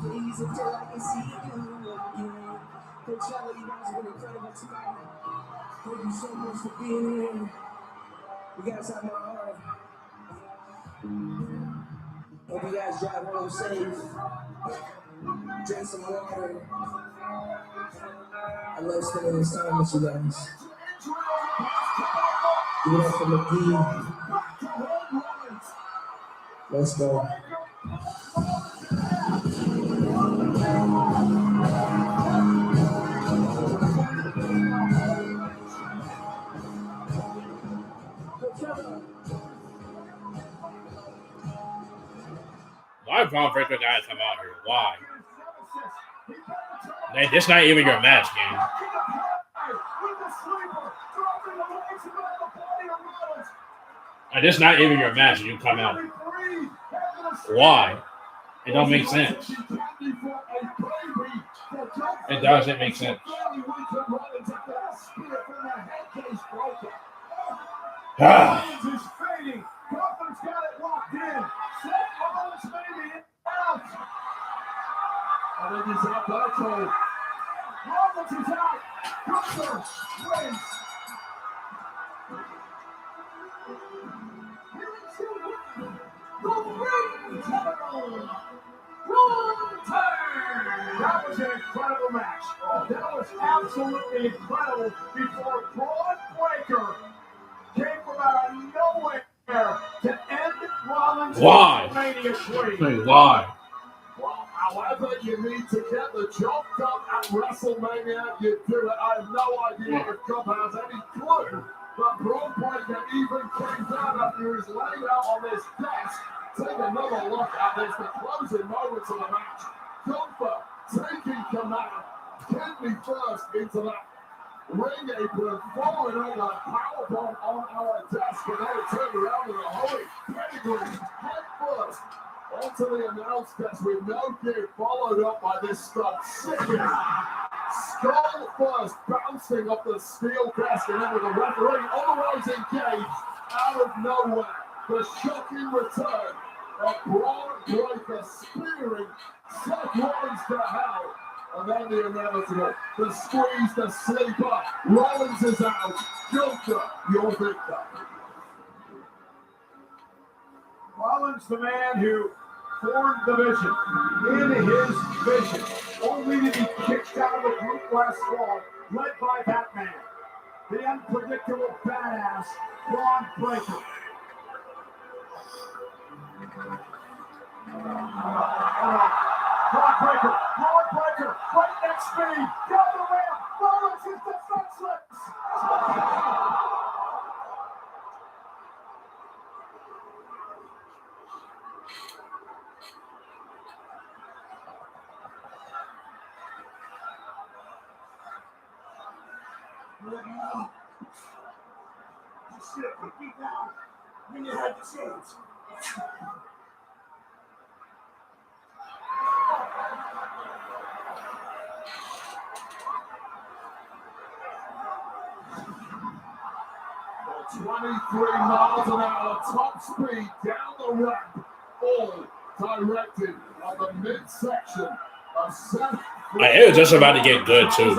Please, until I can see you again. Coachella, you guys are an incredible team. Thank you so much for being here. You guys have my heart. Hope you guys drive home safe. Drink some water. I love spending this time with you guys. Give it up for McGee. Let's go. Why Von Breaker gotta come out here? Why? Hey, this not even your match, game. Hey, this not even your match, and you come out. Why? It don't make sense. It doesn't make sense. Rollins is fading. Gunther's got it locked in. Seth Rollins maybe out. I think he's out. That's all. Rollins is out. Gunther wins. The ring title. Gunther. That was an incredible match. That was absolutely incredible before Braun Breaker came from out of nowhere to end Rollins' WrestleMania streak. Why? Well, however you need to get the job done at WrestleMania, you do it. I have no idea if Gunther has any clue that Braun Breaker even came down after he was laid out on this desk. Take another look at this, the closing moments of the match. Gunther taking command, kidney first into that ring apron, falling on a powerbomb on our desk, and then turn around with a hurry. Pedigree, head first, onto the announce desk with no gear, followed up by this stuff. Sickening. Skull first, bouncing off the steel desk, and then with the referee otherwise engaged, out of nowhere. The shocking return of Braun Breaker spearing Seth Rollins to hell. And then the inevitable, the squeeze, the sleeper. Rollins is out. Gunther, your victor. Rollins, the man who formed the vision, in his vision, only to be kicked out of the group last fall, led by that man, the unpredictable badass, Braun Breaker. Braun Breaker, breakneck speed, down the ramp, Rollins is defenseless. You should have put me down when you had the chance. 23 miles an hour, top speed down the ramp, all directed at the midsection of Seth. It was just about to get good, too.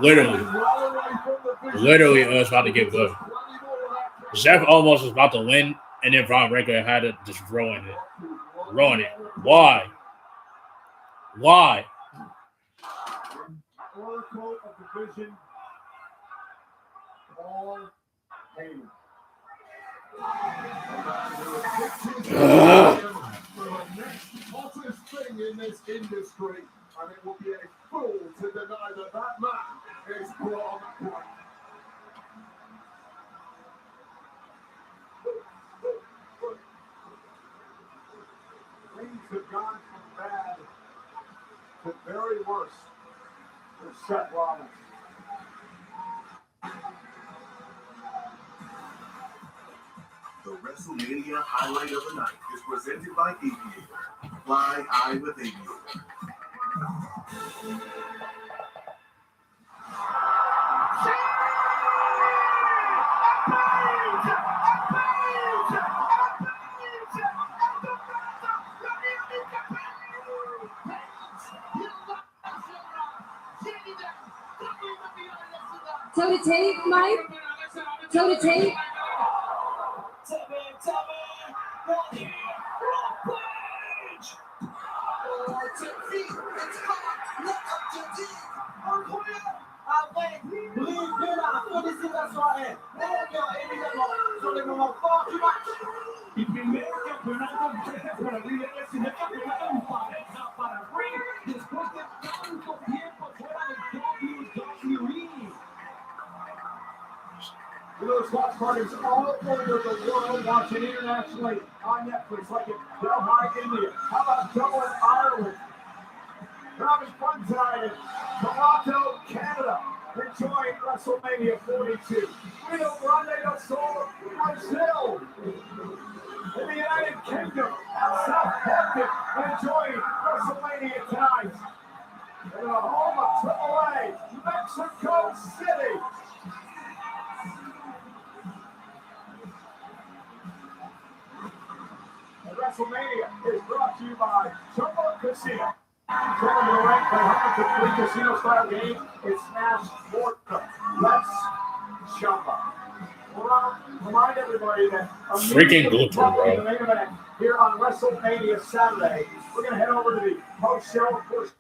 Literally, it was about to get good. Seth almost was about to win, and then Braun Breaker had to just ruin it. Why? Oracle of the Vision, Paul Heyman. The next hottest thing in this industry, and it will be a fool to deny that that man is Braun Breaker. Things have gone from bad to very worse for Seth Rollins. The WrestleMania highlight of the night is presented by Aviator. Fly high with Aviator. Toe to tape, Mike. Toe to tape. Y primer campeonato para Liv Morgan, el campeonato en pareja para Ring después de tanto tiempo fuera de WWE. Those watch parties all over the world watching internationally on Netflix, like in Delhi, India. How about Dublin, Ireland? having fun tonight in Toronto, Canada, enjoying WrestleMania 42. Rio Grande do Sul, Brazil. In the United Kingdom, Southampton, enjoying WrestleMania tonight. In the home of AAA, Mexico City. And WrestleMania is brought to you by Jumbo Casino. Join the rank by home to 3 casino-style games. It's Smash Florida. Let's Jumbo. Remind everybody that Freaking Gunther, bro. the main event here on WrestleMania Saturday. We're going to head over to the post-show. Of course,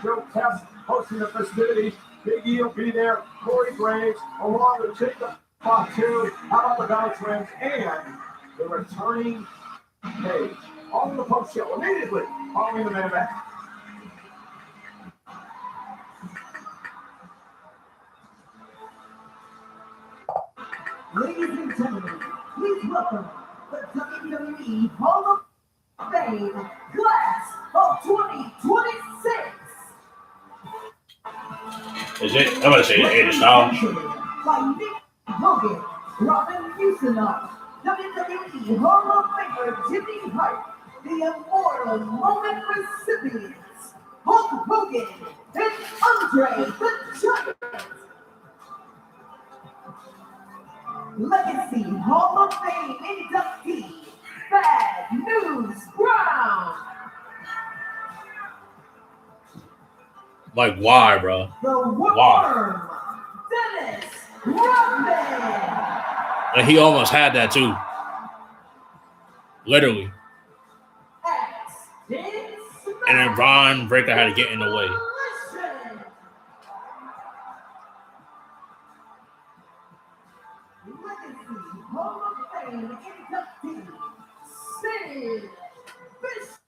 Joe Test hosting the festivities. Big E will be there. Corey Graves, along with Jacob Fatu. How about the Valley Twins? And the returning Page. All in the post-show immediately following the main event. Ladies and gentlemen, please welcome the WWE Hall of Fame Class of 2026. Is it? I'm going to say AJ Styles. By Nick Hogan, Robin Usinoff, WWE Hall of Famer Jimmy Hart, the Immortal Moment recipients, Hulk Hogan and Andre the Giant. Legacy Hall of Fame inductee, Bad News Brown. Like, why, bro? The Why? Worm, Dennis Rodman. And he almost had that, too. Literally. And then Ron Breaker had to get in the way. Hall of Fame inductee, Sid Vicious.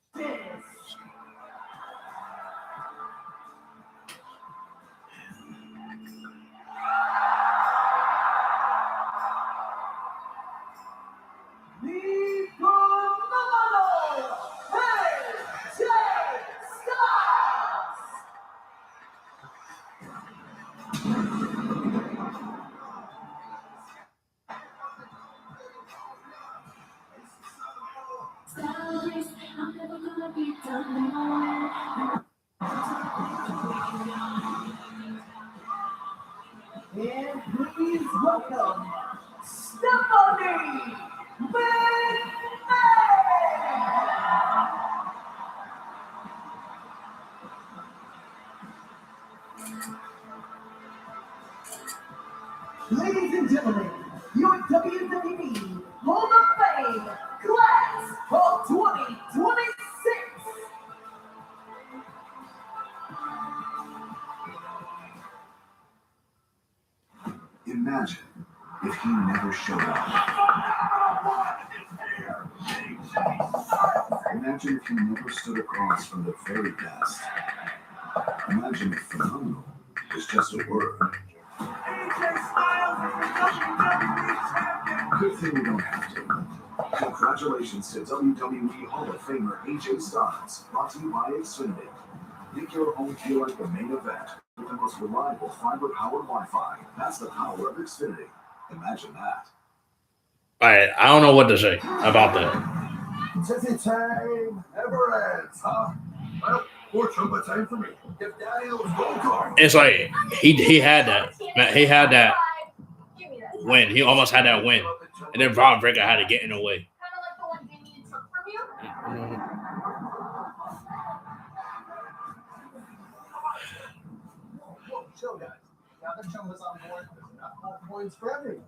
The phenomenal AJ Styles. I'm never gonna be done now. And please welcome Stephanie McMahon. Ladies and gentlemen, your WWE Hall of Fame Class of 2026. Imagine if he never showed up. Imagine if he never stood across from the very best. Imagine if phenomenal is just a word. Good thing we don't have to. Congratulations to WWE Hall of Famer AJ Styles, brought to you by Xfinity. Make your home feel like the main event with the most reliable fiber-powered Wi-Fi. That's the power of Xfinity. Imagine that. All right, I don't know what to say about that. Jesse time never ends, huh? Well, more trumpet time for me. If Daniel's gold card. It's like he had that. Man, he had that win. He almost had that win. And then Ron Breaker had to get in the way. Kind of like the one Damien took from you. Whoa, chill, guys. Now that Chumba's on board, there's enough more points for everyone.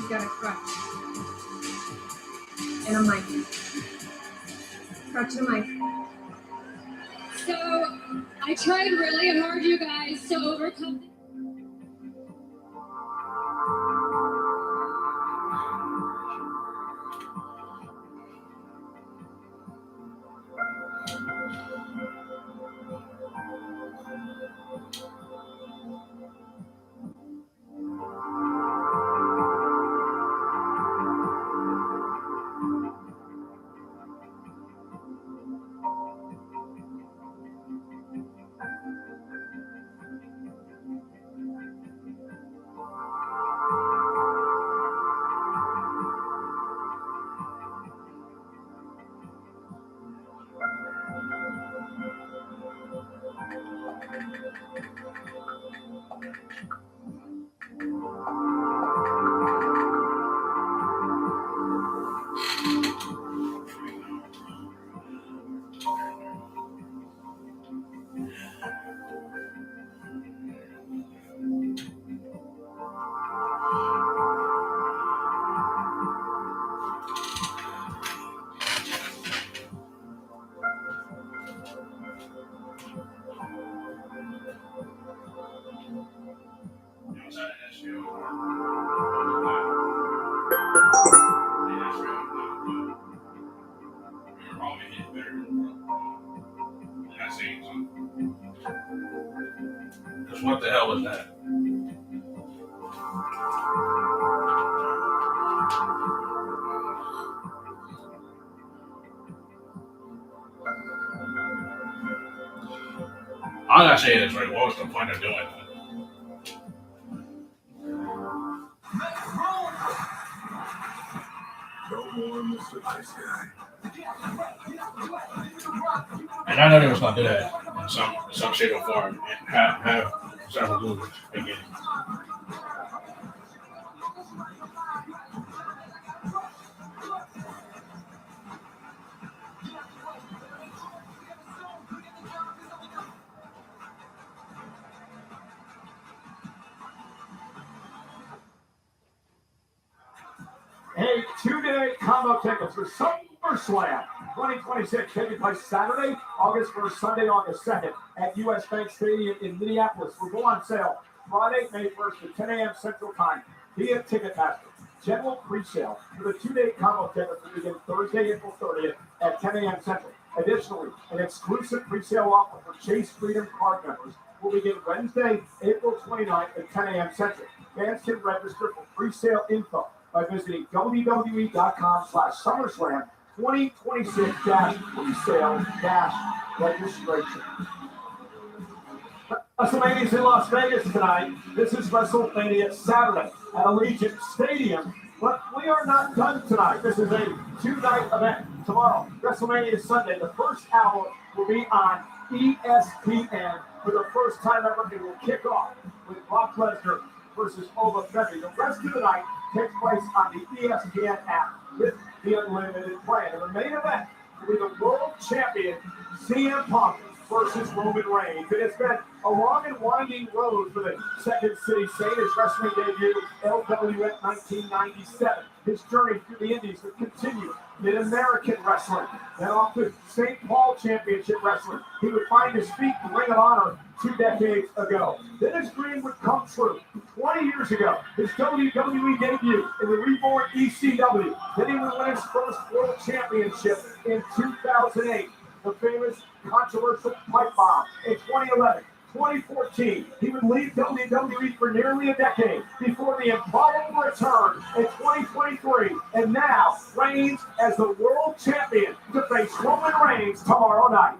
She's got a crutch. And a mic. Crutch and a mic. So I tried really hard, you guys, to overcome this. What the hell was that? I'm not saying this right. What was the point of doing that? No more Mr. Nice Guy. And I know they was gonna do that in some shape or form and have several moves again. Hey, two-day combo tickets for SummerSlam 2026 taking place Saturday, August 1st, Sunday, August 2nd at US Bank Stadium in Minneapolis. Will go on sale Friday, May 1st at 10 a.m. Central Time via Ticketmaster. General pre-sale for the two-day combo tickets will begin Thursday, April 30th at 10 a.m. Central. Additionally, an exclusive pre-sale offer for Chase Freedom card members will begin Wednesday, April 29th at 10 a.m. Central. Fans can register for pre-sale info by visiting WWE.com/SummerSlam 2026-pre-sale-registration. WrestleMania is in Las Vegas tonight. This is WrestleMania Saturday at Allegiant Stadium. But we are not done tonight. This is a two-night event. Tomorrow, WrestleMania Sunday, the first hour will be on ESPN for the first time ever. It will kick off with Brock Lesnar versus Oba Femi. The rest of the night takes place on the ESPN app with the unlimited plan. And the main event will be the world champion CM Punk versus Roman Reigns. It has been a long and winding road for the Second City Saint. His wrestling debut, LWF 1997. His journey through the Indies would continue Mid-American wrestling, then off to St. Paul Championship Wrestling. He would find his feet in Ring of Honor 2 decades ago. Then his dream would come true 20 years ago. His WWE debut in the reborn ECW. Then he would win his first World Championship in 2008. The famous controversial pipe bomb in 2011. 2014, he would leave WWE for nearly a decade before the improbable return in 2023. And now, Reigns as the world champion to face Roman Reigns tomorrow night.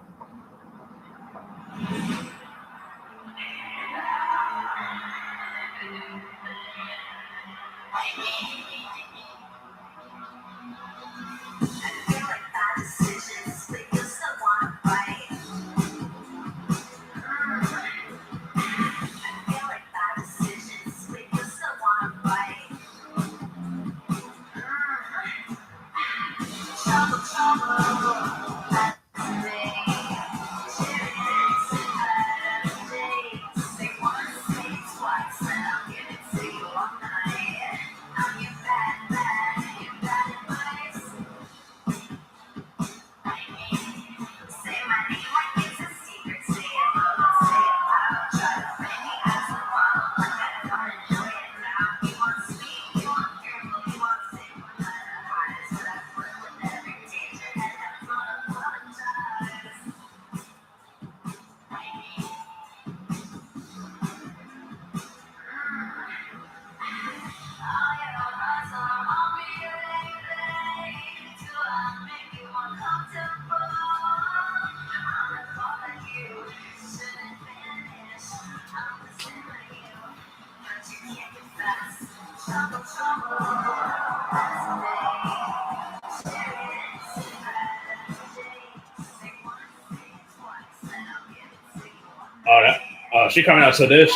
She coming out to this.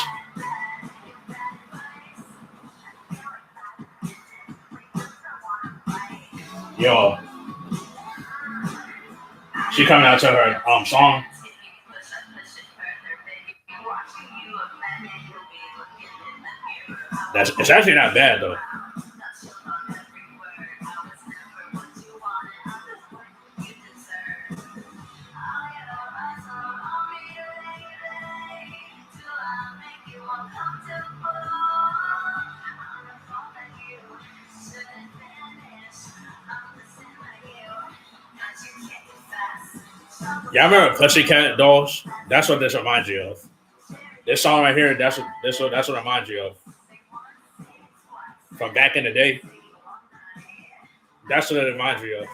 Yo. She coming out to her song. It's actually not bad though. Yeah, I remember Pussycat Dolls. That's what this reminds you of. This song right here, that's what reminds you of. From back in the day. That's what it reminds you of.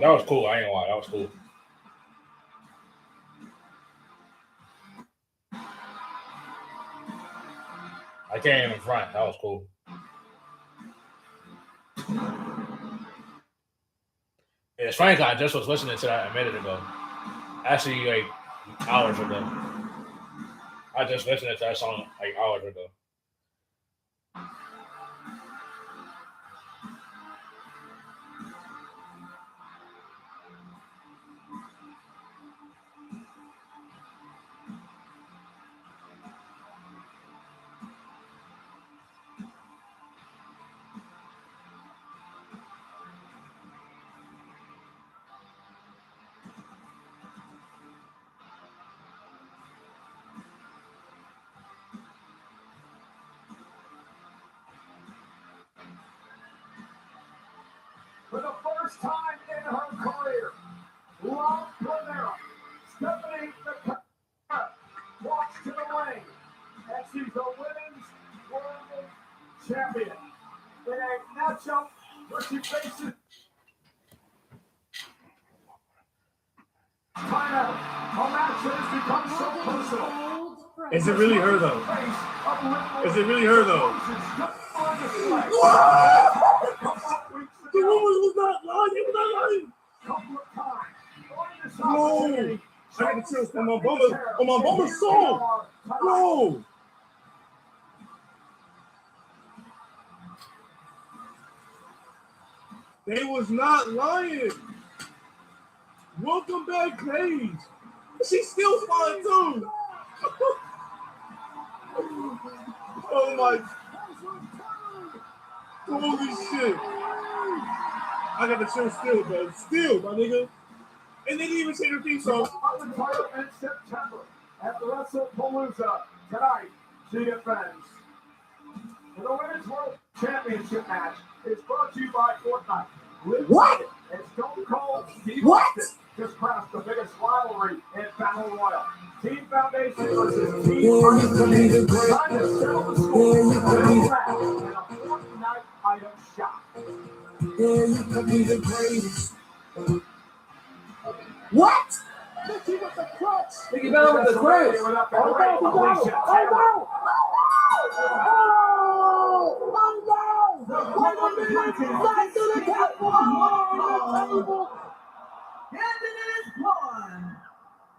That was cool. I ain't gonna lie, that was cool. I can't even front. That was cool. It's funny because I just was listening to that a minute ago. Actually, like hours ago. I just listened to that song like hours ago. For the first time in her career, Wrestlemaina, Stephanie McIntyre, walks to the ring, and she's the Women's World Champion. In a matchup where she faces timeout, a match that has become so personal. Is it really her though? Is it really her though? The woman was not lying. It was not lying. No. I got the chills on my mama's soul. No. They was not lying. Welcome back, Paige. She's still fine too. Oh my. Holy shit. I got the show still, bro. Still, my nigga. And they didn't even say their theme song. In September at the WrestlePalooza tonight, she defends. And the Women's World Championship match is brought to you by Fortnite. Liv Morgan and Stone Cold Steve Austin just crossed the biggest rivalry in Battle Royal. Team Foundation versus Team Undisputed. Trying to settle the score in a Fortnite item shop. Yeah, you could be the greatest. What? Mickey with the clutch. Mickey Bell with the clutch. Wait a minute. Back to the platform. On the table. And it is one.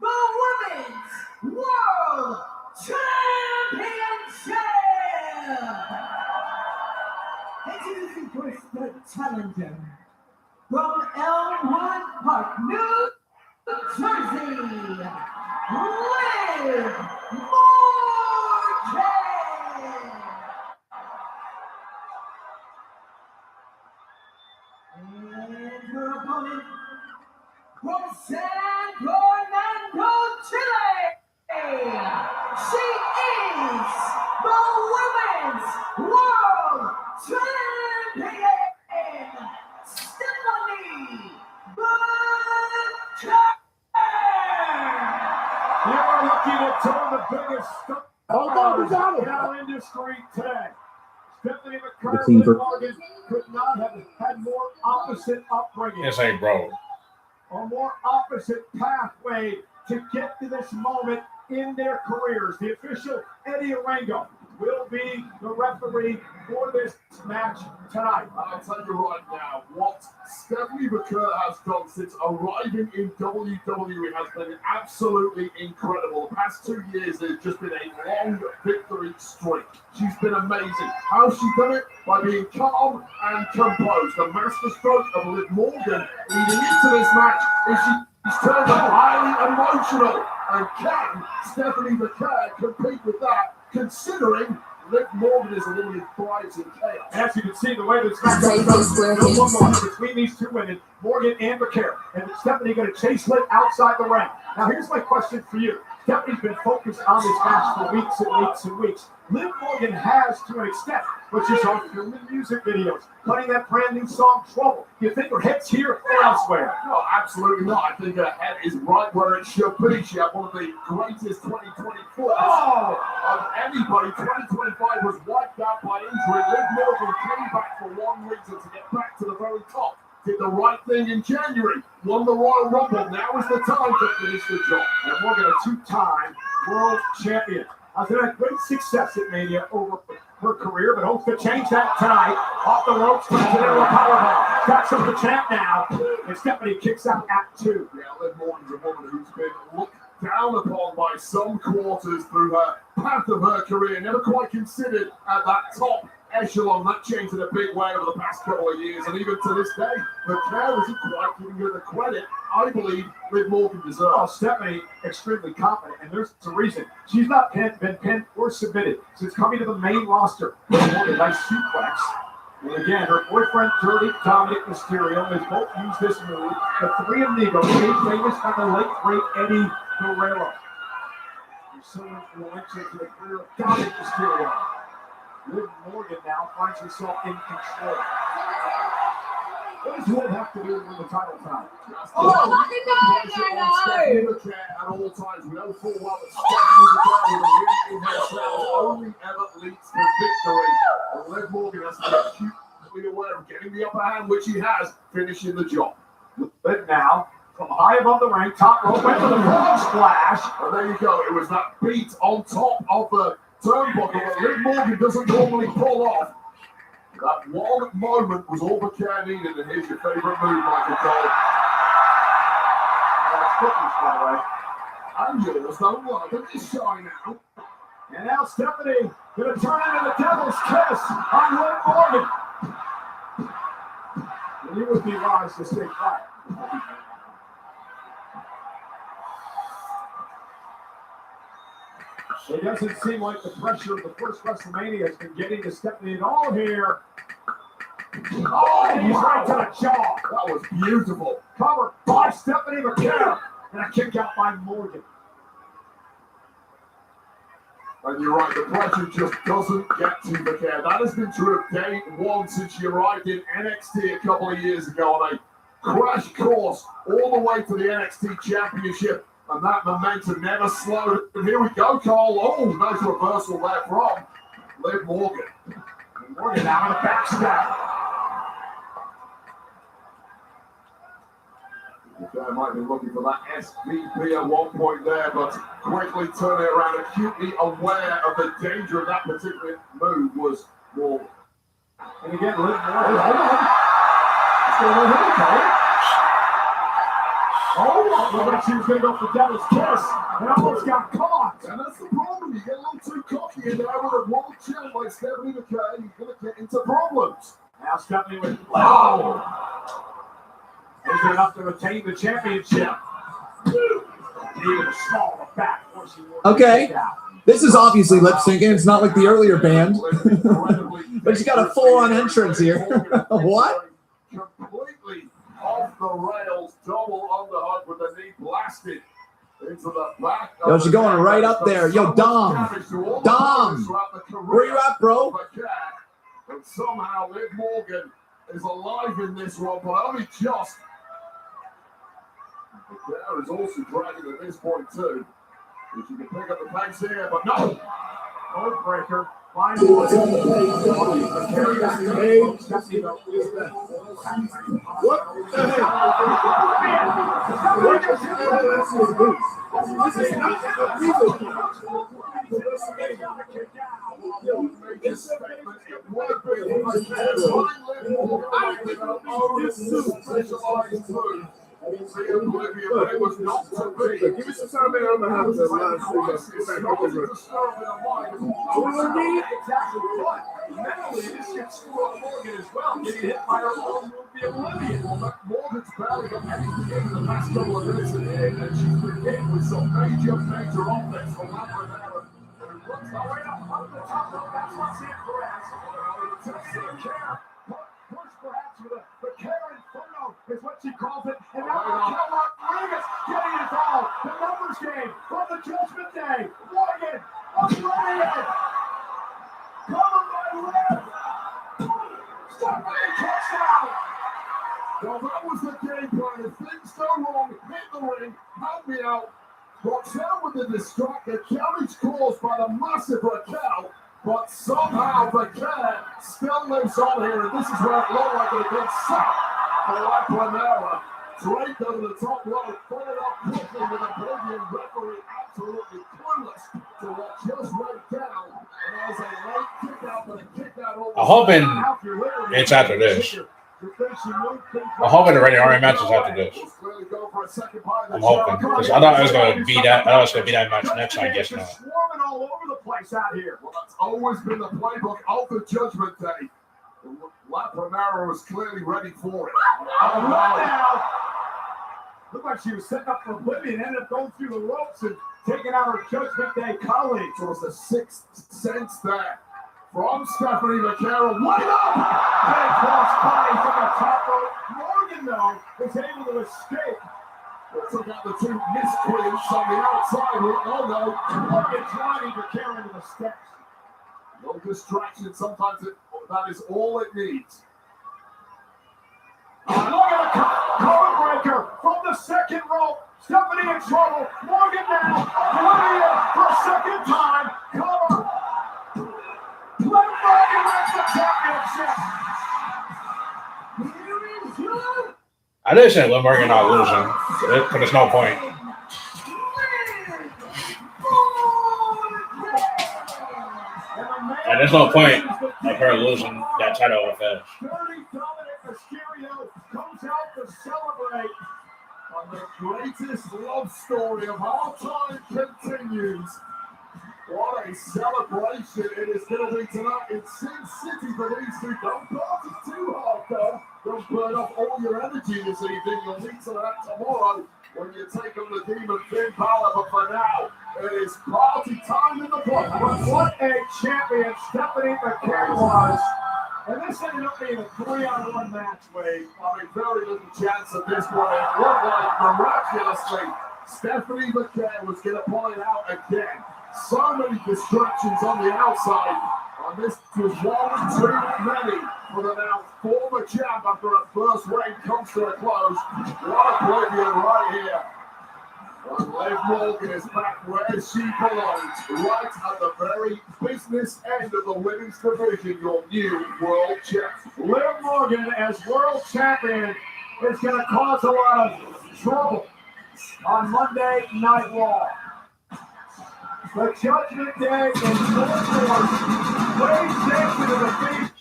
The Women's World Championship. Introducing first the challenger from Elmwood Park, New Jersey, Liv Morgan. And her opponent from San Fernando, Chile. She is the Women's World Champion, Stephanie McIntyre. You're looking to turn the biggest in our industry today. Stephanie The cleaver. Morgan could not have had more opposite upbringing. This ain't bro. A more opposite pathway to get to this moment in their careers. The official Eddie Arango will be the referee for this match tonight. I'll tell you right now, what Stephanie McIntyre has done since arriving in WWE has been absolutely incredible. The past 2 years, there's just been a long victory streak. She's been amazing. How's she done it? By being calm and composed. The masterstroke of Liv Morgan leading into this match is she's turned up highly emotional. And can Stephanie McIntyre compete with that, considering Liv Morgan is a woman who thrives in chaos? As you can see, the way this match goes, there's one more between these two women, Morgan and McIntyre. And Stephanie going to chase Liv outside the ring. Now, here's my question for you. Stephanie's been focused on this match for weeks and weeks and weeks. Liv Morgan has to an extent, but she's on filming music videos, playing that brand new song, Trouble. Do you think her head's here or elsewhere? No, absolutely not. I think her head is right where it should be. She had one of the greatest 2024 of anybody. 2025 was wiped out by injury. Liv Morgan came back for one reason, to get back to the very top. Did the right thing in January, won the Royal Rumble. Now is the time to finish the job. And Morgan, a two-time world champion. Has had great success at Mania over her career, but hopes to change that tonight. Off the ropes, turns it into a powerbomb. Backs up the champ now, and Stephanie kicks out at 2. Yeah, Liv Morgan's a woman who's been looked down upon by some quarters through her path of her career. Never quite considered at that top echelon. That changed in a big way over the past couple of years, and even to this day, McIntyre isn't quite giving her the credit I believe Liv Morgan deserves. Oh, Stephanie, extremely confident, and there's a reason. She's not been pinned or submitted since coming to the main roster. Morgan, nice suplex. And again, her boyfriend, Dirty Dominic Mysterio, has both used this move. The Three Amigos, made famous by the late, great Eddie Guerrero. He's so influential to the career of Dominic Mysterio. Liv Morgan now finds herself in control. What does Liv have to do to win the title tonight? Stephanie McIntyre at all times. We know full well that Stephanie McIntyre with a win in herself only ever leads to victory. And Liv Morgan has to be acutely aware of getting the upper hand, which he has, finishing the job. Liv now, from high above the ring, top rope, went for the frog splash. And there you go. It was that beat on top of the turnbuckle that Liv Morgan doesn't normally pull off. That one moment was all McIntyre needed, and here's your favorite move, Michael Cole. That's cookies, by the way. And yours, don't worry, don't just shy now. And now Stephanie going to turn into the devil's kiss on Liv Morgan. And you would be wise to stay quiet. It doesn't seem like the pressure of the first WrestleMania has been getting to Stephanie at all here. Oh, he's right to the jaw. That was beautiful. Covered by Stephanie McIntyre. And a kick out by Morgan. And you're right, the pressure just doesn't get to McIntyre. That has been true of day one since she arrived in NXT a couple of years ago on a crash course all the way to the NXT Championship. And that momentum never slowed. And here we go, Cole. Oh, nice reversal there from Liv Morgan. And Morgan now in a backstab. McIntyre might be looking for that SVP at one point there, but quickly turning it around, acutely aware of the danger of that particular move was Morgan. And again, Liv Morgan. Hold on. What's going on here, Cole? Oh, looked like she was going to go for Devil's Kiss and almost got caught. And that's the problem. You get a little too cocky in there with a world champ like Stephanie McIntyre, you're going to get into problems. Now Stephanie with is it enough to retain the championship? Even small the back. Okay. This is obviously lip syncing. It's not like the earlier band. But you got a full-on entrance here. What? Completely off the rails, double underhook with the knee blasted into the back. Yo, she's going right up there. Yo, Dom. Dom. Where you at, bro? And somehow Liv Morgan is alive in this one, but only just. McIntyre is also dragging at this point too. If she can pick up the pace here, but no. Breaker. What the Give me some time, man. I'm gonna have to live stream that. Exactly, but mentally, this gets screwed up Morgan as well. Getting hit by her own will be oblivion. Morgan's barely got anything in the last couple of minutes, and she's been hit with some major offense from Lamprenato. Looks her way up the top rope. That's what's in Perez. Push perhaps with the Karen Inferno is what she calls it. And now Rodriguez getting it all. The numbers game from the Judgment Day. Morgan, Australian. Covered by Liv. Stephanie touchdown. Well, that was the game plan. If things go wrong, hit the ring, help me out. Roxanne with the distracted carriage caused by the massive Raquel. But somehow the cat still lives on here, and this is where it looked like it against Seth for Lamprenato. Draped over the top rope, put it up quickly with a Bolivian referee absolutely clueless to what just went down. And as a late kick out, but a kick out over. I'm hoping it's after this. I'm hoping the Randy Orton match is after this. I'm hoping, because I thought it was going to be that. I thought it was going to be that match next time. I guess not. Swarming all over the place out here. Well, that's always been the playbook of the Judgment Day. Lamprenato was clearly ready for it. Oh, now. Looked like she was setting up for oblivion, ended up going through the ropes and taking out her Judgment Day colleagues. So it was the sixth sense there from Stephanie McIntyre. Wide up! Big cross body from the top rope. Morgan, though, was able to escape. Took out the two miscreants on the outside. Oh no. Morgan trying to carry into the steps. No distraction. Sometimes that is all it needs. Look at the cover breaker from the second rope. Stephanie in trouble. Morgan now. Olivia for a second time. Cover. Liv Morgan wins the championship. Here is your I didn't say Liv Morgan not losing, but there's no point. And there's no point of her losing that title with us. Dirty Dominic Mysterio comes out to celebrate. And the greatest love story of our time continues. What a celebration it is going to be tonight in Sin City for these two. Don't party too hard, though. Don't burn off all your energy this evening. You'll need some of that tomorrow when you take on the Demon Finn Balor. But for now, it is party time in the block. What a champion Stephanie McIntyre was. And this ended up being a 3-on-1 match, Wade. I mean, very little chance at this point. It looked like miraculously Stephanie McIntyre was going to pull it out again. So many distractions on the outside. And this was one too many for the now former champ after her first reign comes to a close. What oblivion right here. And Liv Morgan is back where she belongs, right at the very business end of the women's division, your new world champ. Liv Morgan as world champion is going to cause a lot of trouble on Monday Night Raw. The Judgment Day in full force. Wade dancing to the beach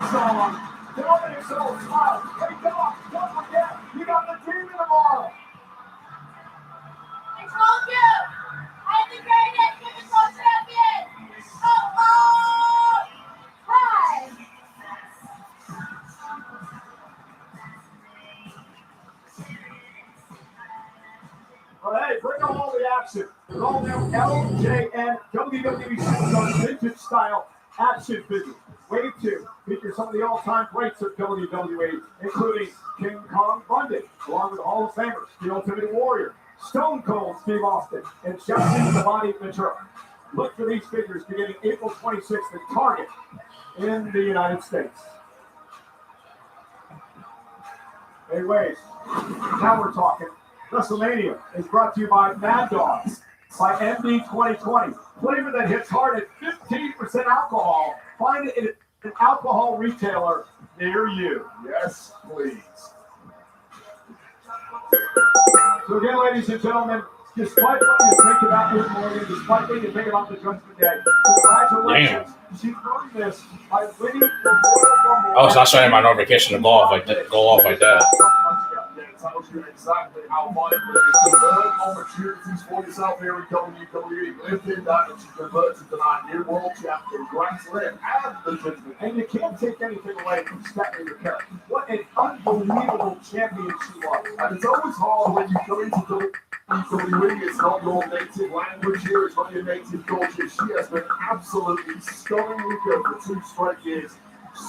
song. Dominic's old smile. Hey, come on, don't forget, you got the Demon tomorrow. I told you! I'm the greatest women's world champion! Oh! Hi! Well, hey, bring on all the action. With all new LJN WWE Superstars vintage style action figures. Wave 2 features some of the all-time greats of WWE, including King Kong Bundy, along with Hall of Famers, The Ultimate Warrior, Stone Cold Steve Austin, and Justin the Body Ventura. Look for these figures beginning April 26th at Target in the United States. Anyways, now we're talking. WrestleMania is brought to you by Mad Dogs. by MD 2020. Flavor that hits hard at 15% alcohol. Find it at an alcohol retailer near you. Yes, please. So again, ladies and gentlemen, despite what you think about Liv Morgan, despite what you think about the Judgment Day, congratulations. She earned this by winning the Royal Rumble. I was not setting my notification to go off like that. That tells you exactly how vital it is to learn opportunities for yourself here in WWE. Liv did that, and she converted to that new world champion, Grand Slam, and the Judgment. And you can't take anything away from Stephanie McIntyre. What an unbelievable champion she was. And it's always hard when you come into WWE. It's not your native language here. It's not your native culture. She has been absolutely stunningly good for 2 straight years.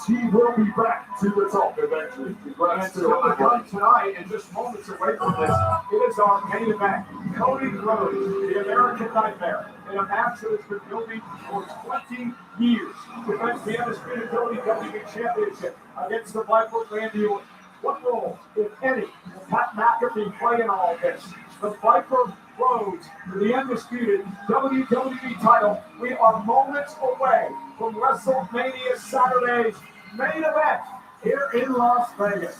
She will be back to the top eventually. Congrats to her. Tonight, and just moments away from this, it is our main event. Cody Rhodes, the American Nightmare, in a match that has been building for 20 years. Defends the undisputed WWE Championship against the Viper Randy Orton. What role, if any, will Pat McAfee play in all this? The Viper Rhodes for the undisputed WWE title. We are moments away from WrestleMania Saturday's main event here in Las Vegas.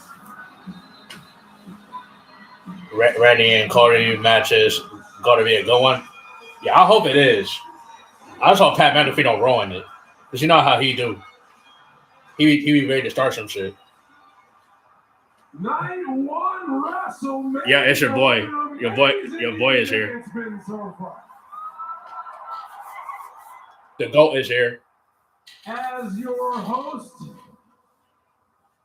Randy and Cody matches going to be a good one. Yeah, I hope it is. I just hope Pat McAfee don't ruin it, because you know how he do. He be ready to start some shit. Night 1 WrestleMania. Yeah, it's your boy. Your boy is here. The GOAT is here. As your host,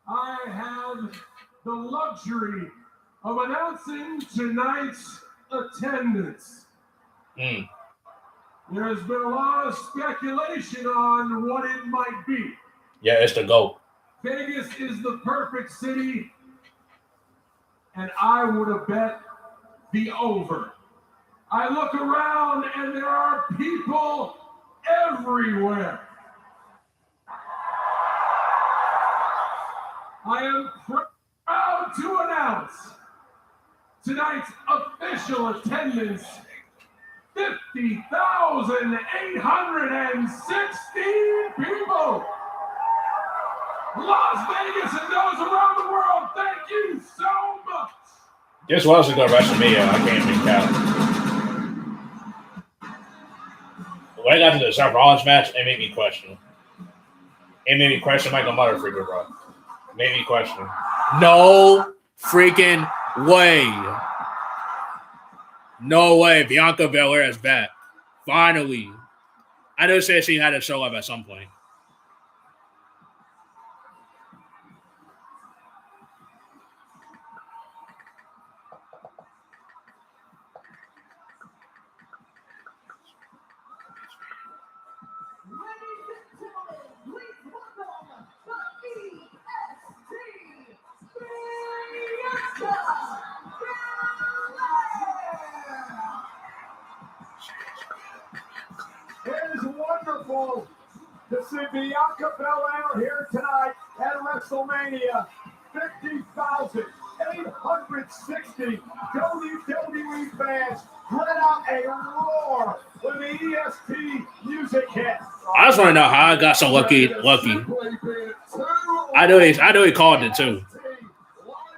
I have the luxury of announcing tonight's attendance. There has been a lot of speculation on what it might be. Yeah, it's the GOAT. Vegas is the perfect city, and I would have bet the over. I look around and there are people everywhere. I am proud to announce tonight's official attendance, 50,816 people. Las Vegas and those around the world, thank you so much. This was a good WrestleMania. I can't even count. When I got to the Seth Rollins match, it made me question. It made me question Michael Motherfreaker, bro. It made me question. No freaking way. No way. Bianca Belair is back. Finally. I know said she had to show up at some point. It is wonderful to see Bianca Belair here tonight at WrestleMania. 50,860 WWE fans let out a roar when the EST music hit. I just want to know how I got so lucky. I know he called it too.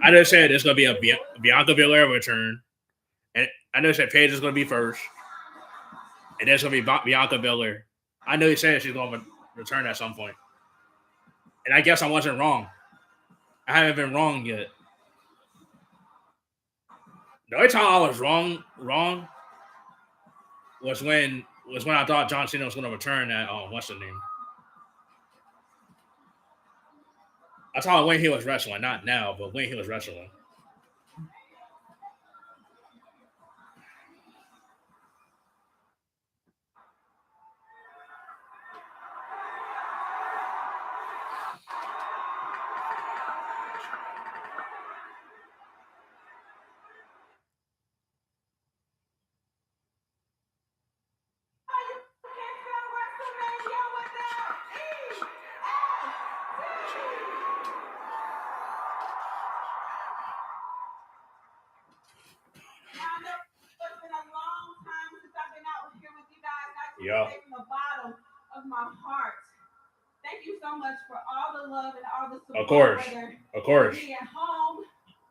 I know he said there's gonna be a Bianca Belair return, and I know he said Paige is gonna be first, and there's gonna be Bianca Belair. I know he said she's gonna return at some point, and I guess I wasn't wrong. I haven't been wrong yet. The only time I was wrong was when I thought John Cena was gonna return at what's the name? I thought when he was wrestling, not now, but when he was wrestling. Yeah. From the bottom of my heart. Thank you so much for all the love and all the support. Of course. Whether Of course. Me at home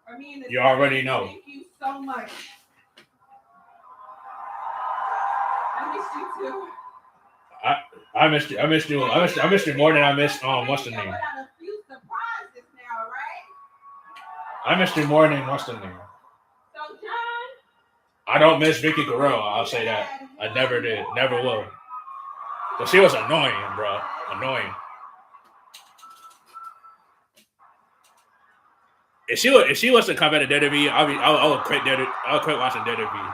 or me in the You already know. Thank you so much. I missed you too. I missed you. I missed you. I missed you more than I missed what's the name? A few surprises now, right? I missed you more than what's the name? So John. I don't miss Vicky Guerrero. I'll say that. I never did. Never will. But she was annoying, bro. Annoying. If she was to come back to WWE, I would quit WWE. I'll quit watching WWE.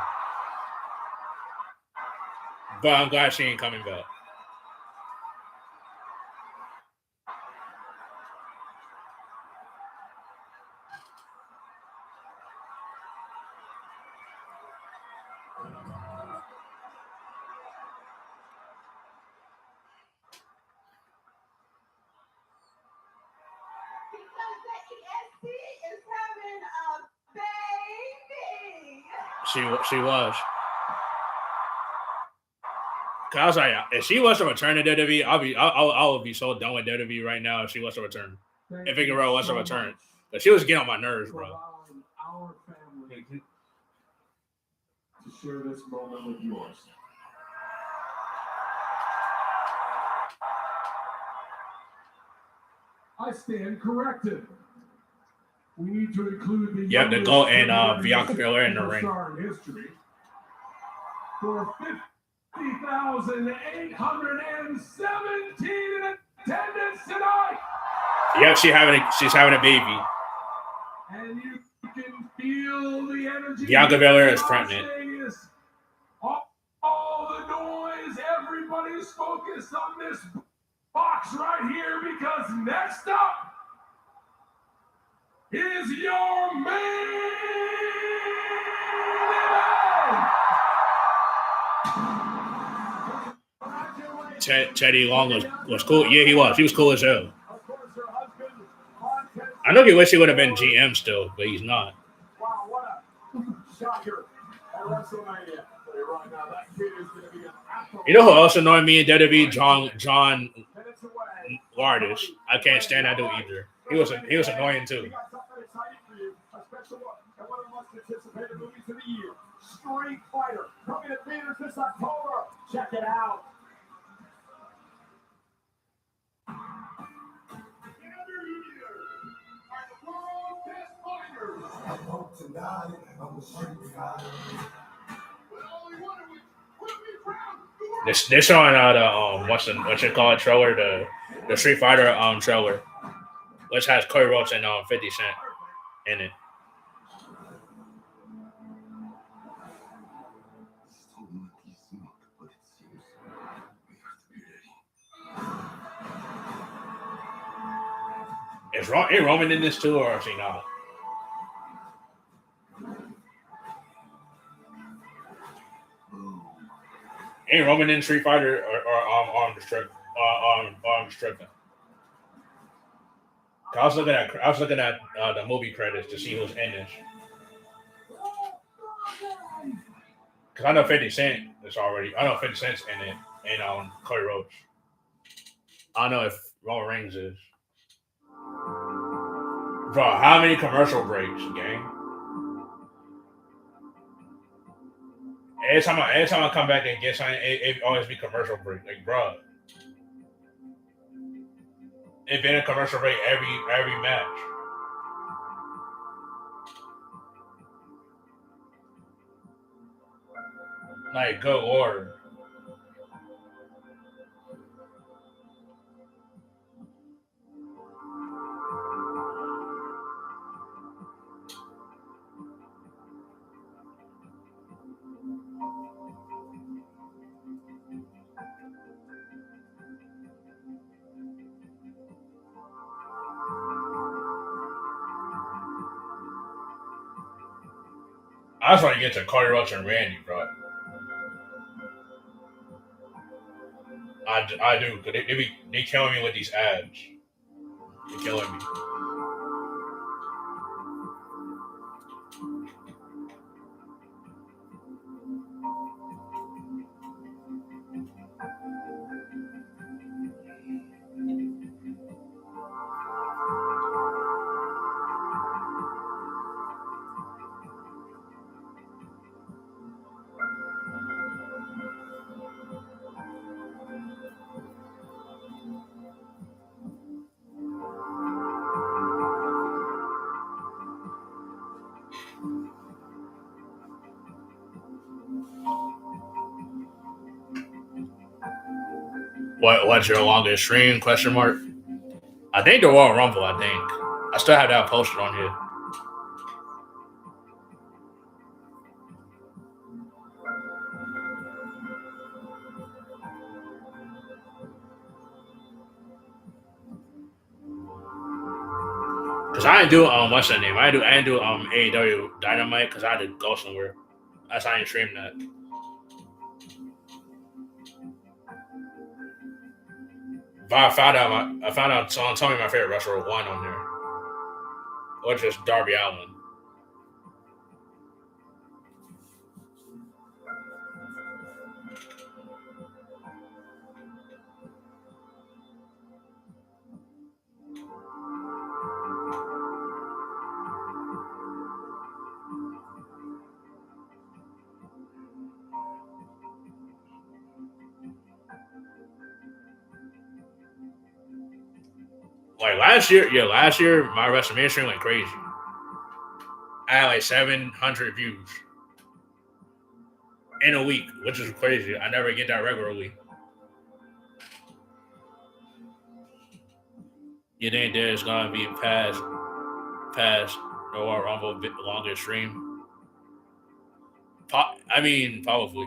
But I'm glad she ain't coming back. She was. Cause I was like, if she was to return to WWE, I would be so done with WWE right now if she was to return. If Figueroa was to return, but she was getting on my nerves, bro. Our family to share this moment with yours. I stand corrected. We need to include the the GOAT and Bianca Belair in the ring. History for 50,817 in attendance tonight. Yep, she's having a baby. And you can feel the energy. Bianca Belair is pregnant. All the noise, everybody's focused on this box right here because next up is your main event. Teddy Long was cool. Yeah, he was. He was cool as hell. I know he wish he would have been GM still, but he's not. Wow, what a shocker at WrestleMania. Right now, that kid is going to be an absolute. You know who else annoyed me in WWE? John Lardis. I can't stand that dude either. He was annoying too. Street Fighter coming to theaters this October. Check it out. Tonight, I'm a street fighter. They're showing out what's it called trailer, the Street Fighter trailer, which has Cody Rhodes and 50 Cent in it. Is Roman in this too, or is he not? Ain't Roman in Street Fighter or Armed Stricken? I was looking at the movie credits to see who's in this. Cause I know 50 Cent is already. I know 50 Cent's in it, and Cody Rhodes. I don't know if Roman Reigns is. Bro, how many commercial breaks, gang? Every time I come back and get something, it always be commercial break. Like, bro, it been a commercial break every match. Like, good lord. I just want to get to Cody Rhodes and Randy, bro. I do, because they killing me with these ads. They're killing me. What's your longest stream? Question mark. I think the Royal Rumble. I think I still have that posted on here. Cause I didn't do what's that name? I didn't do AEW Dynamite because I had to go somewhere. That's why I didn't stream that. But I found out someone told me my favorite wrestler won on there, which is Darby Allin. Like last year, my WrestleMania stream went crazy. I had like 700 views in a week, which is crazy. I never get that regularly. You think there's gonna be past the Royal Rumble longest stream? I mean, probably.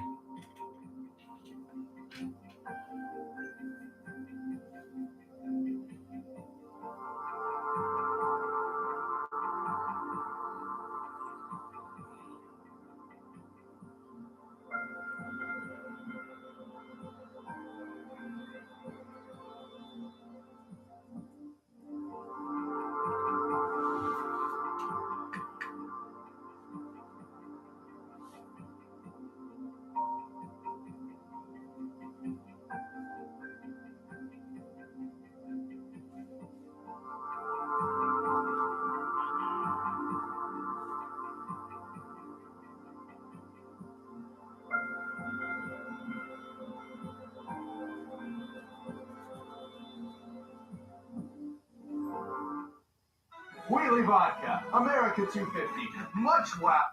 Wheelie Vodka, America 250. Much wow.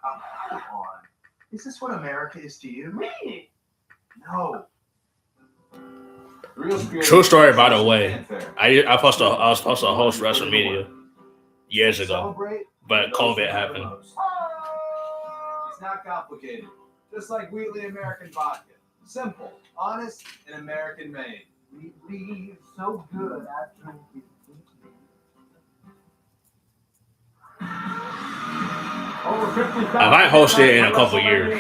Come on. Is this what America is to you? Me? No. True story, by the way. I was supposed to host WrestleMania years ago, but COVID happened. It's not complicated. Just like Wheelie American Vodka. Simple, honest, and American made. We leave so good after drinking. I might host it in a couple of years.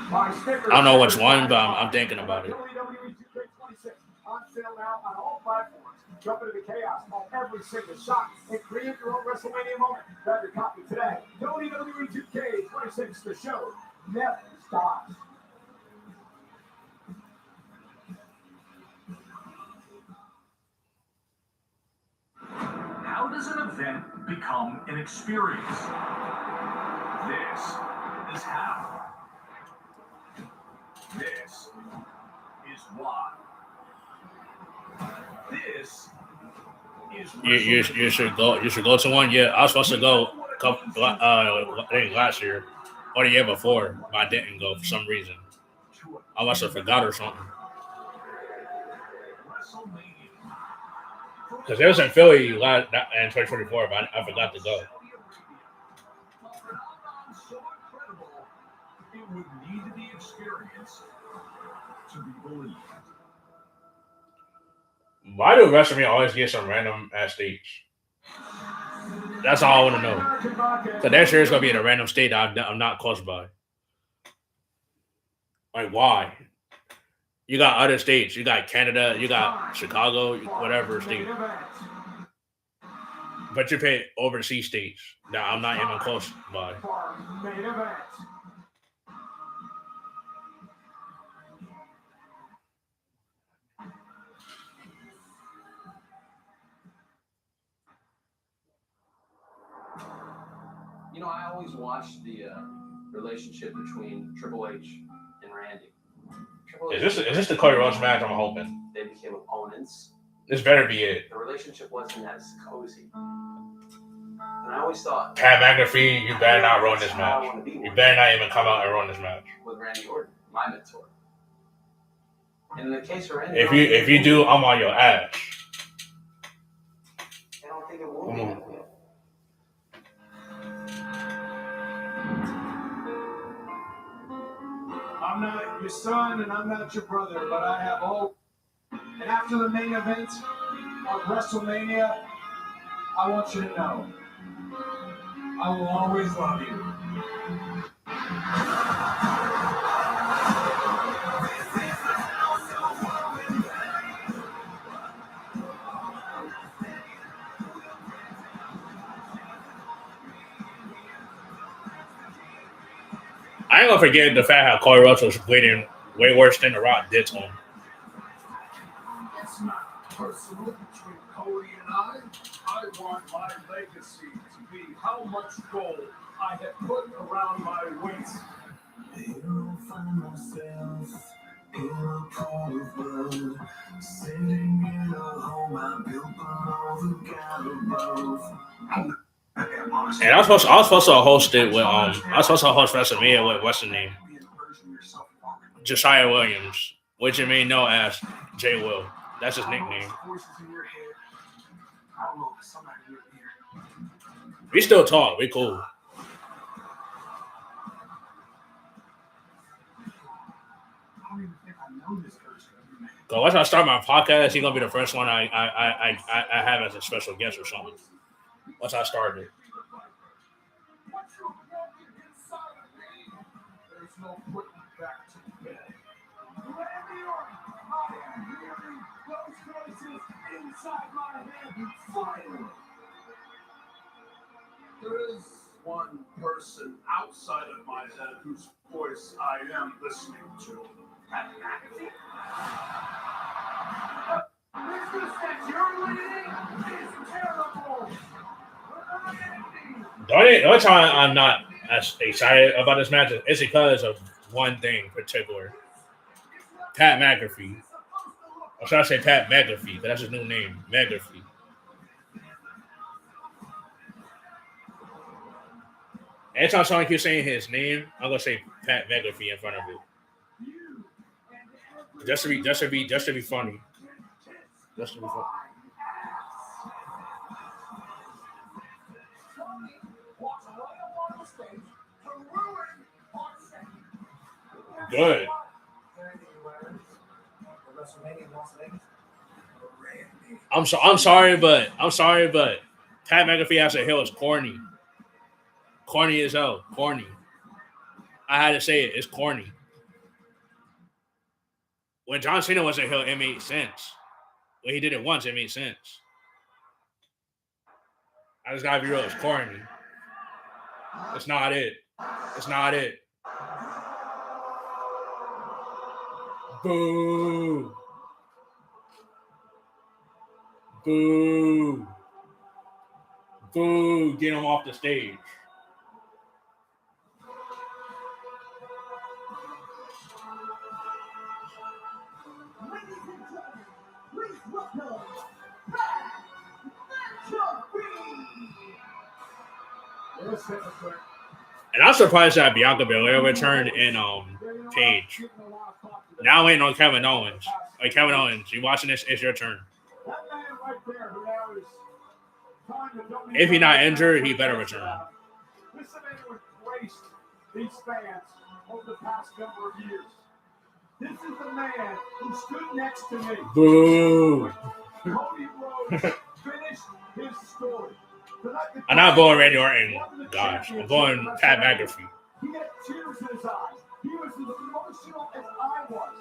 I don't know which one, but I'm thinking about it. On sale now on all platforms. Jump into the chaos on every single shot and create your own WrestleMania moment. Grab your copy today. WWE 2K26, the show never stops. How does an event become an experience? This is how. This is why. This is you should go. You should go to one. Yeah, I was supposed to go. I think last year or the year before, but I didn't go for some reason. I must have forgot or something. Because it was in Philly in 2024, but I forgot to go. It would need the experience to be believed. Why do WrestleMania always get some random ass dates? That's all I want to know. So next year is going to be in a random state that I'm not close by. Like, why? You got other states. You got Canada. You got Chicago, whatever state. But you pay overseas states that I'm not even close by. You know, I always watched the relationship between Triple H and Randy. Is this the Cody Rhodes match? I'm hoping they became opponents. This better be it. The relationship wasn't as cozy, and I always thought, Pat McAfee, you better not ruin this match. I want to be one. You better not even come out and ruin this match. With Randy Orton, my mentor. And I always thought, that's how I want to be. You better not even come out and ruin this match. You better not even come out and ruin this match. With Randy Orton, my mentor. And I always thought, that's how I want to be. In the case of Randy, If you do, I'm on your ass. I don't think it will Come be. on. I'm not your son and I'm not your brother, but I have hope. And after the main event of WrestleMania, I want you to know, I will always love you. I ain't gonna forget the fact how Corey Russell was bleeding way worse than The Rock did to him. It's not personal between Cody and I. I want my legacy to be how much gold I have put around my waist. You'll find myself in a pool of blood, sitting in a home I built below the god above. And I was supposed to host it with I was supposed to host WrestleMania with what's the name? Josiah Williams, which you may know as J Will. That's his nickname. We still talk. We cool. So once I start my podcast, he's gonna be the first one I have as a special guest or something. Once I started. There's no putting back to bed. There is one person outside of my head whose voice I am listening to. Business that you're leading is terrible. The only time I'm not as excited about this match is because of one thing in particular. Pat McAfee. Or should I say Pat McAfee? But that's his new name, McAfee. Anytime someone keeps saying his name, I'm gonna say Pat McAfee in front of it. Just to be funny. Just to be funny. Good. I'm sorry, but Pat McAfee as a heel is corny. Corny as hell. Corny. I had to say it. It's corny. When John Cena was a heel, it made sense. When he did it once, it made sense. I just gotta be real. It's corny. It's not it. It's not it. Boo. Boo. Boo. Get him off the stage. And I'm surprised that Bianca Belair returned in Paige. Now waiting on Kevin Owens. Like Kevin Owens, you watching this? It's your turn. If he's not injured, he better return. This man would grace these fans over the past number of years. This is the man who stood next to me. Boo. Cody Rhodes finished his story. I'm not going Randy Orton. Gosh, I'm going Pat McAfee. He had tears in his eyes. He was as emotional as I was.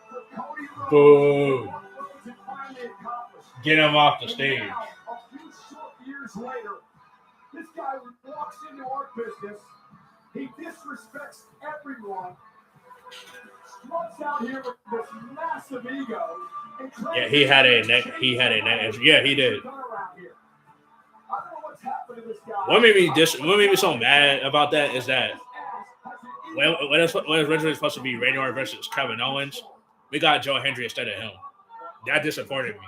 For Cody Rhodes, Boo. had finally accomplished. Get him off the stage. Now, a few short years later, this guy walks into our business. He disrespects everyone. Struts out here with this massive ego. Yeah, he had a neck. Yeah, he did. What made me so mad about that is that when it's originally supposed to be Randy Orton versus Kevin Owens, we got Joe Hendry instead of him. That disappointed me.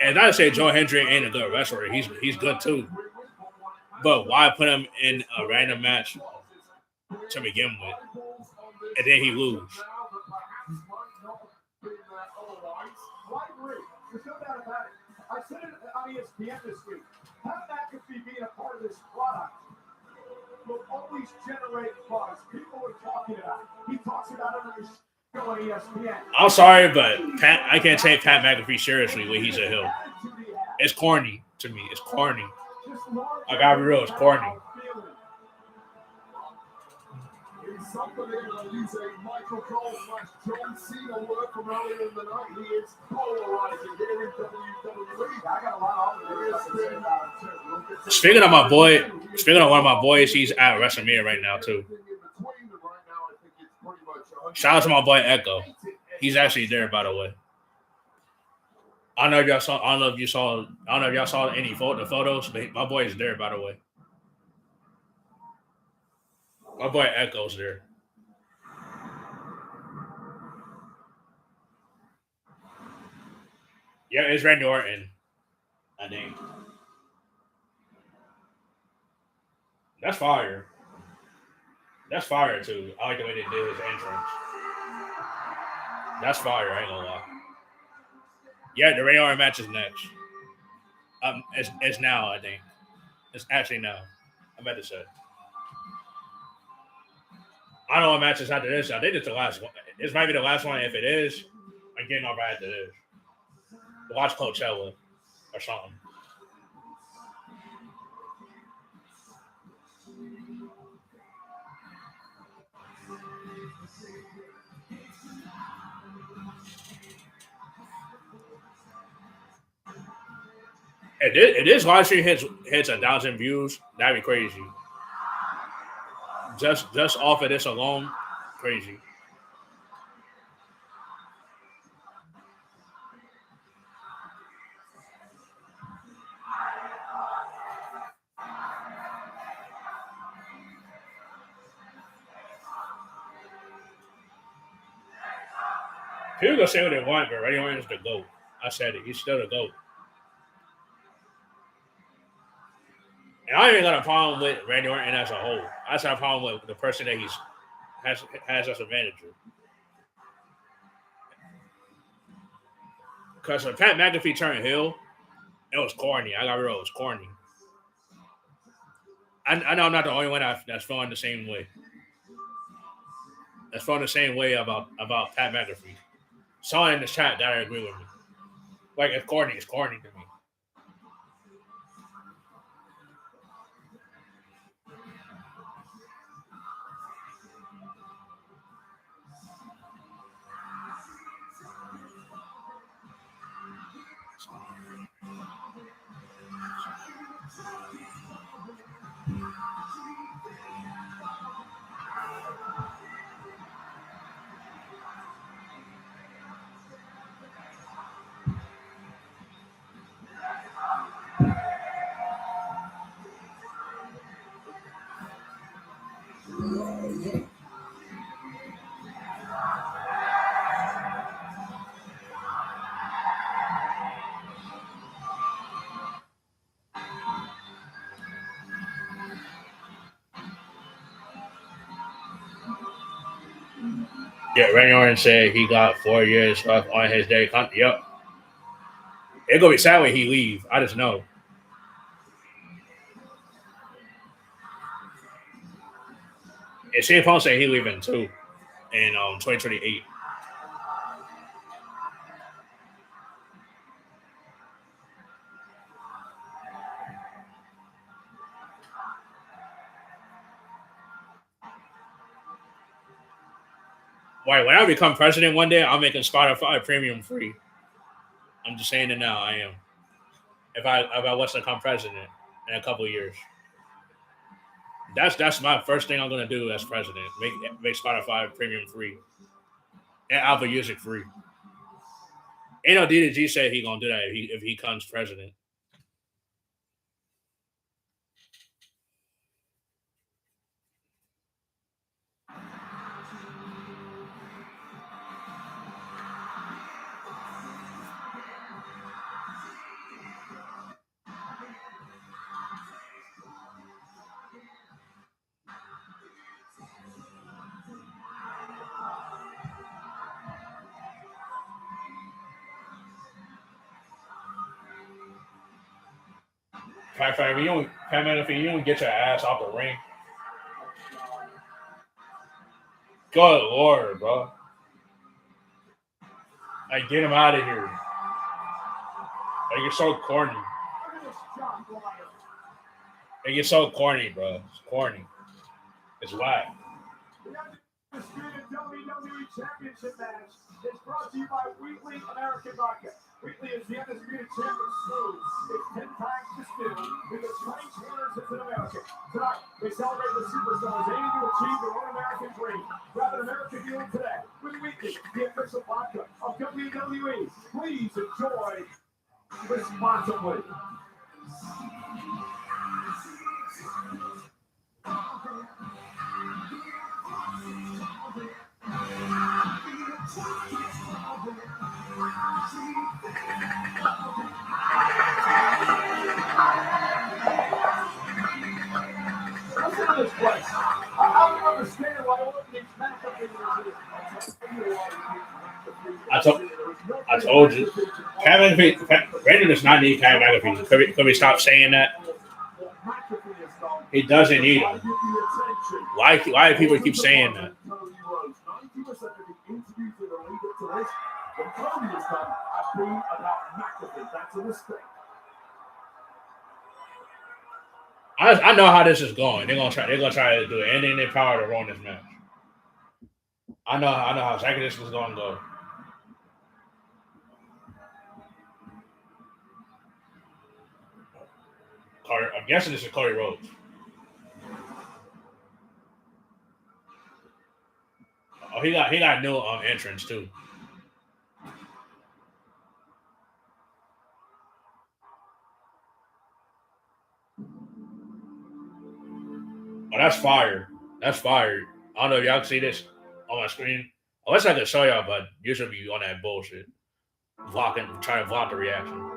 And not to say Joe Hendry ain't a good wrestler, he's good too. But why put him in a random match to begin with, and then he lose. Well, I agree. There's no doubt about it. I said it on ESPN this week. Pat McAfee being a part of this product will always generate buzz. People are talking about it. He talks about it on his show on ESPN. I'm sorry, but I can't take Pat McAfee seriously when he's a heel. It's corny to me. It's corny. I gotta be real. It's corny. He's somebody that use a Michael Cole / John Cena word from earlier in the night. He is polarizing here in WWE. I got a lot of it. Speaking of my boy, speaking of one of my boys, he's at WrestleMania right now too. Shout out to my boy Echo. He's actually there, by the way. I don't know if y'all saw. I don't know if y'all saw any the photos, but my boy is there, by the way. My boy Echo's there. Yeah, it's Randy Orton, I think. That's fire. That's fire, too. I like the way they did his entrance. That's fire, I ain't gonna lie. Yeah, the Randy Orton match is next. It's now, I think. It's actually now. I'm about to say. I don't know what match is after this. I think it's the last one. This might be the last one. If it is, I'm getting off right after this. Watch Coachella or something. If this live stream hits 1,000 views, that'd be crazy. Just off of this alone, crazy. People gonna say what they want, but Randy Orton is the GOAT. I said it. He's still the GOAT. And I ain't got a problem with Randy Orton as a whole. I just have a problem with the person that has as a manager. Because when Pat McAfee turned heel, it was corny. I got real. It was corny. I know I'm not the only one that's feeling the same way. That's feeling the same way about Pat McAfee. Someone in the chat gotta agree with me. Like, it's corny. It's corny to me. Yeah, Randy Orton said he got 4 years left on his day. Yep. It's gonna be sad when he leave. I just know. And CM Punk said he leaving too in 2028. Wait, when I become president one day, I'm making Spotify premium free. I'm just saying it now. I am. If I was to become president in a couple of years, that's my first thing I'm gonna do as president. Make Spotify premium free and Apple Music free. Ain't no DDG said he gonna do that if he becomes president. Pat McAfee, you don't get your ass off the ring. Good Lord, bro. Like, get him out of here. Like, you're so corny. Like, you're so corny, bro. It's corny. It's whack. The WWE Championship match is brought to you by Wheatley American Vodka. Wheatley is the undisputed champion smooth. It's 10 times distilled with the strength winners in America. Tonight, they celebrate the superstars aiming to achieve their own American dream. Grab an American feeling today with Wheatley, the official vodka of WWE. Please enjoy responsibly. Listen to this place. I don't understand why all of these matchup I told you. Brandon does not need Pat McAfee. Could we stop saying that? He doesn't need him. Why do people keep saying that? I know how this is going. They're gonna try to do it, and then they power to ruin this match. I know how exactly this is gonna go. I'm guessing this is Cody Rhodes. Oh, he got new entrance too. Oh, that's fire. That's fire. I don't know if y'all can see this on my screen. Unless I can show y'all, but usually be on that bullshit. Trying to block the reaction.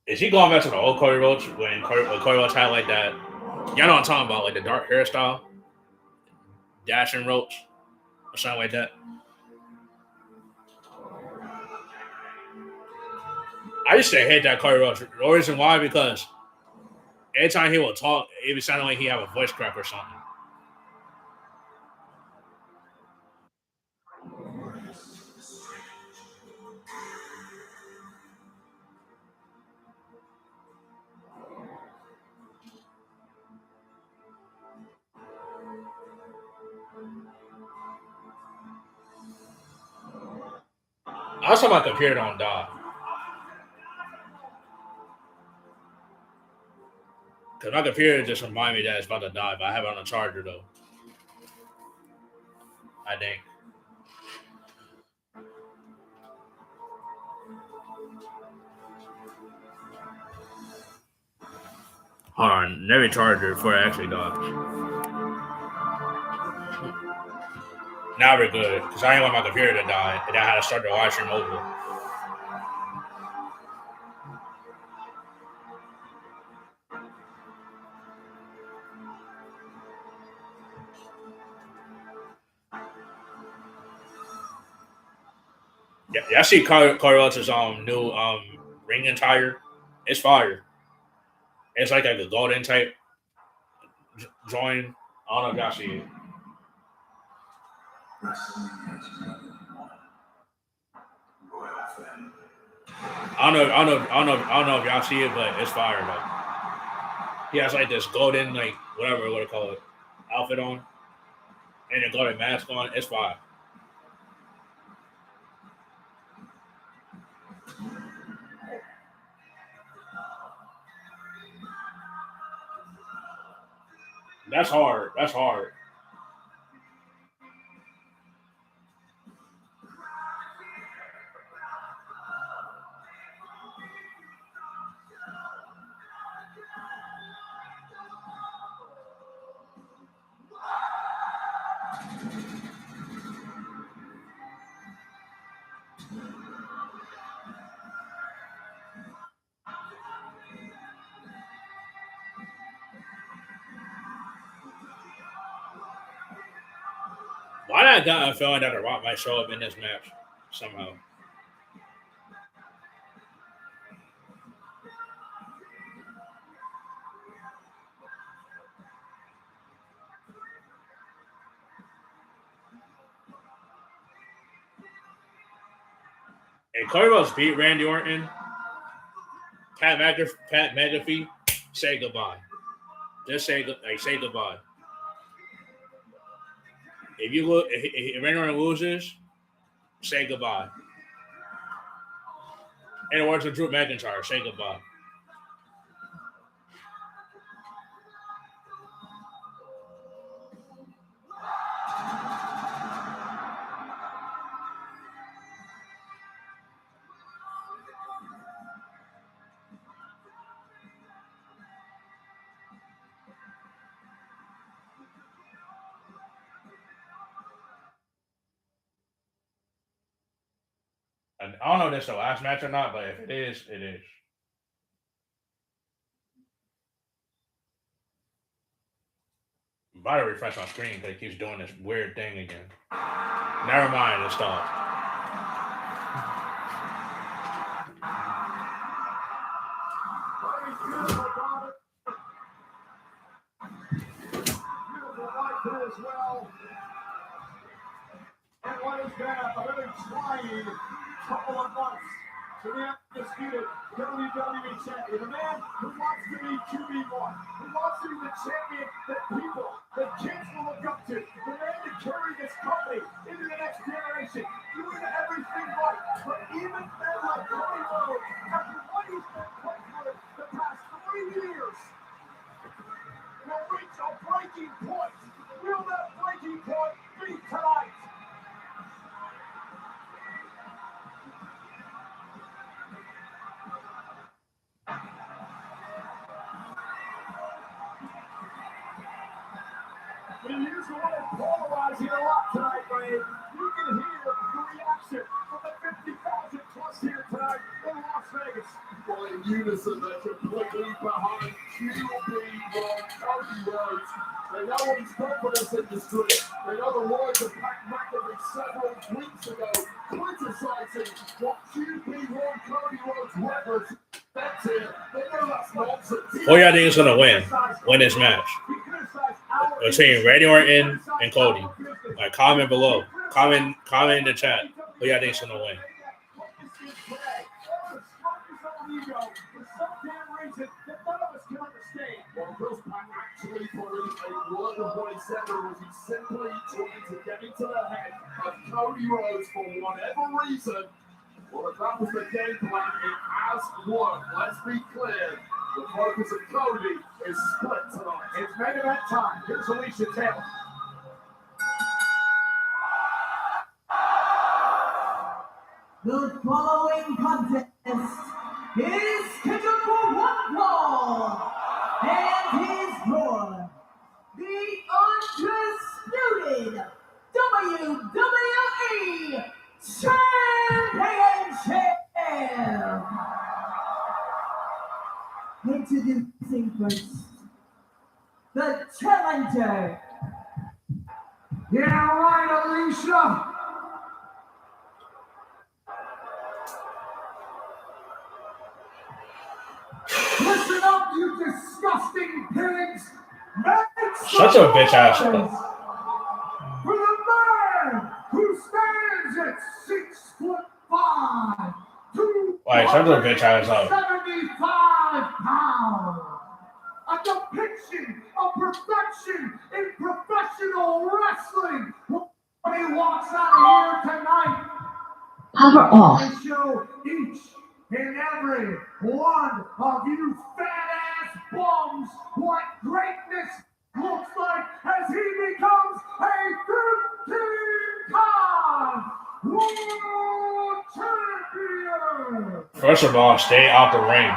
Is he going back to the old Cody Rhodes when Cody Rhodes had like that? Y'all know what I'm talking about, like the dark hairstyle, dashing Rhodes or something like that. I used to hate that Cody Rhodes. The reason why, because every time he would talk, it would sound like he had a voice crack or something. I was talking about my computer don't die. Because my computer just reminded me that it's about to die, but I have it on a charger, though. I think. Hold on. Let me charge it before it actually dies. Now we're good. Because I didn't want my computer to die, and I had to start the live stream over. Yeah, I see Cody Rhodes' new ring attire. It's fire. It's like a golden type join. I don't know if y'all see it. I don't know if y'all see it, but it's fire though. He has like this golden, like whatever you want to call it, outfit on, and a golden mask on. It's fire. That's hard. That's hard. Why not got a feeling that The Rock might show up in this match somehow? And Cody Rhodes beat Randy Orton. Pat McAfee, say goodbye. Just say goodbye. If Randy Orton loses, say goodbye. In the words of Drew McIntyre, say goodbye. And I don't know if this is the last match or not, but if it is, it is. I'm about to refresh my screen because it keeps doing this weird thing again. Never mind, it stopped. As well. And what has been a very trying couple of months to the undisputed WWE champion, a man who wants to be QB1, who wants to be the champion that people, that kids will look up to, the man to carry this company into the next generation, doing everything right. But even men like Cody Rhodes, after what he's been put through the past 3 years, will reach a breaking point. Will that breaking point be tonight? We use the word polarizing a lot tonight, Ray. You can hear the reaction from the 50,000 plus here tonight in Las Vegas. Well, in unison, they're completely behind QB1 Cody Rhodes. They know what his confidence in the street. They know the words of Pat McAfee several weeks ago, criticizing what QB1 Cody Rhodes records. That's it. They know that's nonsense. Who y'all think is going to win this match? Between Randy Orton and Cody. Like, comment below. Comment in the chat. Who y'all think is going to win? Well, Chris Pat actually put in a word of what he said was he simply trying to get into the head of Cody Rhodes for whatever reason. Well, if that was the game plan, it has worked. Let's be clear. The focus of Cody is split tonight. It's main event time. Here's Alicia Taylor. The following contest is scheduled for one fall and is for the undisputed WWE Championship. Introducing first, the challenger. Yeah, right, Alicia. Listen up, you disgusting pigs. Such a bitch ass. For the man who stands at 6'5", Like, shut the bitch ass up. 75 pounds. A depiction of perfection in professional wrestling. When he walks out of here tonight, Power off. I show each and every one of you fat-ass bums what greatness looks like as he becomes a 13-time world champion. First of all, stay out the ring.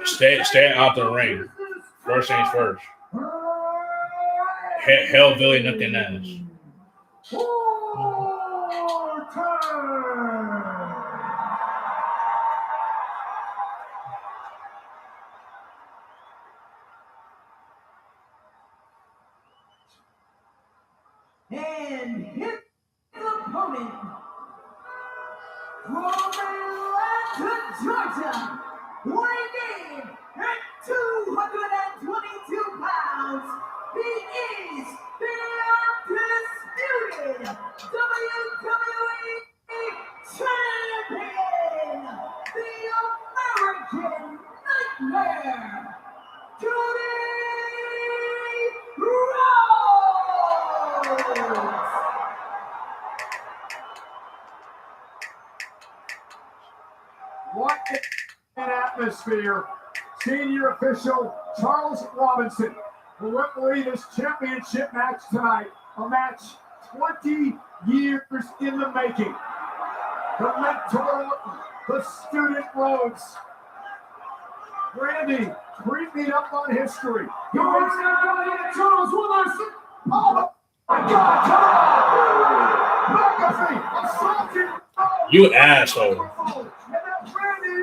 Stay out the ring. First things first. Hellbilly looking ass. And his opponent from Atlanta, Georgia, weighing in at 222 pounds, he is the undisputed WWE Champion, the American Nightmare, Cody Rhodes. What an atmosphere. Senior official Charles Robinson will referee this championship match tonight. A match 20 years in the making. The mentor, the student Rhodes. Randy, creeping up on history. He makes Charles Robinson. Oh my God, come on! McAfee, assaulting. You asshole.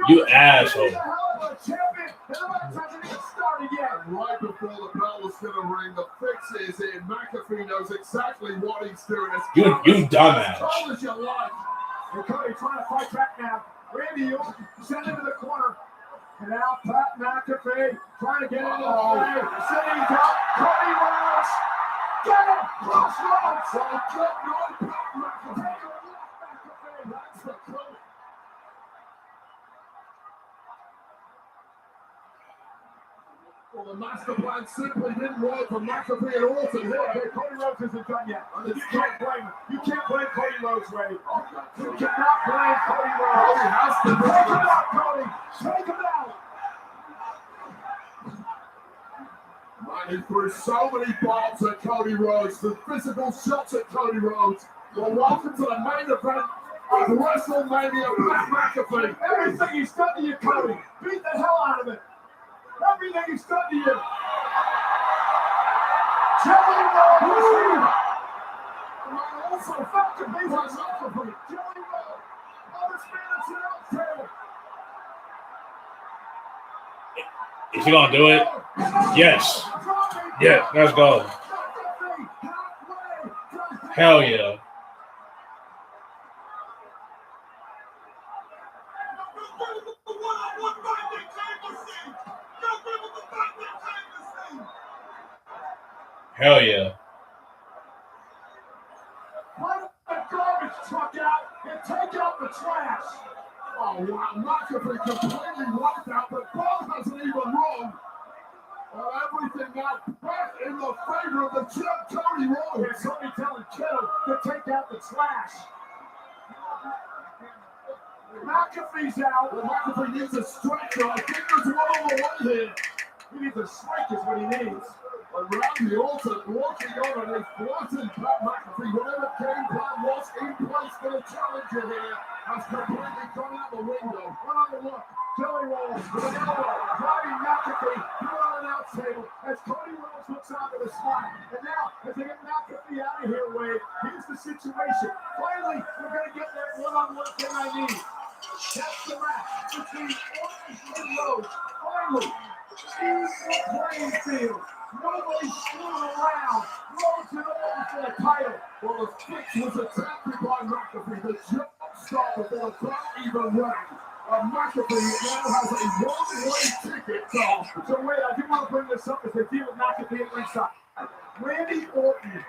You asshole. Right before the bell was going to ring, the fix is in. McAfee knows exactly what he's doing. You dumbass. Cold as you like. And Cody trying to fight back now. Randy, you send him to the corner. And now Pat McAfee trying to get into the play. Sitting down. Cody Rhodes. Get him. Cross Rhodes. Pat McAfee. That's the Cody. Well, the master plan simply didn't work for McAfee and Orton here. Okay, Cody Rhodes isn't done yet. You can't blame him. You can't blame Cody Rhodes, Ray. You cannot blame Cody Rhodes. He has to take him out, Cody. Take him out. Man, he threw so many bombs at Cody Rhodes, the physical shots at Cody Rhodes. Well, welcome to the main event of WrestleMania. Pat McAfee. Everything he's done to you, Cody. Beat the hell out of it. Everything he's done to you. Jelly Roll. Also, Fatu beat his McAfee. Jelly Roll. Oh, this man is an out Is he gonna do it? Yes. Yeah, let's go. Hell yeah. Hell yeah. Put the garbage truck out and take out the trash. Oh, wow. McAfee completely wiped out, but Paul hasn't even wrong. Everything now back in the favor of the champ, Cody Rhodes. Yeah, somebody telling Kittle to take out the trash. McAfee's out. Well, McAfee needs a stretcher. I think there's one on the way here. He needs a strike is what he needs. Around the altar, walking on and is blocking Pat McAfee. Whatever game plan was in place for the challenger here has completely gone out the window. One on the look. Jelly Rolls with an elbow. Driving McAfee through on an out table as Cody Rhodes looks onto the slot. And now, as they get McAfee out of here, Wade, here's the situation. Finally, we're going to get that one-on-one thing I need. That's the match between Orton and Rhodes. Finally, equal playing field. Nobody's screwing around. Rhodes and Orton for the title. Well, the fix was attempted by McAfee. The jump start before the clock even rang. McAfee now has a one-way ticket to Austin. So wait, I do want to bring this up as they deal with McAfee at ringside. Randy Orton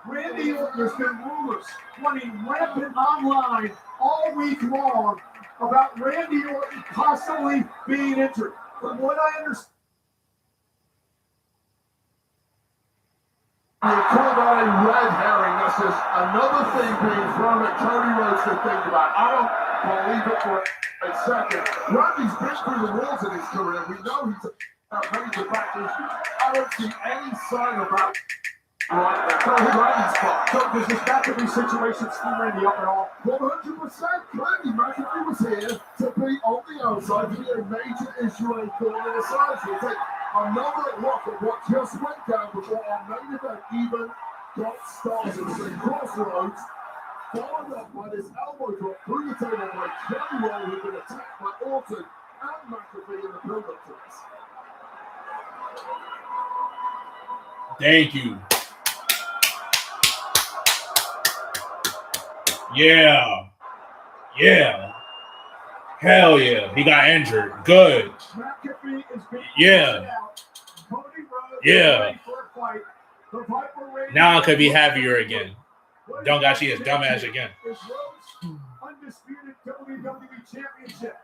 has been rumors running rampant online all week long about Randy Orton possibly being injured. From what I understand, You call that a red herring. That's just another thing being thrown at Cody Rhodes to think about. I don't believe it for a second. Randy's been through the walls in his career. We know he's a major back issue. I don't see any sign of that right now. Randy's fault. so does this McAfee situation screw Randy up at all? 100%. Clearly, McAfee was here to be on the outside, to be a major issue and a corner in the side. So take another look at what just went down before our main event even got started. The Crossroads, followed up by this elbow drop through the table by Jelly Roll, who had been attacked by Orton and McAfee in the build-up to this. Thank you. Yeah. Yeah. Hell yeah. He got injured. Good. Yeah. Yeah. Now I could be happier again. Don't got to see his dumb ass again. Undisputed WWE Championship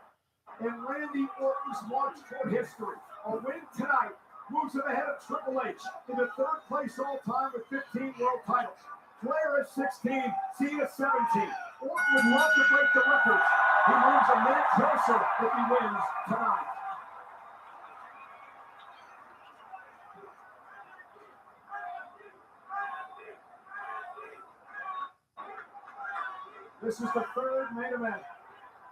and Randy Orton's march toward history. A win tonight moves him ahead of Triple H in the third place all time with 15 world titles. Flair at 16, Cena 17. Orton would love to break the records. He moves a minute closer if he wins tonight. This is the third main event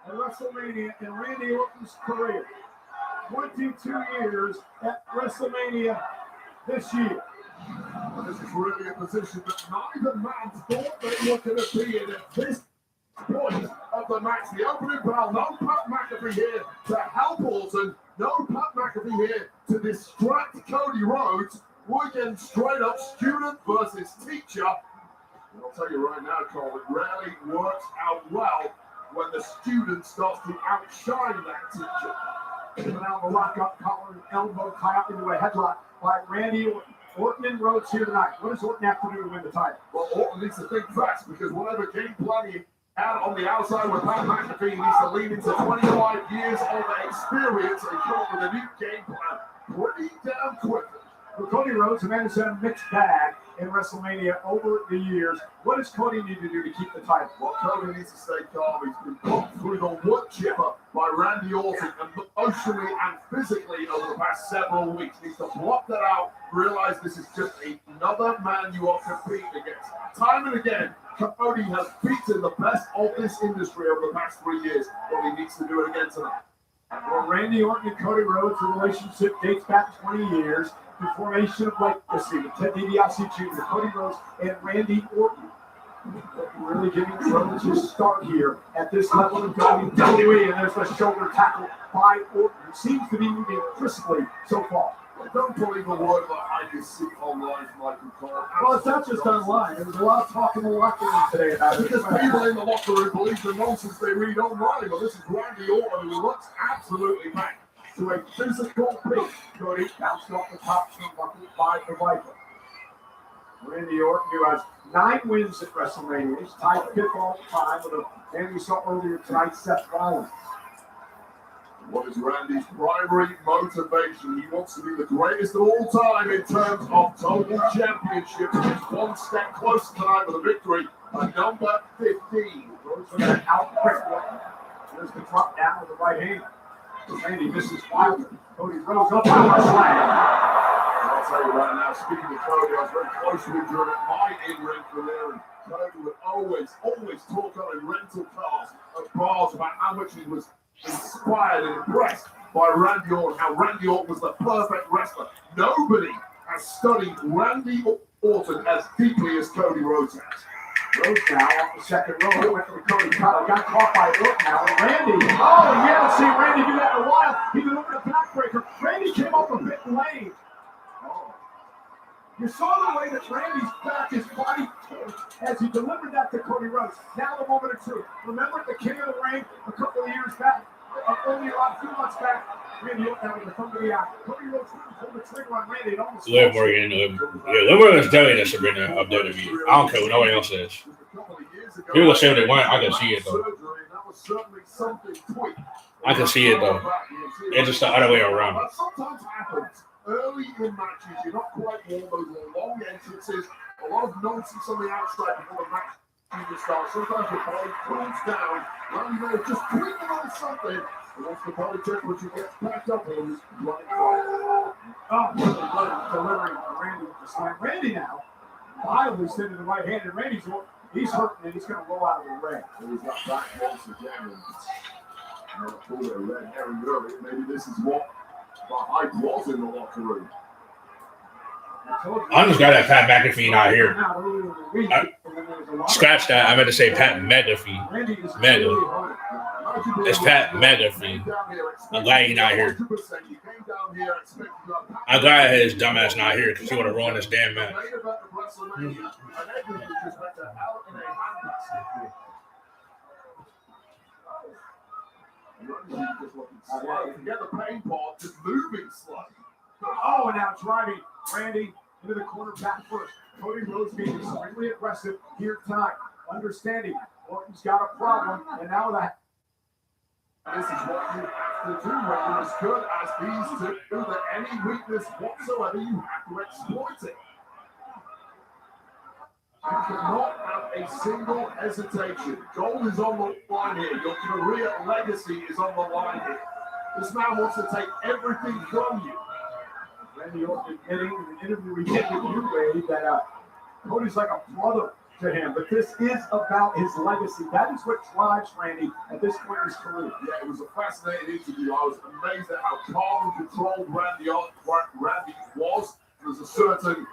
at WrestleMania in Randy Orton's career. 22 years at WrestleMania this year. This is really a position that neither man thought they were going to be in at this point of the match. The opening bell, no Pat McAfee here to help Orton, no Pat McAfee here to distract Cody Rhodes. We're getting straight up student versus teacher. And I'll tell you right now, Cole, it rarely works out well when the student starts to outshine that teacher. Even out the lockup, collar and elbow tie up into a headlock by Randy Orton. Orton and Rhodes here tonight. What does Orton have to do to win the title? Well, Orton needs to think fast because whatever game plan he had on the outside with Pat McAfee, he needs to lean into 25 years of experience and come up with a new game plan pretty damn quickly. For Cody Rhodes, the man has had a mixed bag in WrestleMania over the years. What does Cody need to do to keep the title? Well, Cody needs to stay calm. He's been put through the wood chipper by Randy Orton emotionally and physically over the past several weeks. He needs to block that out, realize this is just another man you are competing against. Time and again, Cody has beaten the best of this industry over the past 3 years. Well, he needs to do it again tonight. Well, Randy Orton and Cody Rhodes, the relationship dates back 20 years. The formation of legacy with Ted DiBiase Jr., Cody Rhodes, and Randy Orton. Really giving Rhodes his start here at this level of WWE, and there's the shoulder tackle by Orton. It seems to be moving crisply so far. Don't believe a word about how you see online, Michael Cole. Well, it's not just online. There was a lot of talk in the locker room today about it. Because people in the locker room believe the nonsense they read online. But this is Randy Orton, who looks absolutely back to a physical beat. Cody bounced off the top by the Viper. Randy Orton, who has 9 wins at WrestleMania. He's tied 5th all time with a man we saw earlier tonight, Seth Rollins. What is Randy's primary motivation? He wants to be the greatest of all time in terms of total championships. He's one step closer tonight with a victory at number 15. Rhodes with an out quick one. There's the drop down with the right hand. Randy misses Wilder. Cody Rhodes up power slam. I'll tell you right now, speaking of Cody, I was very close to him during my in-ring career, and Cody would always talk on in rental cars at bars about how much he was inspired and impressed by Randy Orton, how Randy Orton was the perfect wrestler. Nobody has studied Randy Orton as deeply as Cody Rhodes has. Rhodes now off the second row. Went for Cody Collar. Got caught by Orton now. And Randy. Oh, you haven't seen Randy do that in a while. He delivered a backbreaker. Randy came up a bit late. Oh. You saw the way that Randy's back, his body, as he delivered that to Cody Rhodes. Now the moment of truth. Remember at the King of the Ring a couple of years back, only a few months back, Randy Orton having the thumb of the eye. Cody Rhodes pulled the trigger on Randy. It almost Liv Morgan. Liv Morgan's definitely the Sabrina of WWE. I don't care what nobody else says. People will say what they want. I can see it, though. I can see it, though. It's just the other way around. That sometimes happens early in matches. You're not quite warm. Those are long entrances. A lot of nonsense on the outside before the match even starts. Sometimes your body cools down. Now you know, just tweaking on something. And once the body temperature gets back up, it'll just run delivering Randy with the slam. Randy now, wildly sending the right hand, and Randy's he's hurting and he's going to roll out of the ring. He's got back once again. And I'll pull their red herring early. Maybe this is what the hype was in the locker room. I'm just glad that Pat McAfee not here. Scratch that. I meant to say Pat McAfee. Mega. It's Pat McAfee. I'm glad he's not here. I'm glad his dumbass not here because he would have ruined this damn match. Randy just looking slow. Forget the pain part, just moving slow. Oh, and now driving Randy into the corner back first. Cody Rhodes being extremely aggressive here tonight. Understanding Orton's got a problem, and now that. This is what you have to do when you're as good as these two, that any weakness whatsoever, you have to exploit it. You cannot have a single hesitation. Gold is on the line here. Your career legacy is on the line here. This man wants to take everything from you. Randy Orton admitting in the interview we did with you, Ray, that Cody's like a brother to him, but this is about his legacy. That is what drives Randy at this point in his career. Yeah, it was a fascinating interview. I was amazed at how calm and controlled Randy was. There's a certain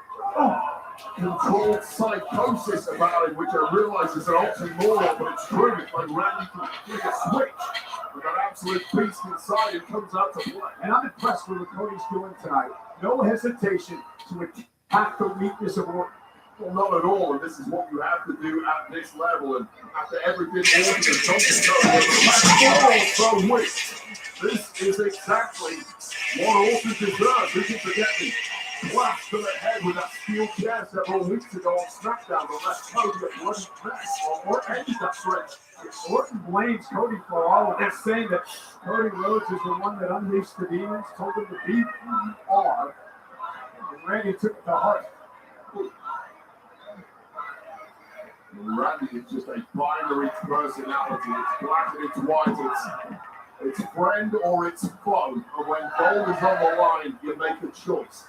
controlled psychosis about him, which I realize is an oxymoron, but it's true. It's like Randy can flick a switch, and that absolute beast inside him comes out to play. And I'm impressed with what Cody's doing tonight. No hesitation to attack the weakness of Orton. Well, not at all, and this is what you have to do at this level. And after everything Orton has done so weak, this is exactly what Orton deserves. We can forget the blast to the head with that steel chair several weeks ago on SmackDown, but left Cody a bloody mess. Or ended that stretch. Orton blames Cody for all of this, saying that Cody Rhodes is the one that unleashed the demons, told him to be who you are. And Randy took it to heart. Randy is just a binary personality. It's black and it's white. It's friend or it's foe. And when gold is on the line, you make a choice.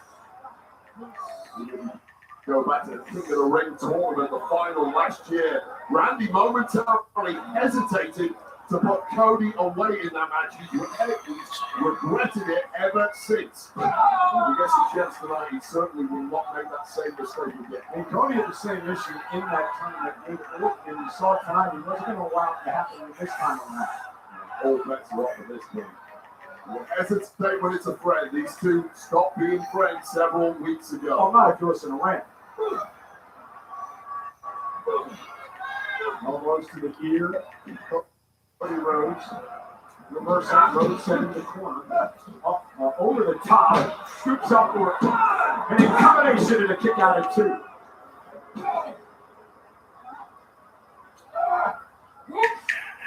Go back to the King of the Ring tournament, the final last year. Randy momentarily hesitated to put Cody away in that match. He's regretted it ever since. If he gets a chance tonight, he certainly will not make that same mistake again. And Cody had the same issue in that tournament with Orton, and you saw tonight he wasn't going to allow it to happen this time around. All bets are off in this game. You hesitate when it's a friend. These two stopped being friends several weeks ago. Oh, not if you listen to Randy. Almost to the ear. Cody Rhodes. Reverse Rhodes set in the corner. Over the top. Scoops upward. And in combination and a kick out at 2.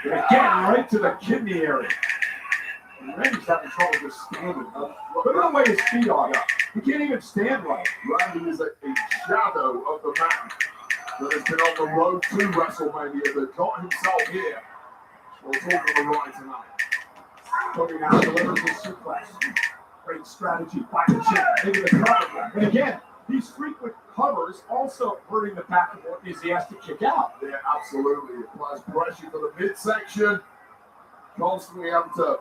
And again, right to the kidney area. And Randy's having trouble just standing up. Look at the way his feet are up. He can't even stand right. Randy is a shadow of the man that has been on the road to WrestleMania, that got himself here. We'll talk on the right tonight. Cody now delivers his suplex. Great strategy by the chin into the cover. And again, these frequent covers also hurting the back of Orton as he has to kick out. Yeah, absolutely. It applies pressure to the midsection. Constantly having to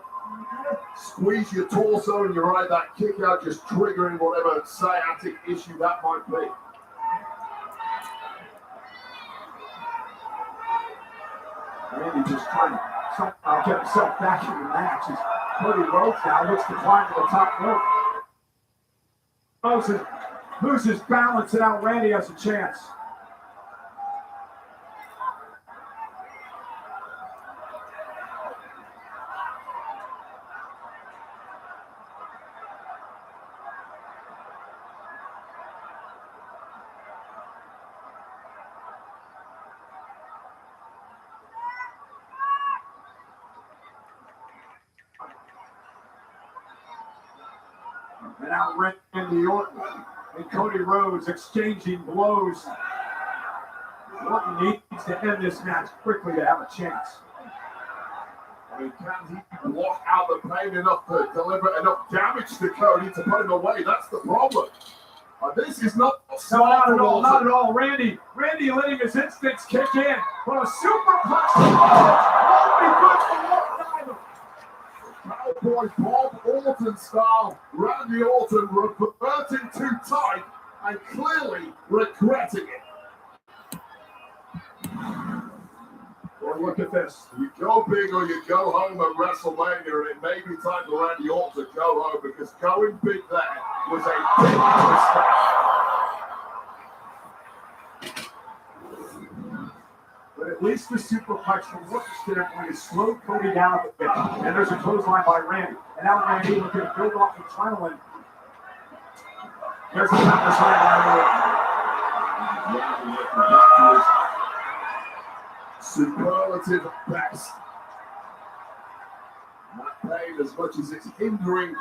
squeeze your torso and you're right, that kick out just triggering whatever sciatic issue that might be. Randy just trying to get himself back in the match. As Cody Rhodes now looks to climb to the top rope. Rhodes loses balance and now Randy has a chance. And now Randy Orton and Cody Rhodes exchanging blows. Orton needs to end this match quickly to have a chance. I mean, can he block out the pain enough to deliver enough damage to Cody to put him away? That's the problem. This is not not at all, not at all. Randy letting his instincts kick in. But a superplex. Cowboy Bob Orton style. Randy Orton reverting too tight and clearly regretting it. Well, look at this. You go big or you go home at WrestleMania, and it may be time for Randy Orton to go home, because going big there was a big mistake. But at least the superplex from Orton's standpoint has slowed Cody down a bit. And there's a clothesline by Randy. And now Randy looking to build off the adrenaline. There's a counter slam by Orton. Superlative best. That pain, as much as it's hindering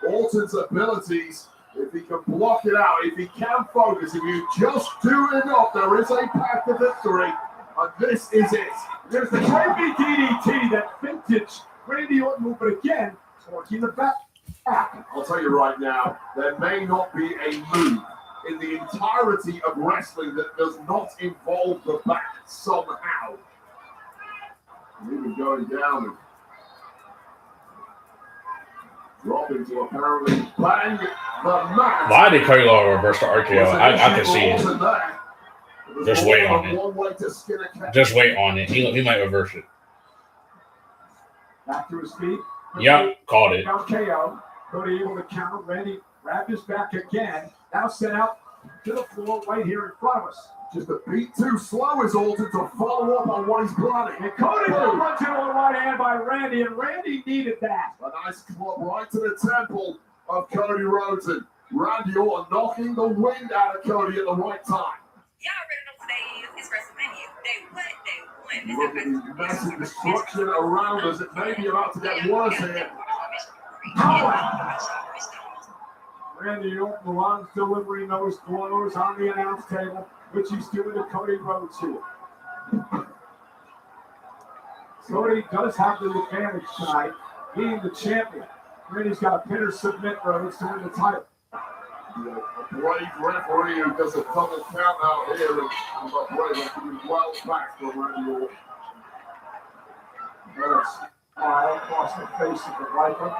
Orton's abilities, if he can block it out, if he can focus, if you just do enough, there is a path to victory, and this is it. There's the JB DDT, that vintage Randy Orton move, but again, working the back. I'll tell you right now, there may not be a move in the entirety of wrestling that does not involve the back somehow. Even going down and dropping to apparently bang the match. Why did Cody Law reverse the RKO? I can see it. Just wait on it. Just wait on it. He might reverse it. Back to his feet. Yep, called it. KO. Cody able to counter. Randy wrapped his back again. Now sent out to the floor right here in front of us. Just a beat too slow is Orton to follow up on what he's planning. And Cody will punch it on the right hand by Randy, and Randy needed that. A nice club right to the temple of Cody Rhodes, and Randy Orton knocking the wind out of Cody at the right time. Y'all already know today is WrestleMania. Day what? Day one. Look at the massive destruction around us. It may be about to get worse here. Randy Orton runs, delivering those blows on the announce table, which he's doing to Cody Rhodes here. Cody does have the advantage tonight, being the champion. Randy's got a pin or submit Rhodes to win the title. A brave referee who does a double count out here, and I'm not brave enough to be well back for Randy Orton. There's a smile across the face of the Viper.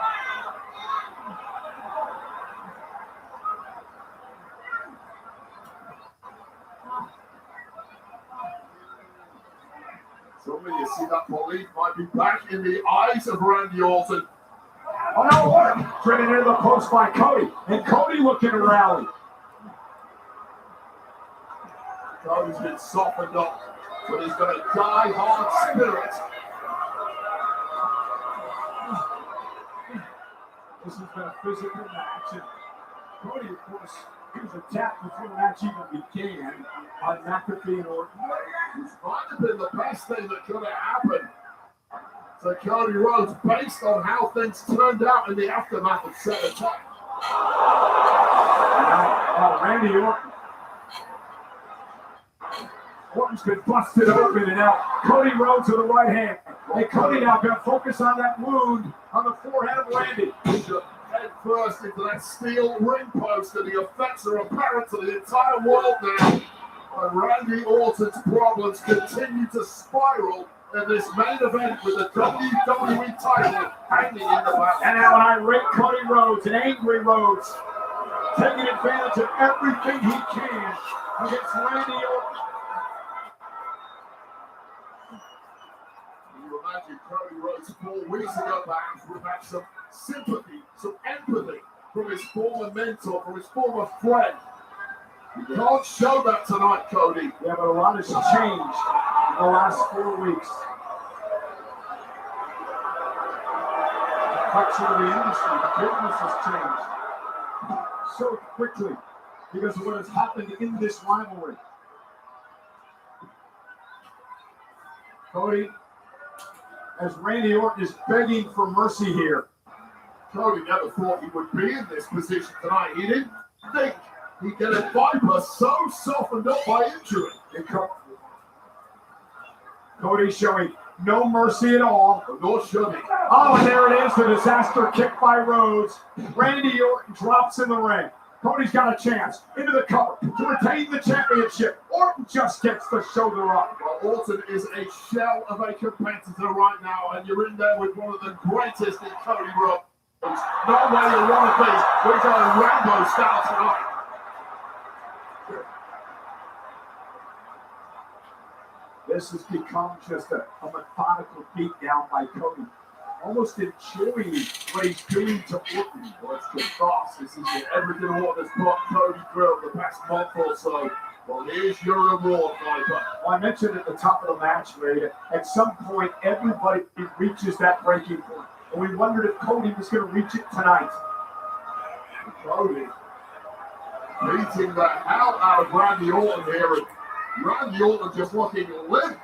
Suddenly you see that belief might be back in the eyes of Randy Orton. Oh no, Orton driven into the post by Cody, and Cody looking to rally. Cody's been softened up, but he's got a die-hard spirit. This has been a physical match, and Cody, of course, he was attacked before the match even began by McAfee and Orton. Which might have been the best thing that could have happened to Cody Rhodes based on how things turned out in the aftermath of said attack. Now, Randy Orton. Orton's been busted open, and now Cody Rhodes to the right hand. And Cody now going to focus on that wound on the forehead of Randy. Head first into that steel ring post, and the effects are apparent to the entire world now. And Randy Orton's problems continue to spiral in this main event with the WWE title hanging in the back. And now an irate Cody Rhodes, an angry Rhodes, taking advantage of everything he can against Randy Orton. Can you imagine Cody Rhodes 4 weeks ago perhaps would have some sympathy, some empathy from his former mentor, from his former friend. You can't show that tonight, Cody. Yeah, but a lot has changed in the last 4 weeks. The culture of the industry, the business has changed so quickly because of what has happened in this rivalry. Cody, as Randy Orton is begging for mercy here. Cody never thought he would be in this position tonight. He didn't think he'd get a Viper so softened up by injury. Cody showing no mercy at all. Nor should he. Oh, and there it is, the disaster kick by Rhodes. Randy Orton drops in the ring. Cody's got a chance into the cover to retain the championship. Orton just gets the shoulder up. Well, Orton is a shell of a competitor right now, and you're in there with one of the greatest in Cody Rhodes. Not where you want to be. We're going Rambo style tonight. This has become just a methodical beatdown by Cody. Almost enjoying what he's doing to Orton. Well, it's catharsis. This is everything Orton has put Cody through the past month or so. Well, here's your reward, Viper. Well, I mentioned at the top of the match, Ray, at some point, everybody reaches that breaking point. And we wondered if Cody was going to reach it tonight. Cody beating the hell out of Randy Orton here. And Randy Orton just looking limp.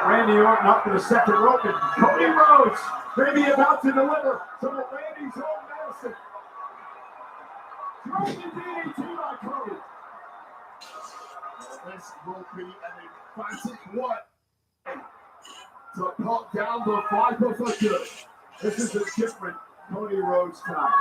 Randy Orton up to the second rope, and Cody Rhodes maybe about to deliver some of Randy's own medicine. Throwing the DDT by Cody. Well, this will be an emphatic one to put down the Viper for good. This is a different Cody Rhodes tonight.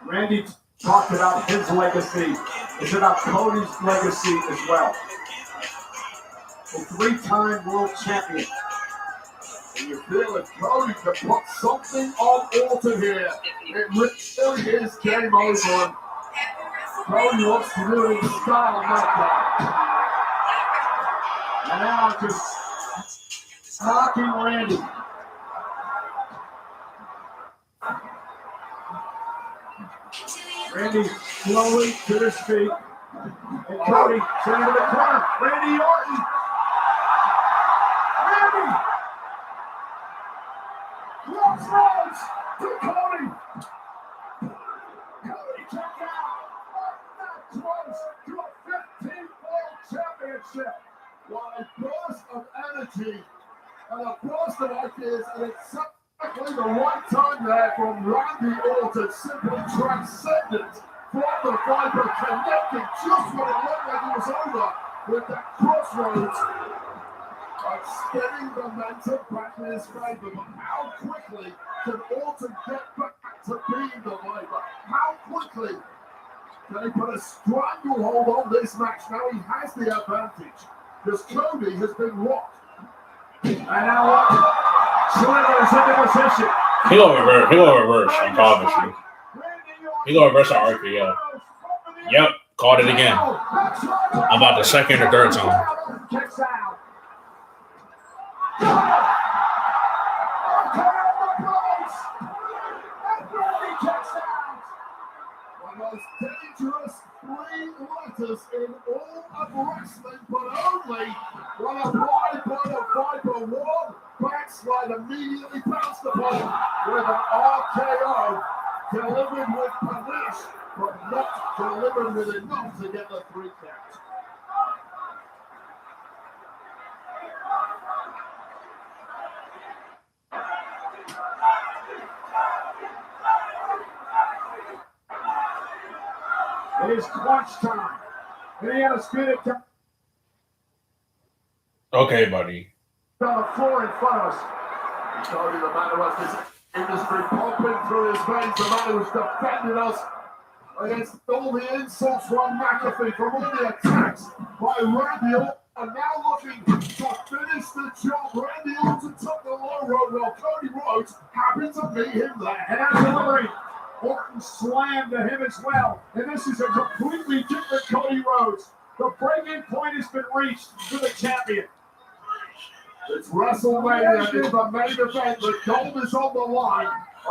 Randy talked about his legacy. It's about Cody's legacy as well. A three-time world champion. And you feel if Cody can put something on Orton here, it really is game over. Cody wants to do it in style and knockout. And now just knocking Randy. Randy slowly to his feet. And Cody sent him to the corner. Randy Orton. Randy. Crossroads to Cody. Cody checked out. Not close to a 15th World Championship. What a burst of energy and a burst of ideas, and it's exactly the right time there from Randy Orton, simply transcendent from the Viper, connecting just when it looked like it was over with that crossroads and spinning the momentum back in his favor. But how quickly can Orton get back to being the Viper? How quickly can he put a stranglehold on this match? Now he has the advantage because Cody has been rocked. And now what? Slivers into position. He gonna reverse, I promise you. He gonna reverse our RKO. Yep, caught it again. About the second or third time. Kicks out. One of the most dangerous three letters in all of wrestling, but only when applied by the Viper. One backslide immediately bounced upon with an RKO, delivered with panache, but not delivered with enough to get the 3 count. It is crunch time. And he had a spin it down Okay, buddy. on the floor in front of us. Cody, the man who has this industry pumping through his veins, the man who's defended us against all the insults from McAfee, from all the attacks by Randy Orton, and now looking to finish the job. Randy Orton took the low road while Cody Rhodes happened to meet him there. And that's delivery. Orton slammed to him as well. And this is a completely different Cody Rhodes. The breaking point has been reached for the champion. It's WrestleMania. It's the main event. The gold is on the line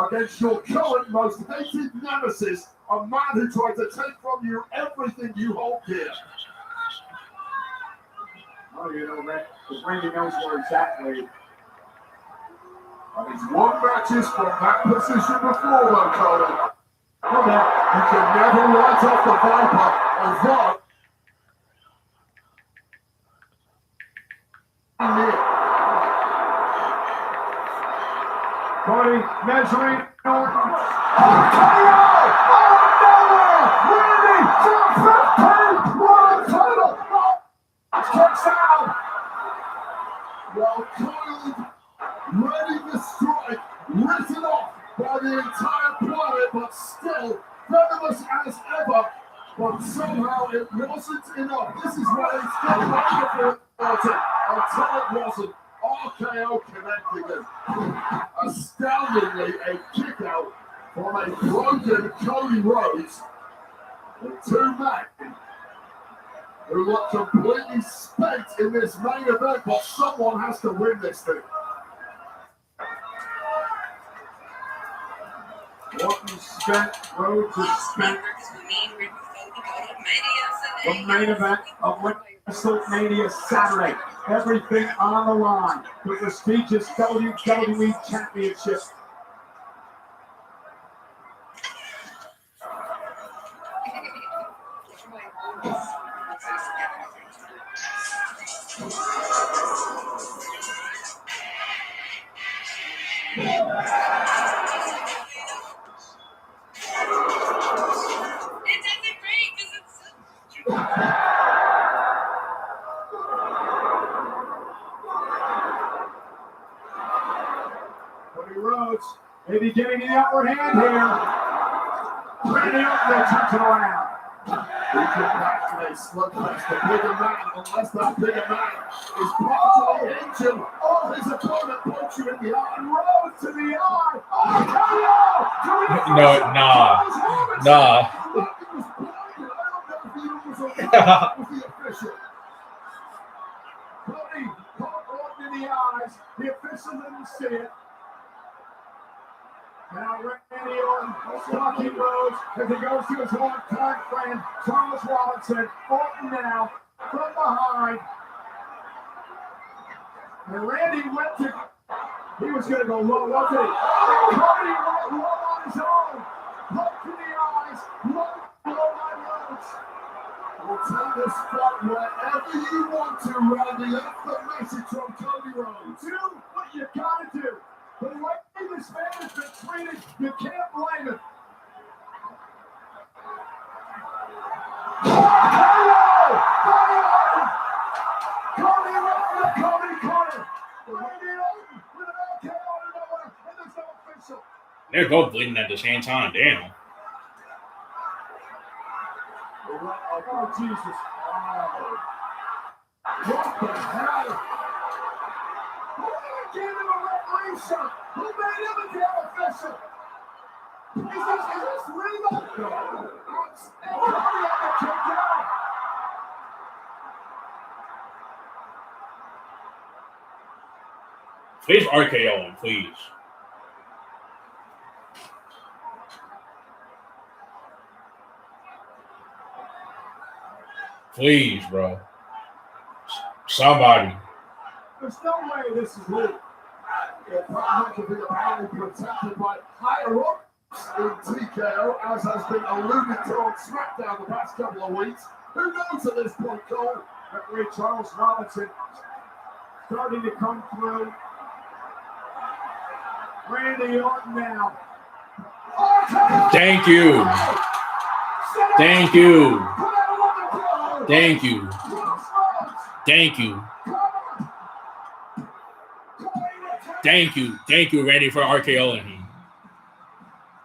against your current most hated nemesis, a man who tried to take from you everything you hold dear. Oh, you know that. Because Randy knows where exactly. And he's won matches from that position before, though, Cody. Okay. You can never write off the Viper, although Cody measuring Orton. RKO! Randy for 15 world title. Kicks out. Well coiled, ready to strike, written off by the entire planet, but still venomous as ever. But somehow it wasn't enough. This is what it's still wonderful about it until it wasn't. RKO connecting it. Astoundingly, a kick out from a broken Cody Rhodes. The two men who look completely spent in this main event, but someone has to win this thing. Orton spent, Rhodes is spent. The main event of WrestleMania Saturday. Everything on the line. The prestigious WWE Championship. Cody Rhodes maybe getting the upper hand here. Randy Orton turns it around. He can back in a slugfest. The bigger man, unless that bigger man is part of the engine of his opponent, punch you in the eye. And Rhodes to the eye. Oh, No, nah. Cody caught Orton in the eyes. The official didn't see it. Now Randy Orton stalking Rhodes as he goes to his long-time friend, Charles Robinson. Orton now from behind. And Randy went to... He was going to go low, wasn't he? Cody went low on his own. Poke in the eyes. Low by Rhodes. We'll take this spot wherever you want to, Randy. That's the message from Cody Rhodes. Do what you got to do. The way this man has been treated, you can't blame him. Cody Carter. Randy Orton with an RKO out of nowhere, and there's no official. They're both bleeding at the same time. Damn. Oh, Jesus. What the hell? Who gave him a referee shot? Who made him a damn official? Is this legal? No. And Cody had to kick out. Please RKO him, please. Please, bro. Somebody. There's no way this is legal. It probably could be apparently protected by higher ups in TKO, as has been alluded to on SmackDown the past couple of weeks. Who knows at this point, Cole? Referee Charles Robinson starting to come through. Randy Orton now. Thank you. Thank you. Thank you. Thank you. Thank you. Thank you, Randy, for RKOing him.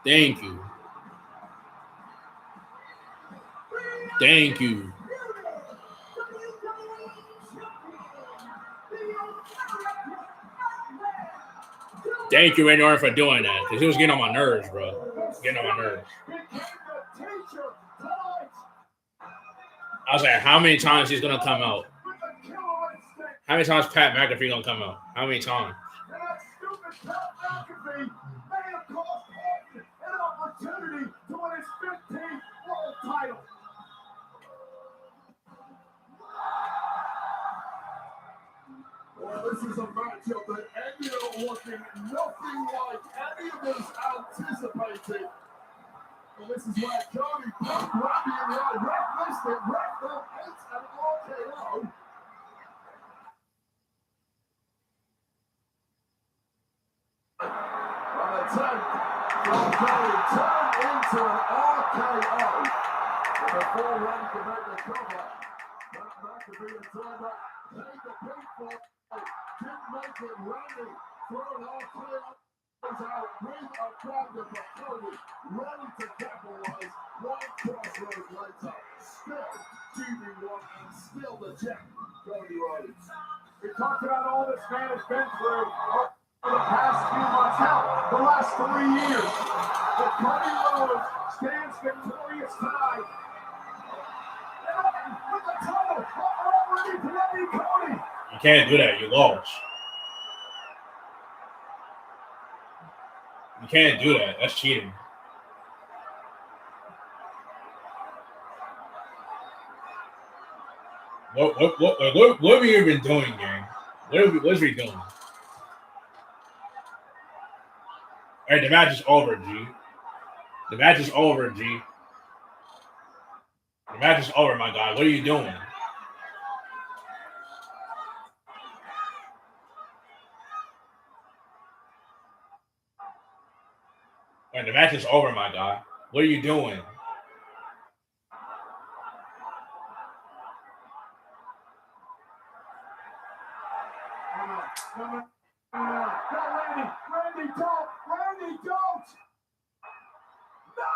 Thank you. Thank you. Thank you, Randy Orton, for doing that. Because he was getting on my nerves, bro. Getting on my nerves. I was like, how many times he's going to come out? How many times Pat McAfee going to come out? How many times? Opportunity to win his 15th world title. Well, this is a matchup that ended up looking nothing like any of us anticipated. Well, this is where Cody put Randy in the eye, Red Mystic, Red Belt 8 and RKO. On the 10th. Cody turned into an RKO before Randy could make the cover. That McAfee had turned up, paid the people, didn't make it. Randy threw an RKO out with a crowd for Cody, ready to capitalize. One crossroads later, still GB1 and still the champ, Cody Rhodes. We talked about all this man has been through. For the past few months, hell, the last 3 years, but Cody Rhodes stands victorious tonight. with the title already playing Cody. You can't do that. You lost. You can't do that. That's cheating. What have we even doing, gang? What's we doing? All right, the match is over, G. The match is over, G. The match is over, my guy. What are you doing? All right, the match is over, my guy. What are you doing? No, Randy, don't! Randy, don't! No!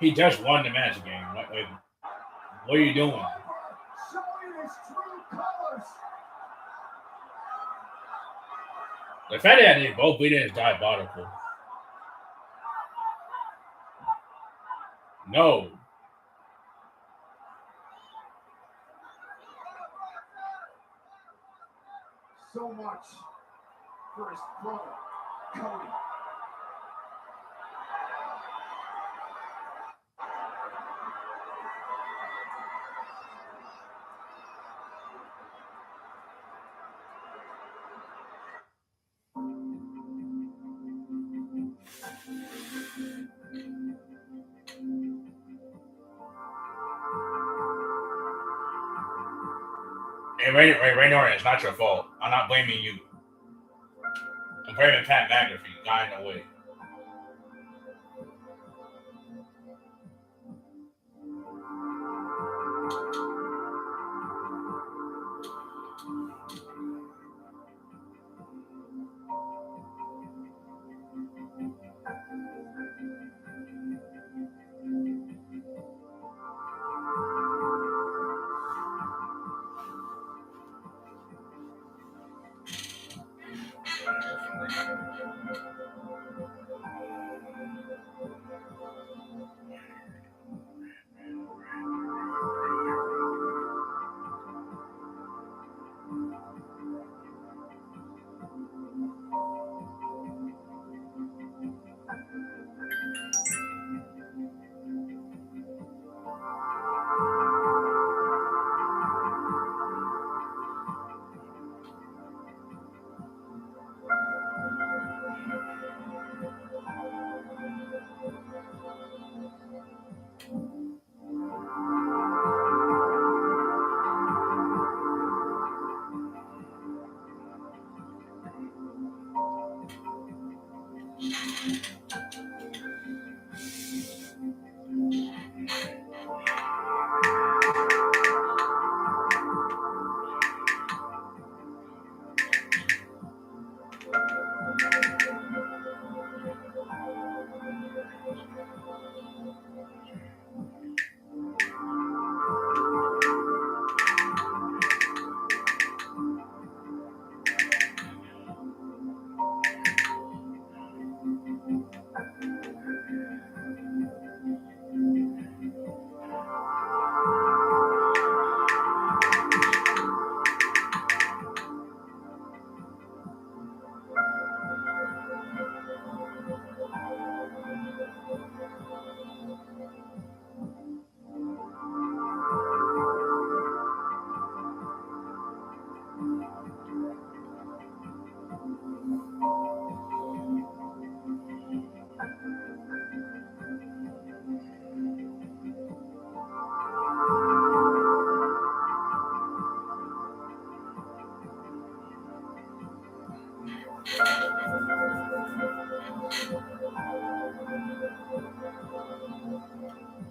He just won the match game. What are you doing? Showing his true colors. The fact that they both beat it is diabolical. No. So much for his brother, Cody. And Ray Norton, it's not your fault. I'm not blaming you. I'm blaming Pat McAfee. Got in the way.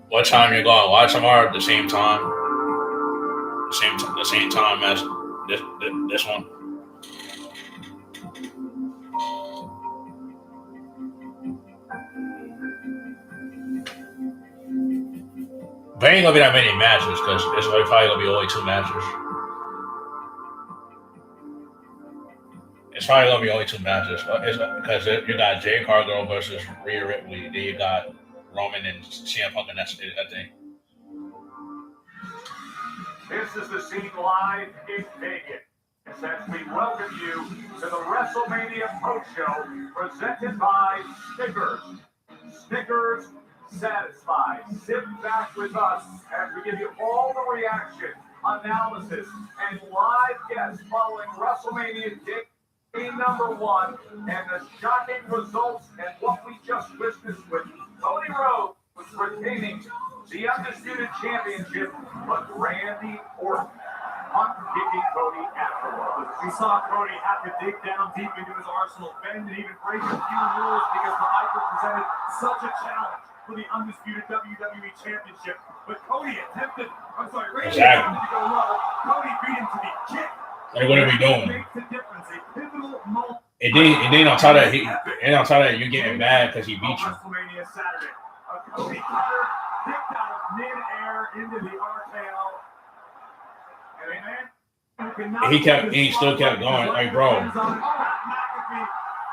What time you going to watch tomorrow? The same time. The same time as this one. But ain't gonna be that many matches because it's probably gonna be only 2 matches. It's It's probably gonna be only 2 matches. Because you got Jade Cargill versus Rhea Ripley. Then you got Roman and CM Punk, and that's it, I think. This is the scene live in Vegas. As we welcome you to the WrestleMania Post Show presented by Snickers. Snickers satisfied. Sit back with us as we give you all the reaction, analysis, and live guests following WrestleMania Day number 1 and the shocking results and what we just witnessed with Cody Rhodes retaining the Undisputed Championship, but Randy Orton kicking Cody afterwards. We saw Cody have to dig down deep into his arsenal, bend and even break a few rules because the Viper presented such a challenge for the Undisputed WWE Championship. But Randy attempted to go low. Cody beat him to the kick. Like, what are we doing? Makes a difference. A pivotal moment. And then on top of that, you're getting mad because he beat you. WrestleMania Saturday. A Cody cutter kicked out of mid-air into the RKO. He still kept going. Like, bro.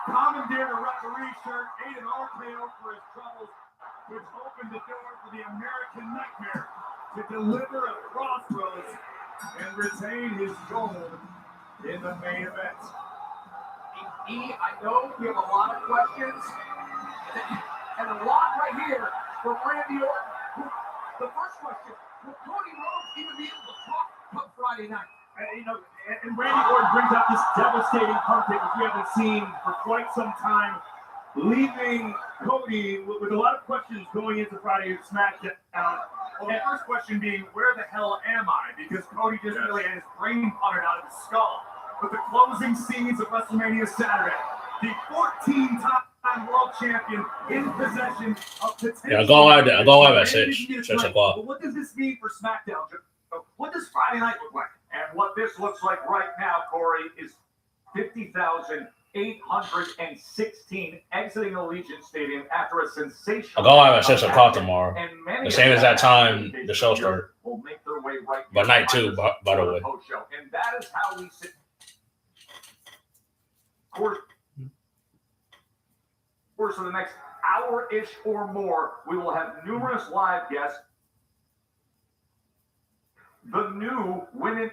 Commandeered a referee shirt, ate an RKO for his troubles, which opened the door for the American Nightmare to deliver a crossroads and retain his gold in the main event. I know we have a lot of questions and a lot right here for Randy Orton. The first question, will Cody Rhodes even be able to talk come Friday night? And Randy Orton brings up this devastating pump kick, which we haven't seen for quite some time, leaving Cody with a lot of questions going into Friday's SmackDown. Well, the first question being, where the hell am I? Because Cody just really had his brain puttered out of his skull. But the closing scenes of WrestleMania Saturday, the 14-time world champion in possession of potential. Yeah, go live at 6 o'clock. But what does this mean for SmackDown? What does Friday night look like? And what this looks like right now, Corey, is 50,816 exiting Allegiant Stadium after a sensational. I'll go live at 6 o'clock tomorrow. The same as that time the show started. Will make their way right but night 2, by the way. And that is how we sit. Of course, for the next hour-ish or more, we will have numerous live guests. The new women.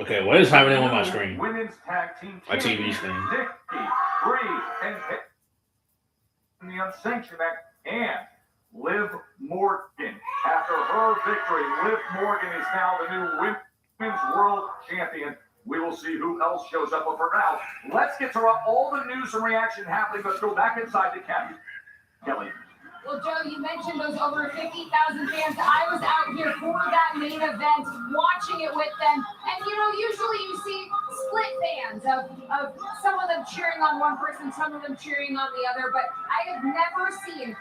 Okay, what is happening on my screen? Women's tag team. My TV screen. Nikki, Bree, and the unsanctioned act, and Liv Morgan. After her victory, Liv Morgan is now the new Women's World Champion. We will see who else shows up. But for now, let's get to all the news and reaction happening. Let's go back inside to Kathy Kelly. Well, Joe, you mentioned those over 50,000 fans. I was out here for that main event, watching it with them. And, usually you see split fans of some of them cheering on one person, some of them cheering on the other. But I have never seen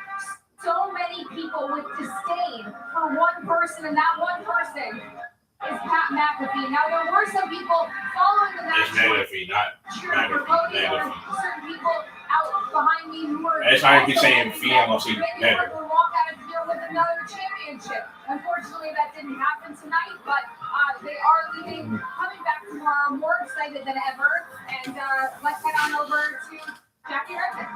so many people with disdain for one person, and that one person is Pat McAfee. Now, there were some people following the match. It's McAfee, not cheering for Cody. There were certain people out behind me who were. That's how I keep saying fee. I'm gonna see McAfee walk out of here with another championship. Unfortunately, that didn't happen tonight, but they are leaving, coming back tomorrow, more excited than ever. And let's head on over to Jackie Redmond.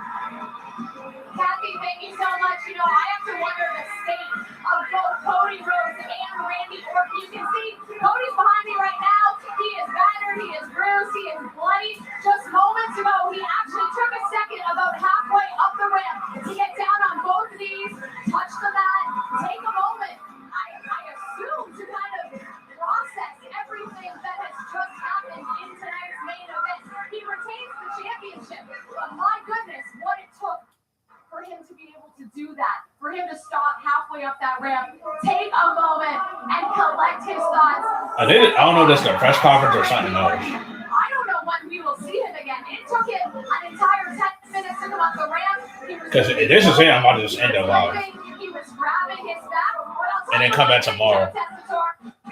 Kathy, thank you so much. I have to wonder the state of both Cody Rhodes and Randy Orton. You can see Cody's behind me right now. He is battered, he is bruised, he is bloody. Just moments ago, he actually took a second about halfway up the ramp to get down on both knees, touch the mat, take a moment, I assume, to kind of process everything that has just happened in tonight's main event. He retains the championship, but my goodness, what it took for him to be able to do that, for him to stop halfway up that ramp, take a moment, and collect his thoughts. I don't know if that's the press conference or something else. I don't know when we will see him again. It took him an entire 10 minutes to come up the ramp. Because this is it, I'm about to just end it live. He was grabbing his back. And then come back tomorrow.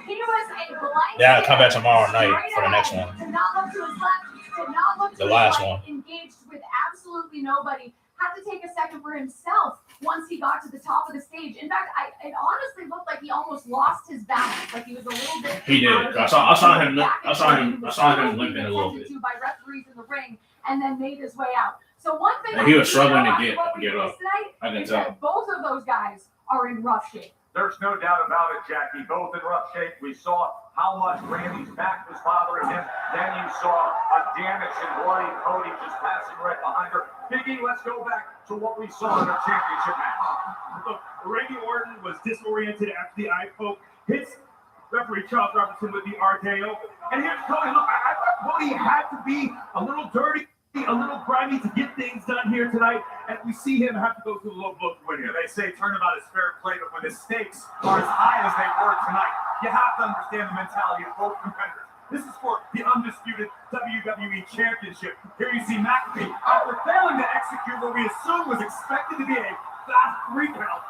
He was a blank. Yeah, come back tomorrow night for the next one. Did not look to his left. Did not look to the his last right. one. Engaged with absolutely nobody. Had to take a second for himself once he got to the top of the stage. In fact, it honestly looked like he almost lost his balance. Like he was a little bit. He did. I saw him limping a little bit. By referees in the ring, and then made his way out. So one thing And he was struggling to get up. I can tell. Both of those guys are in rough shape. There's no doubt about it, Jackie. Both in rough shape. We saw how much Randy's back was bothering him. Then you saw a damaged and bloody Cody just passing right behind her. Biggie, let's go back to what we saw in their championship match. Look, Randy Orton was disoriented after the eye poke. Hits referee Charles Robinson with the RKO. And here's Cody. Look, I thought Cody had to be a little dirty, a little grimy to get things done here tonight, and we see him have to go through the low blow to win here. They say turnabout is fair play, but when the stakes are as high as they were tonight, you have to understand the mentality of both competitors. This is for the undisputed WWE Championship. Here you see McAfee, after failing to execute what we assumed was expected to be a fast 3 count,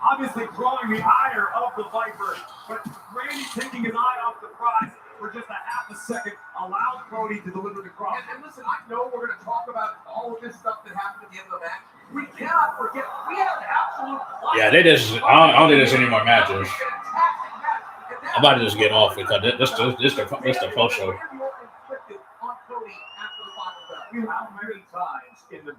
obviously drawing the ire of the Viper, but Randy taking his eye off the prize for just a half a second allowed Cody to deliver the cross. And listen, I know we're going to talk about all of this stuff that happened at the end of the match. We cannot forget, we had an absolute. Yeah, they just. I don't think there's any more matches. I'm about to just get off because this the post show. How many times in the